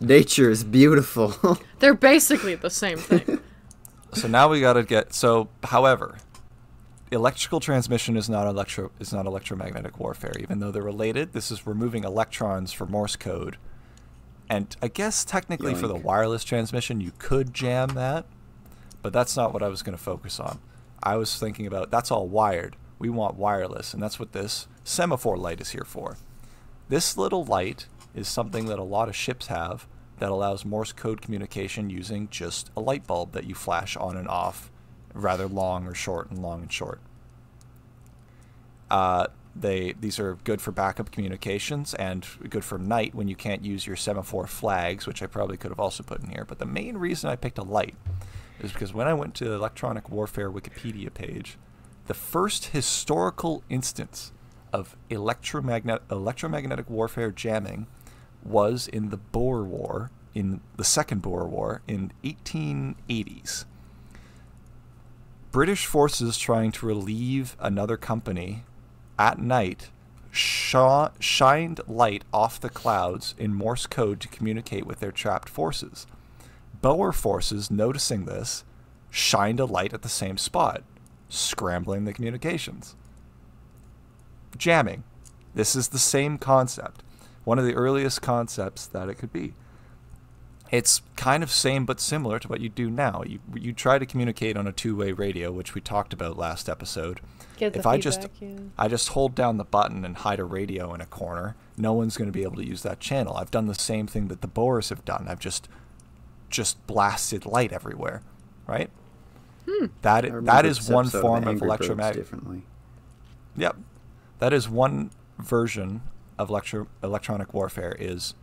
Nature is beautiful. They're basically the same thing. So now we got to however, electrical transmission is not electromagnetic warfare, even though they're related. This is removing electrons for Morse code. And I guess technically for the wireless transmission, you could jam that, but that's not what I was going to focus on. I was thinking about that's all wired. We want wireless, and that's what this semaphore light is here for. This little light is something that a lot of ships have that allows Morse code communication using just a light bulb that you flash on and off, rather long or short and long and short. These are good for backup communications and good for night when you can't use your semaphore flags, which I probably could have also put in here. But the main reason I picked a light is because when I went to the Electronic Warfare Wikipedia page, the first historical instance of electromagnetic warfare jamming was in the Boer War, in the Second Boer War in 1880s. British forces trying to relieve another company at night shined light off the clouds in Morse code to communicate with their trapped forces. Boer forces, noticing this, shined a light at the same spot, scrambling the communications. Jamming. This is the same concept. One of the earliest concepts that it could be. It's kind of same but similar to what you do now. You try to communicate on a two-way radio, which we talked about last episode. If I just hold down the button and hide a radio in a corner, no one's going to be able to use that channel. I've done the same thing that the Boers have done. I've just blasted light everywhere, right? That is one form of electromagnetic. Yep, that is one version of electronic warfare. Is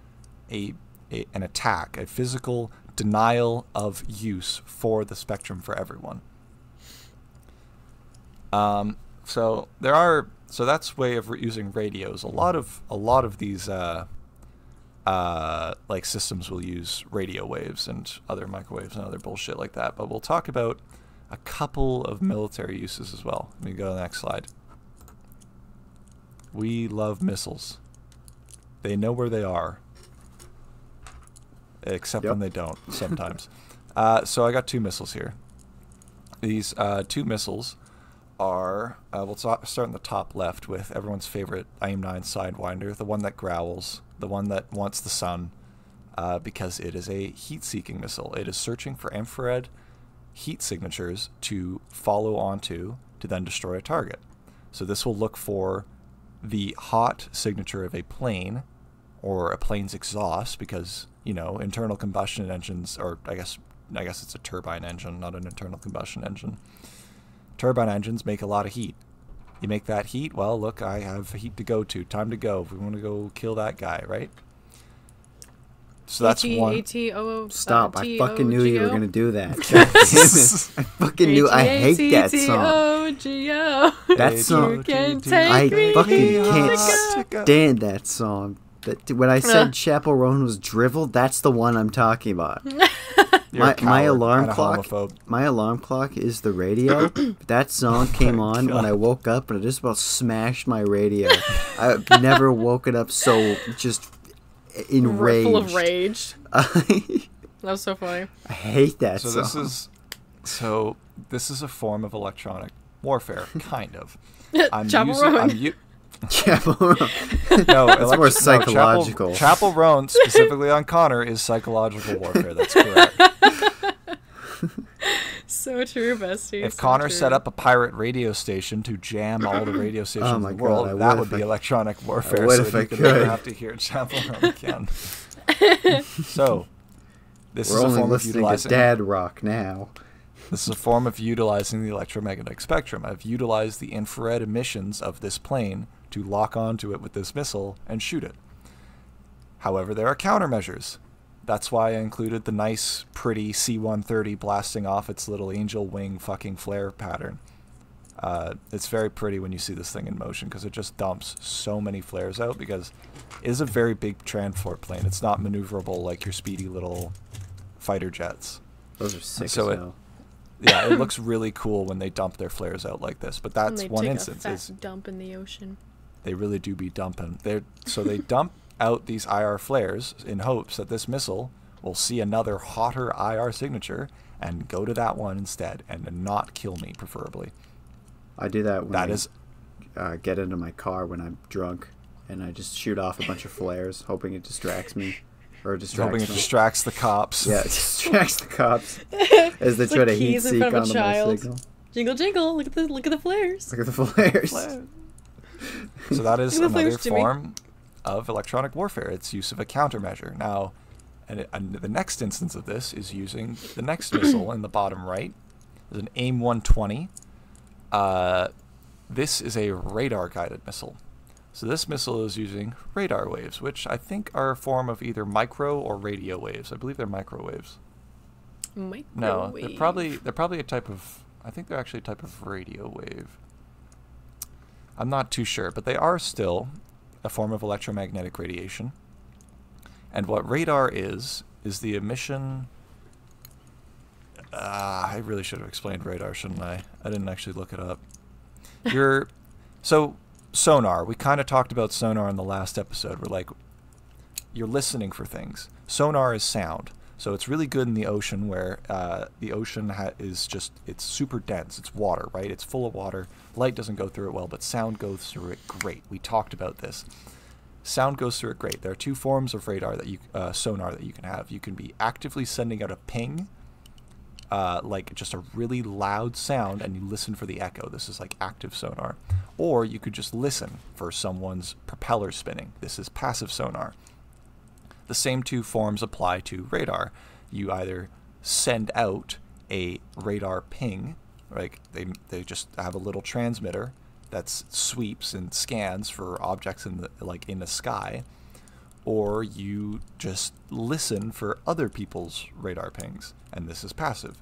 an attack, a physical denial of use for the spectrum for everyone. So that's way of using radios. A lot of these systems will use radio waves and other microwaves and other bullshit like that. But we'll talk about a couple of military uses as well. Let me go to the next slide. We love missiles. They know where they are. Except when they don't, sometimes. So I got two missiles here. These two missiles are, we'll start in the top left with everyone's favorite IM-9 Sidewinder, the one that growls, the one that wants the sun, because it is a heat-seeking missile. It is searching for infrared heat signatures to follow onto to then destroy a target. So this will look for the hot signature of a plane or a plane's exhaust, because, you know, internal combustion engines, or I guess it's a turbine engine, not an internal combustion engine. Turbine engines make a lot of heat. You make that heat, well, look, I have heat to go to. Time to go. If we want to go kill that guy, right? So that's one. Stop. I fucking knew you were going to do that. God damn it. I fucking knew. I hate that song. That song. I fucking can't stand that song. When I said Chaperone was drivel, that's the one I'm talking about. My alarm clock is the radio. That song came on when I woke up, and I just about smashed my radio. I've never woken up so just enraged. Full of rage. That was so funny. I hate that song. This is a form of electronic warfare, kind of. Chaperone. No, it's more psychological. Chaperone, specifically on Connor, is psychological warfare. That's correct. So true, bestie. If Connor set up a pirate radio station to jam all the radio stations in the world, that would be electronic warfare. What if I could? Never have to hear Chaperone again. So, this is a form of utilizing Dad Rock now. This is a form of utilizing the electromagnetic spectrum. I've utilized the infrared emissions of this plane to lock onto it with this missile and shoot it. However, there are countermeasures. That's why I included the nice, pretty C-130 blasting off its little angel wing fucking flare pattern. It's very pretty when you see this thing in motion, because it just dumps so many flares out, because it is a very big transport plane. It's not maneuverable like your speedy little fighter jets. Those are sick as hell. Yeah, it looks really cool when they dump their flares out like this, but that's one instance. A fat dump in the ocean. They really do be dumping. So they dump out these IR flares in hopes that this missile will see another hotter IR signature and go to that one instead, and not kill me, preferably. I do that when I get into my car when I'm drunk, and I just shoot off a bunch of flares, hoping it distracts me. Or hoping it distracts the cops. Yeah, it distracts the cops as they try to heat seek onto my signal. Jingle, jingle! Look at the flares. Look at the flares. So that is another form of electronic warfare. It's use of a countermeasure. Now, and the next instance of this is using the next missile in the bottom right. There's an AIM-120. This is a radar-guided missile. So this missile is using radar waves, which I think are a form of either micro or radio waves. I believe they're microwaves. No, they're probably a type of. I think they're actually a type of radio wave. I'm not too sure, but they are still a form of electromagnetic radiation. And what radar is the emission. I really should have explained radar, shouldn't I? I didn't actually look it up. Sonar. We kind of talked about sonar in the last episode. We're like, you're listening for things. Sonar is sound. So it's really good in the ocean, where the ocean is just, it's super dense. It's water, right? It's full of water. Light doesn't go through it well, but sound goes through it great. We talked about this. Sound goes through it great. There are two forms of radar sonar that you can have. You can be actively sending out a ping, like just a really loud sound, and you listen for the echo. This is like active sonar. Or you could just listen for someone's propeller spinning. This is passive sonar. The same two forms apply to radar. You either send out a radar ping, like they just have a little transmitter that sweeps and scans for objects in the sky, or you just listen for other people's radar pings, and this is passive.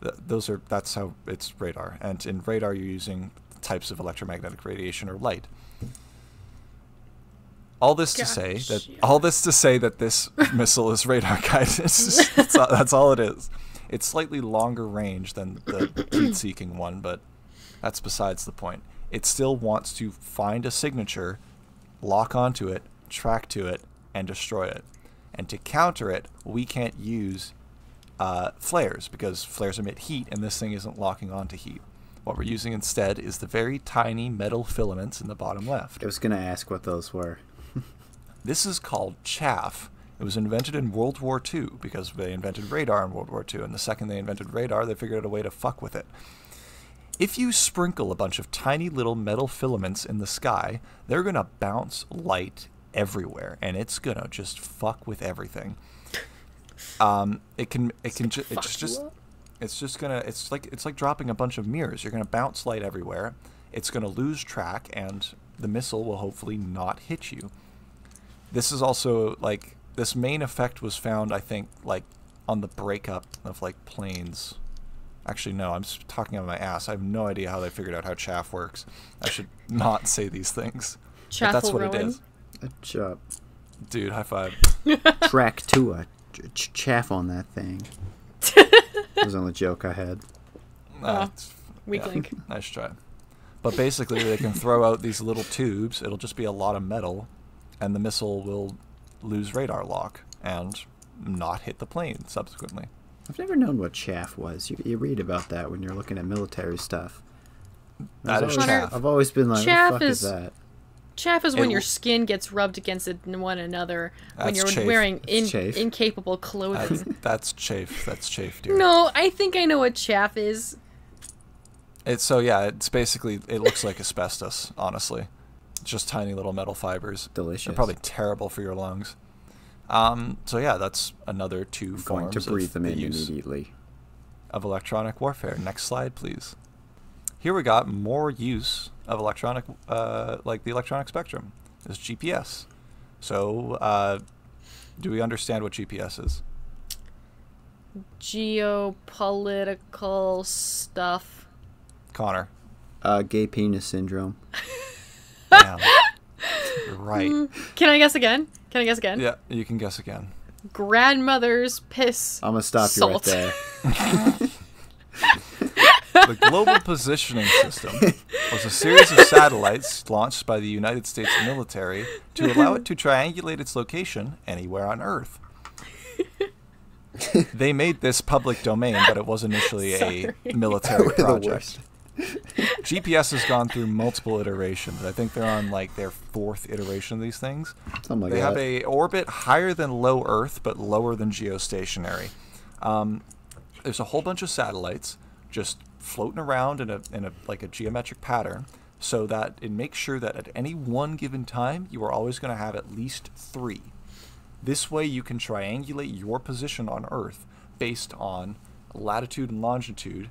That's how it's radar. And in radar, you're using types of electromagnetic radiation or light. All this to say that this missile is radar guided. That's all it is. It's slightly longer range than the heat-seeking one, but that's besides the point. It still wants to find a signature, lock onto it, track to it, and destroy it. And to counter it, we can't use flares, because flares emit heat, and this thing isn't locking onto heat. What we're using instead is the very tiny metal filaments in the bottom left. I was going to ask what those were. This is called chaff. It was invented in World War II, because they invented radar in World War II, and the second they invented radar, they figured out a way to fuck with it. If you sprinkle a bunch of tiny little metal filaments in the sky, they're going to bounce light everywhere, and it's going to just fuck with everything. It's like dropping a bunch of mirrors. You're going to bounce light everywhere. It's going to lose track, and the missile will hopefully not hit you. This is also, like, this main effect was found, I think, like, on the breakup of, like, planes. Actually, no, I'm just talking out of my ass. I have no idea how they figured out how chaff works. I should not say these things. Chaff, but that's what ruin. it is. A chop. Dude, high five. Track to a chaff on that thing. That was the only joke I had. Weak link. Nice try. But basically, they can throw out these little tubes. It'll just be a lot of metal, and the missile will lose radar lock and not hit the plane subsequently. I've never known what chaff was. You read about that when you're looking at military stuff. That is chaff. I've always been like, what the fuck is that? Chaff is when your skin gets rubbed against one another when you're chafe. wearing incapable clothing. That's chafe. That's chafe, dear. No, I think I know what chaff is. It's basically, it looks like asbestos, honestly. It's just tiny little metal fibers. Delicious. They're probably terrible for your lungs. So yeah, that's another two forms going to breathe them in use immediately. Of electronic warfare. Next slide, please. Here we got more use of electronic, like the electronic spectrum, is GPS. So, do we understand what GPS is? Geopolitical stuff. Connor. Gay penis syndrome. Damn. You're right. Can I guess again? Yeah, you can guess again. Grandmother's piss. I'm gonna stop salt. you right there. The Global Positioning System was a series of satellites launched by the United States military to allow it to triangulate its location anywhere on Earth. They made this public domain, but it was initially a military project. GPS has gone through multiple iterations. I think they're on like their 4th iteration of these things. Something like they that. have a orbit higher than low Earth, but lower than geostationary. There's a whole bunch of satellites just floating around in a like a geometric pattern, so that it makes sure that at any one given time you are always going to have at least 3. This way you can triangulate your position on Earth based on latitude and longitude,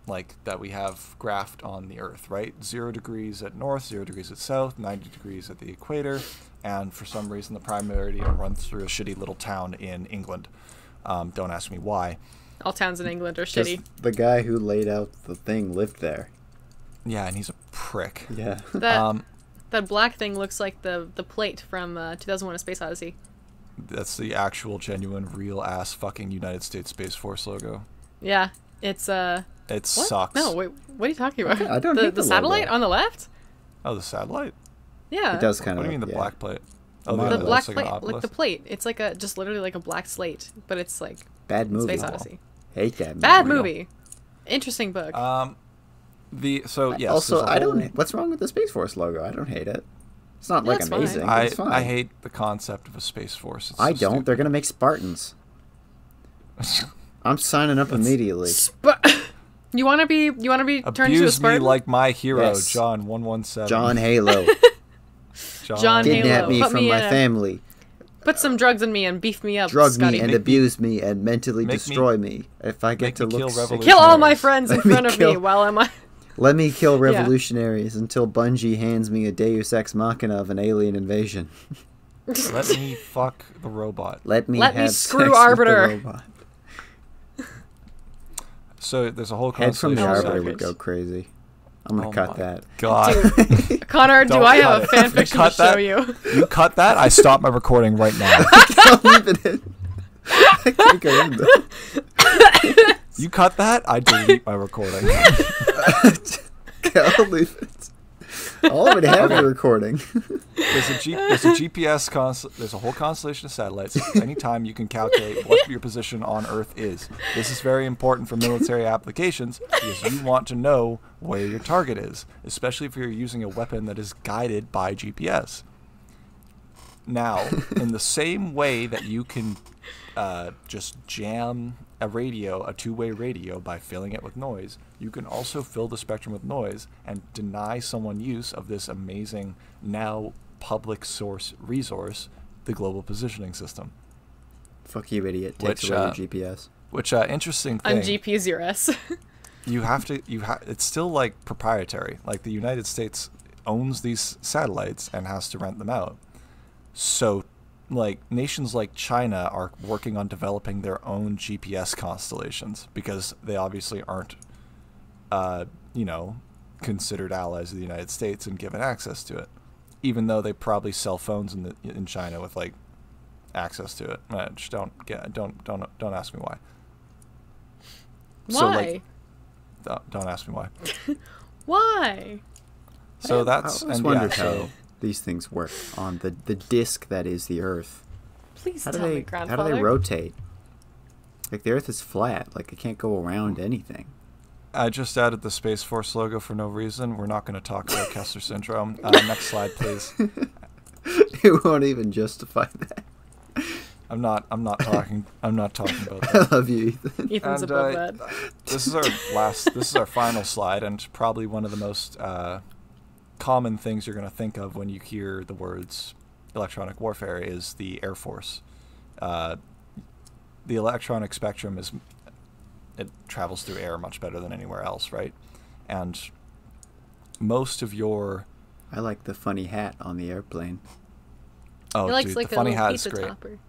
like that we have graphed on the Earth, right? 0 degrees at north, 0 degrees at south, 90 degrees at the equator, and for some reason the prime meridian runs through a shitty little town in England. Don't ask me why. All towns in England are shitty. The guy who laid out the thing lived there. Yeah, and he's a prick. Yeah. That black thing looks like the plate from 2001: A Space Odyssey. That's the actual, genuine, real-ass fucking United States Space Force logo. Yeah, it's It what? sucks. No, wait, what are you talking about? I don't hate the satellite logo. on the left? Oh, the satellite? Yeah. It does kind What of. do you mean the black plate? Oh, The yeah, black like plate, an like obelisk. the plate. It's like just literally like a black slate, but it's like Bad movie. Space Odyssey. Hate that movie. Bad movie. Interesting book. Yes. Also, I don't. What's wrong with the Space Force logo? I don't hate it. It's not like That's fine. amazing. It's fine. I hate the concept of a Space Force. It's I so don't. stupid. They're gonna make Spartans. I'm signing up immediately. You wanna be turned into a Abuse me Spartan? like my hero, Yes. John 117. John Halo. John Halo. Kidnap me Put from me my in family. Put some drugs in me and beef me up, Drug Scotty. me and abuse me and mentally destroy me. If I get to make me look kill sick. Kill all my friends in Let me front of me kill- while I'm. Let me kill revolutionaries until Bungie hands me a Deus Ex Machina of an alien invasion. Let me fuck the robot. Let me Let me have screw sex Arbiter. With the robot. So there's a whole Head from the constellation of Arbiter satellites. would go crazy. I'm gonna cut that. God. Dude, Connor, do Don't I cut have a it. fan You fiction to cut show that? you? You cut that? I stop my recording right now. Don't leave it in. I can't go in though. You cut that? I delete my recording. I'll leave it. I'll already have the recording. There's a GPS there's a whole constellation of satellites. Anytime you can calculate what your position on Earth is. This is very important for military applications because you want to know where your target is, especially if you're using a weapon that is guided by GPS. Now, in the same way that you can just jam a two-way radio by filling it with noise, you can also fill the spectrum with noise and deny someone use of this amazing, now public source resource, the global positioning system. Fuck you, idiot. Takes away your GPS. Which, interesting thing. Un-GPS your ass. It's still, like, proprietary. Like, the United States owns these satellites and has to rent them out. So, like, nations like China are working on developing their own GPS constellations because they obviously aren't, considered allies of the United States and given access to it. Even though they probably sell phones in China with, like, access to it. Just don't ask me why. Why? So, like, don't ask me why. Why? So that's... I always wondered how these things work on the disk that is the Earth. Please tell me, grandfather. How do they rotate? Like, the Earth is flat. Like, it can't go around anything. I just added the Space Force logo for no reason. We're not going to talk about Kessler syndrome. Next slide, please. You won't even justify that. I'm not talking about that. I love you, Ethan. Ethan's above that. This is our final slide, and probably one of the most common things you're going to think of when you hear the words electronic warfare is the Air Force. The electronic spectrum it travels through air much better than anywhere else, right? And most of your... I like the funny hat on the airplane. Oh, he likes, dude, like, the funny hat is pizza great. Topper.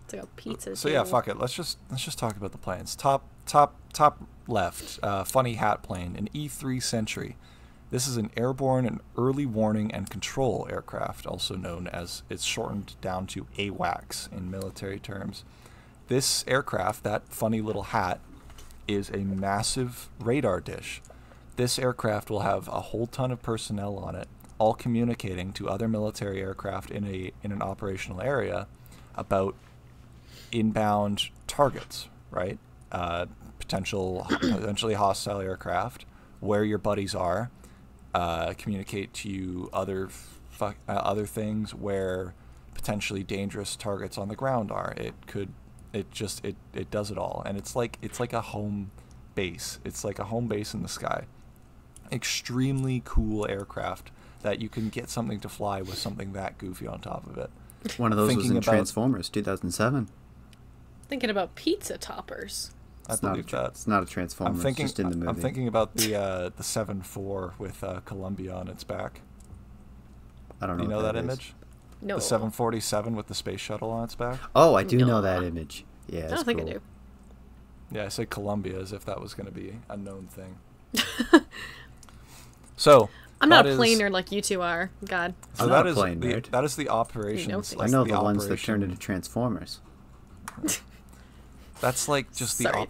It's like a pizza. So yeah, fuck it. Let's just talk about the planes. Top left, funny hat plane, an E-3 Sentry. This is an airborne and early warning and control aircraft, also known as, it's shortened down to AWACS in military terms. This aircraft, that funny little hat, is a massive radar dish. This aircraft will have a whole ton of personnel on it, all communicating to other military aircraft in an operational area about inbound targets, right? Potentially hostile aircraft, where your buddies are, communicate to you other things where potentially dangerous targets on the ground are. It does it all, and it's like a home base. It's like a home base in the sky. Extremely cool aircraft that you can get something to fly with something that goofy on top of it. One of those was in Transformers 2007. Thinking about pizza toppers. I believe that. It's not a Transformer. It's just in the movie. I'm thinking about the 7-4 with Columbia on its back. I don't know. You know that image? No. The 747 with the space shuttle on its back? Oh, I do know that image. Yeah, I don't think cool. I do. Yeah, I said Columbia as if that was going to be a known thing. So I'm not a plane nerd like you two are. God. So I'm not a plane nerd. That is the operations. I know the ones that turned into Transformers. That's like just the Sorry,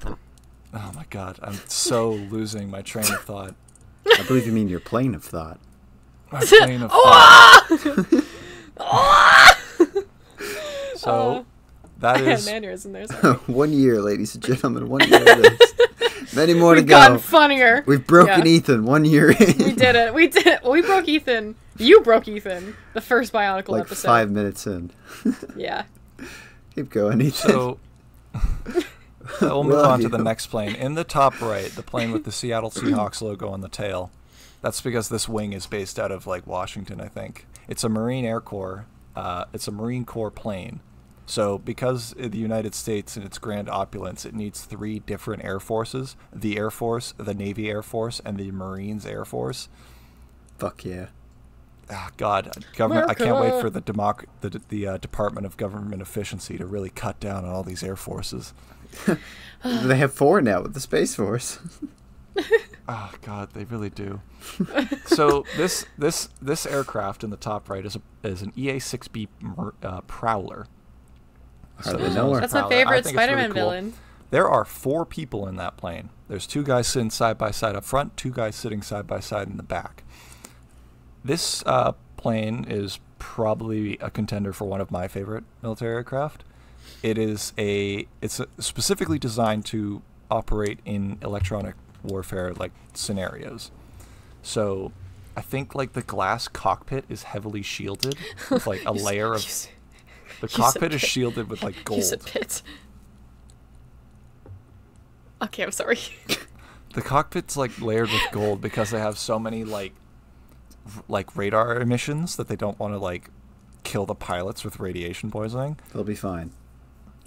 Oh my god, I'm so losing my train of thought. I believe you mean your plane of thought. My plane of thought. So that is mannerism there. Sorry. 1 year, ladies and gentlemen. 1 year of this. Many more to go. We've gotten funnier. We've broken Ethan 1 year in. We did it. Well, we broke Ethan. You broke Ethan. The first Bionicle episode. 5 minutes in. Yeah. Keep going, Ethan. So we'll move on to the next plane. In the top right, the plane with the Seattle Seahawks logo on the tail. That's because this wing is based out of like Washington, I think. It's a Marine Air Corps. It's a Marine Corps plane. So because the United States in its grand opulence, it needs 3 different air forces: the Air Force, the Navy Air Force, and the Marines Air Force. Fuck yeah. Ah, God, government! America. I can't wait for the Department of Government Efficiency to really cut down on all these air forces. They have 4 now with the Space Force. Oh God, they really do. So this aircraft in the top right is an EA-6B Prowler. That's my favorite Spider-Man villain. There are 4 people in that plane. There's 2 guys sitting side by side up front, 2 guys sitting side by side in the back. This plane is probably a contender for one of my favorite military aircraft. It's specifically designed to operate in electronic warfare like scenarios. So I think like the glass cockpit is heavily shielded with like a layer of The cockpit is shielded with like gold. Use a pit. Okay, I'm sorry. The cockpit's like layered with gold because they have so many like radar emissions that they don't want to like kill the pilots with radiation poisoning. They'll be fine.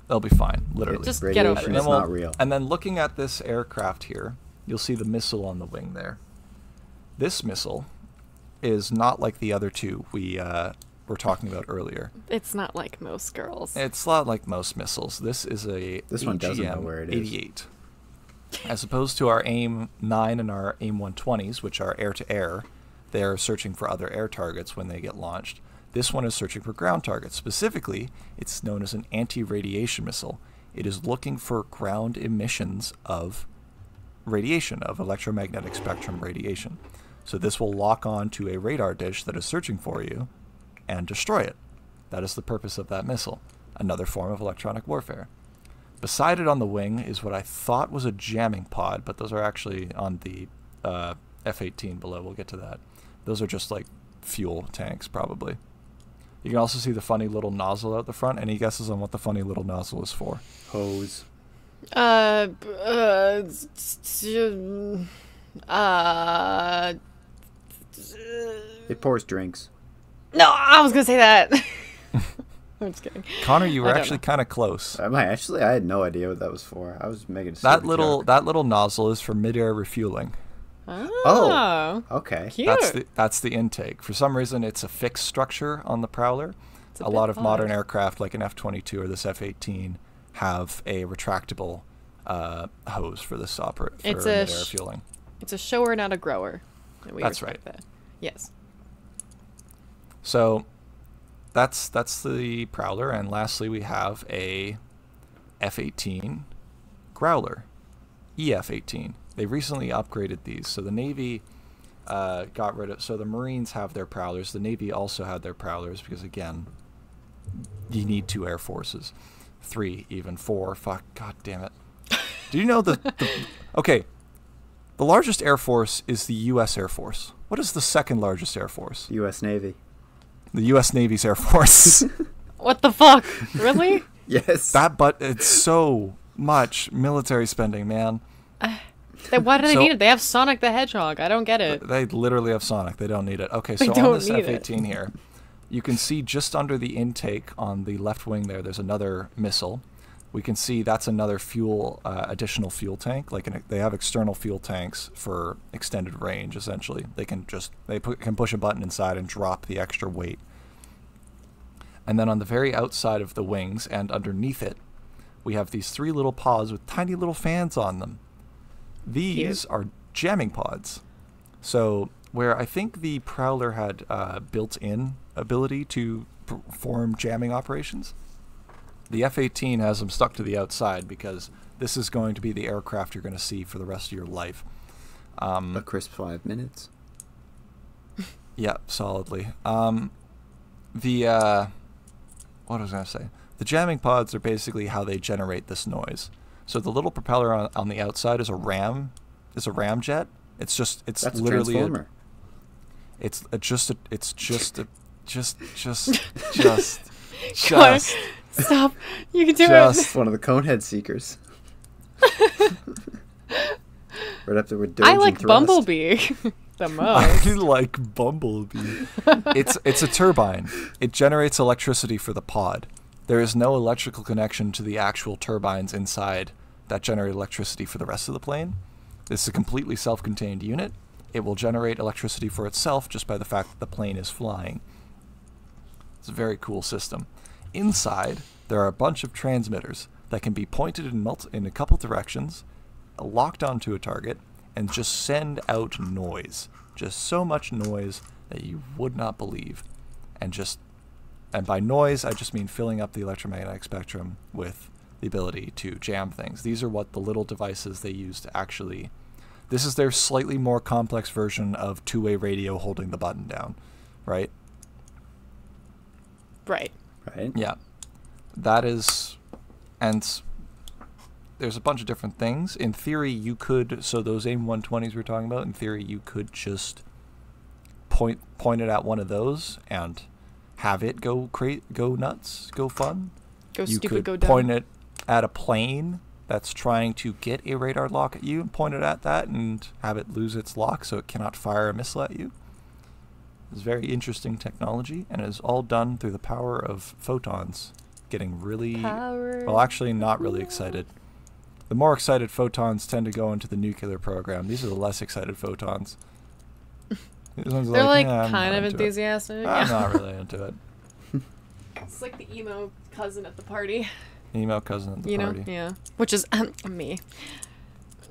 They'll be fine, literally. Just radiation get over it. is not real. And then looking at this aircraft here, you'll see the missile on the wing there. This missile is not like the other two we were talking about earlier. It's not like most girls. It's not like most missiles. This is a This one doesn't know where it is. 88. As opposed to our AIM-9 and our AIM-120s, which are air-to-air, they're searching for other air targets when they get launched. This one is searching for ground targets. Specifically, it's known as an anti-radiation missile. It is looking for ground emissions of radiation, of electromagnetic spectrum radiation. So this will lock on to a radar dish that is searching for you and destroy it. That is the purpose of that missile, another form of electronic warfare. Beside it on the wing is what I thought was a jamming pod, but those are actually on the F-18 below. We'll get to that. Those are just like fuel tanks, probably. You can also see the funny little nozzle out the front. Any guesses on what the funny little nozzle is for? Hose. It pours drinks. No, I was gonna say that. I'm just kidding. Connor, you were actually kind of close. I had no idea what that was for. I was making a that little nozzle is for mid-air refueling. Oh, okay. Cute. That's the intake. For some reason, it's a fixed structure on the Prowler. A lot of modern aircraft, like an F-22 or this F-18, have a retractable hose for this for mid-air fueling. It's a shower, not a grower. That's right. That. Yes. So that's the Prowler, and lastly we have a F-18 Growler, EF-18. They recently upgraded these, so the Navy got rid of. So the Marines have their Prowlers. The Navy also had their Prowlers because again, you need 2 air forces, 3, even 4. Fuck, god damn it! Do you know okay? The largest air force is the U.S. Air Force. What is the second largest air force? U.S. Navy. The U.S. Navy's Air Force. What the fuck? Really? Yes. But it's so much military spending, man. Why do they need it? They have Sonic the Hedgehog. I don't get it. They literally have Sonic. They don't need it. Okay, so on this F-18 here, you can see just under the intake on the left wing there's another missile. We can see that's another additional fuel tank. They have external fuel tanks for extended range. Essentially, they can push a button inside and drop the extra weight. And then on the very outside of the wings and underneath it, we have these 3 little pods with tiny little fans on them. These are jamming pods. So where I think the Prowler had built-in ability to perform jamming operations, the F-18 has them stuck to the outside because this is going to be the aircraft you're going to see for the rest of your life. A crisp 5 minutes. Yeah, solidly. What was I going to say? The jamming pods are basically how they generate this noise. So the little propeller on the outside is a ram jet. It's That's literally a transformer. Just Stop. You can do it. One of the Conehead Seekers. Right up there with Doge I like and Thrust. Bumblebee the most. I like Bumblebee. It's a turbine. It generates electricity for the pod. There is no electrical connection to the actual turbines inside that generate electricity for the rest of the plane. This is a completely self-contained unit. It will generate electricity for itself just by the fact that the plane is flying. It's a very cool system. Inside, there are a bunch of transmitters that can be pointed in a couple directions, locked onto a target, and just send out noise. Just so much noise that you would not believe. And by noise, I just mean filling up the electromagnetic spectrum with the ability to jam things. These are what the little devices they use to actually... This is their slightly more complex version of two-way radio holding the button down, right? Right. Right. Yeah. That is... And there's a bunch of different things. In theory, you could... So those AIM-120s we're talking about, in theory, you could just point it at one of those and have it go nuts, go fun. Go you stupid, could go dumb. point it at a plane that's trying to get a radar lock at you and point it at that and have it lose its lock so it cannot fire a missile at you. It's very interesting technology, and it is all done through the power of photons. Getting really... Well, actually not really excited. The more excited photons tend to go into the nuclear program. These are the less excited photons. They're like kind of enthusiastic. I'm not really into it. It's like the emo cousin at the party. Emo cousin at the party. Yeah. Which is me.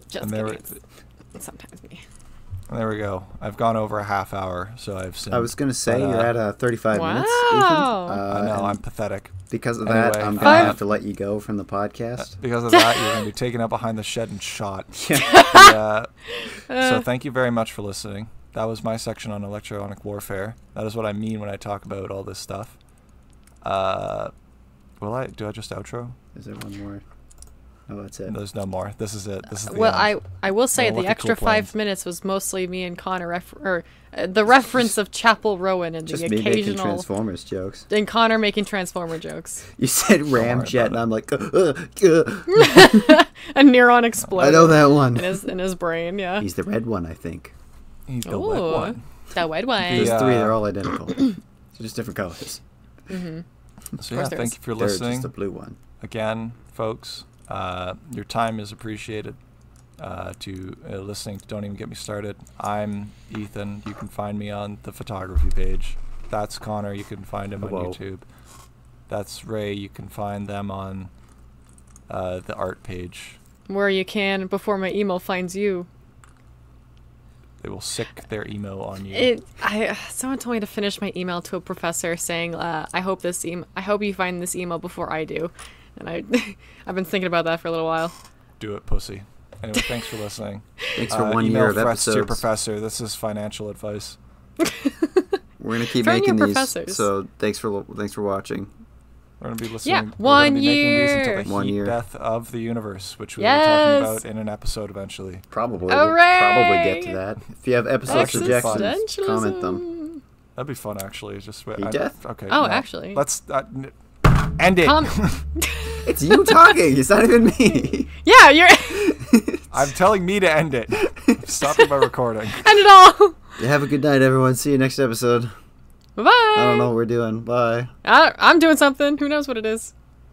Just kidding. Sometimes me. And there we go. I've gone over a half hour, so I've sinned. I was going to say you're at 35 minutes, Ethan. I know, I'm pathetic. Because of that, I'm going to have to let you go from the podcast. Because of that, you're going to be taken out behind the shed and shot. Yeah. So thank you very much for listening. That was my section on electronic warfare. That is what I mean when I talk about all this stuff. Do I just outro? Is there one more? Oh, that's it. There's no more. This is it. This is the well, end. I will say the extra cool 5 minutes was mostly me and Connor the reference of Chapel Rowan and just the me occasional making Transformers jokes. And Connor making Transformer jokes. You said ramjet, and I'm like, a neuron exploded. I know that one. In his brain, yeah. He's the red one, I think. He's the red one. The red one. There's three. They're all identical. So just different colors. Mm-hmm. So yeah, thank you for listening. There's just a blue one. Again, folks. Your time is appreciated to listening to Don't Even Get Me Started. I'm Ethan. You can find me on the photography page. That's Connor. You can find him on YouTube. That's Ray. You can find them on the art page. Where you can before my email finds you. They will sick their emo on you. Someone told me to finish my email to a professor saying, I hope you find this email before I do. And I've been thinking about that for a little while. Do it, pussy. Anyway, thanks for listening. Thanks for 1 year of episodes. To your professor. This is financial advice. We're gonna keep making these. So thanks for watching. We're gonna be listening. Yeah, 1 year. Until the heat death of the universe, which we'll be talking about in an episode eventually. Probably. We'll probably get to that. If you have episode suggestions, comment them. That'd be fun, actually. Just heat death. Okay. Oh, actually. Let's end it. It's you talking. It's not even me. Yeah, you're. I'm telling me to end it. Stopping my recording. End it all. Yeah, have a good night, everyone. See you next episode. Bye-bye. I don't know what we're doing. Bye. I'm doing something. Who knows what it is?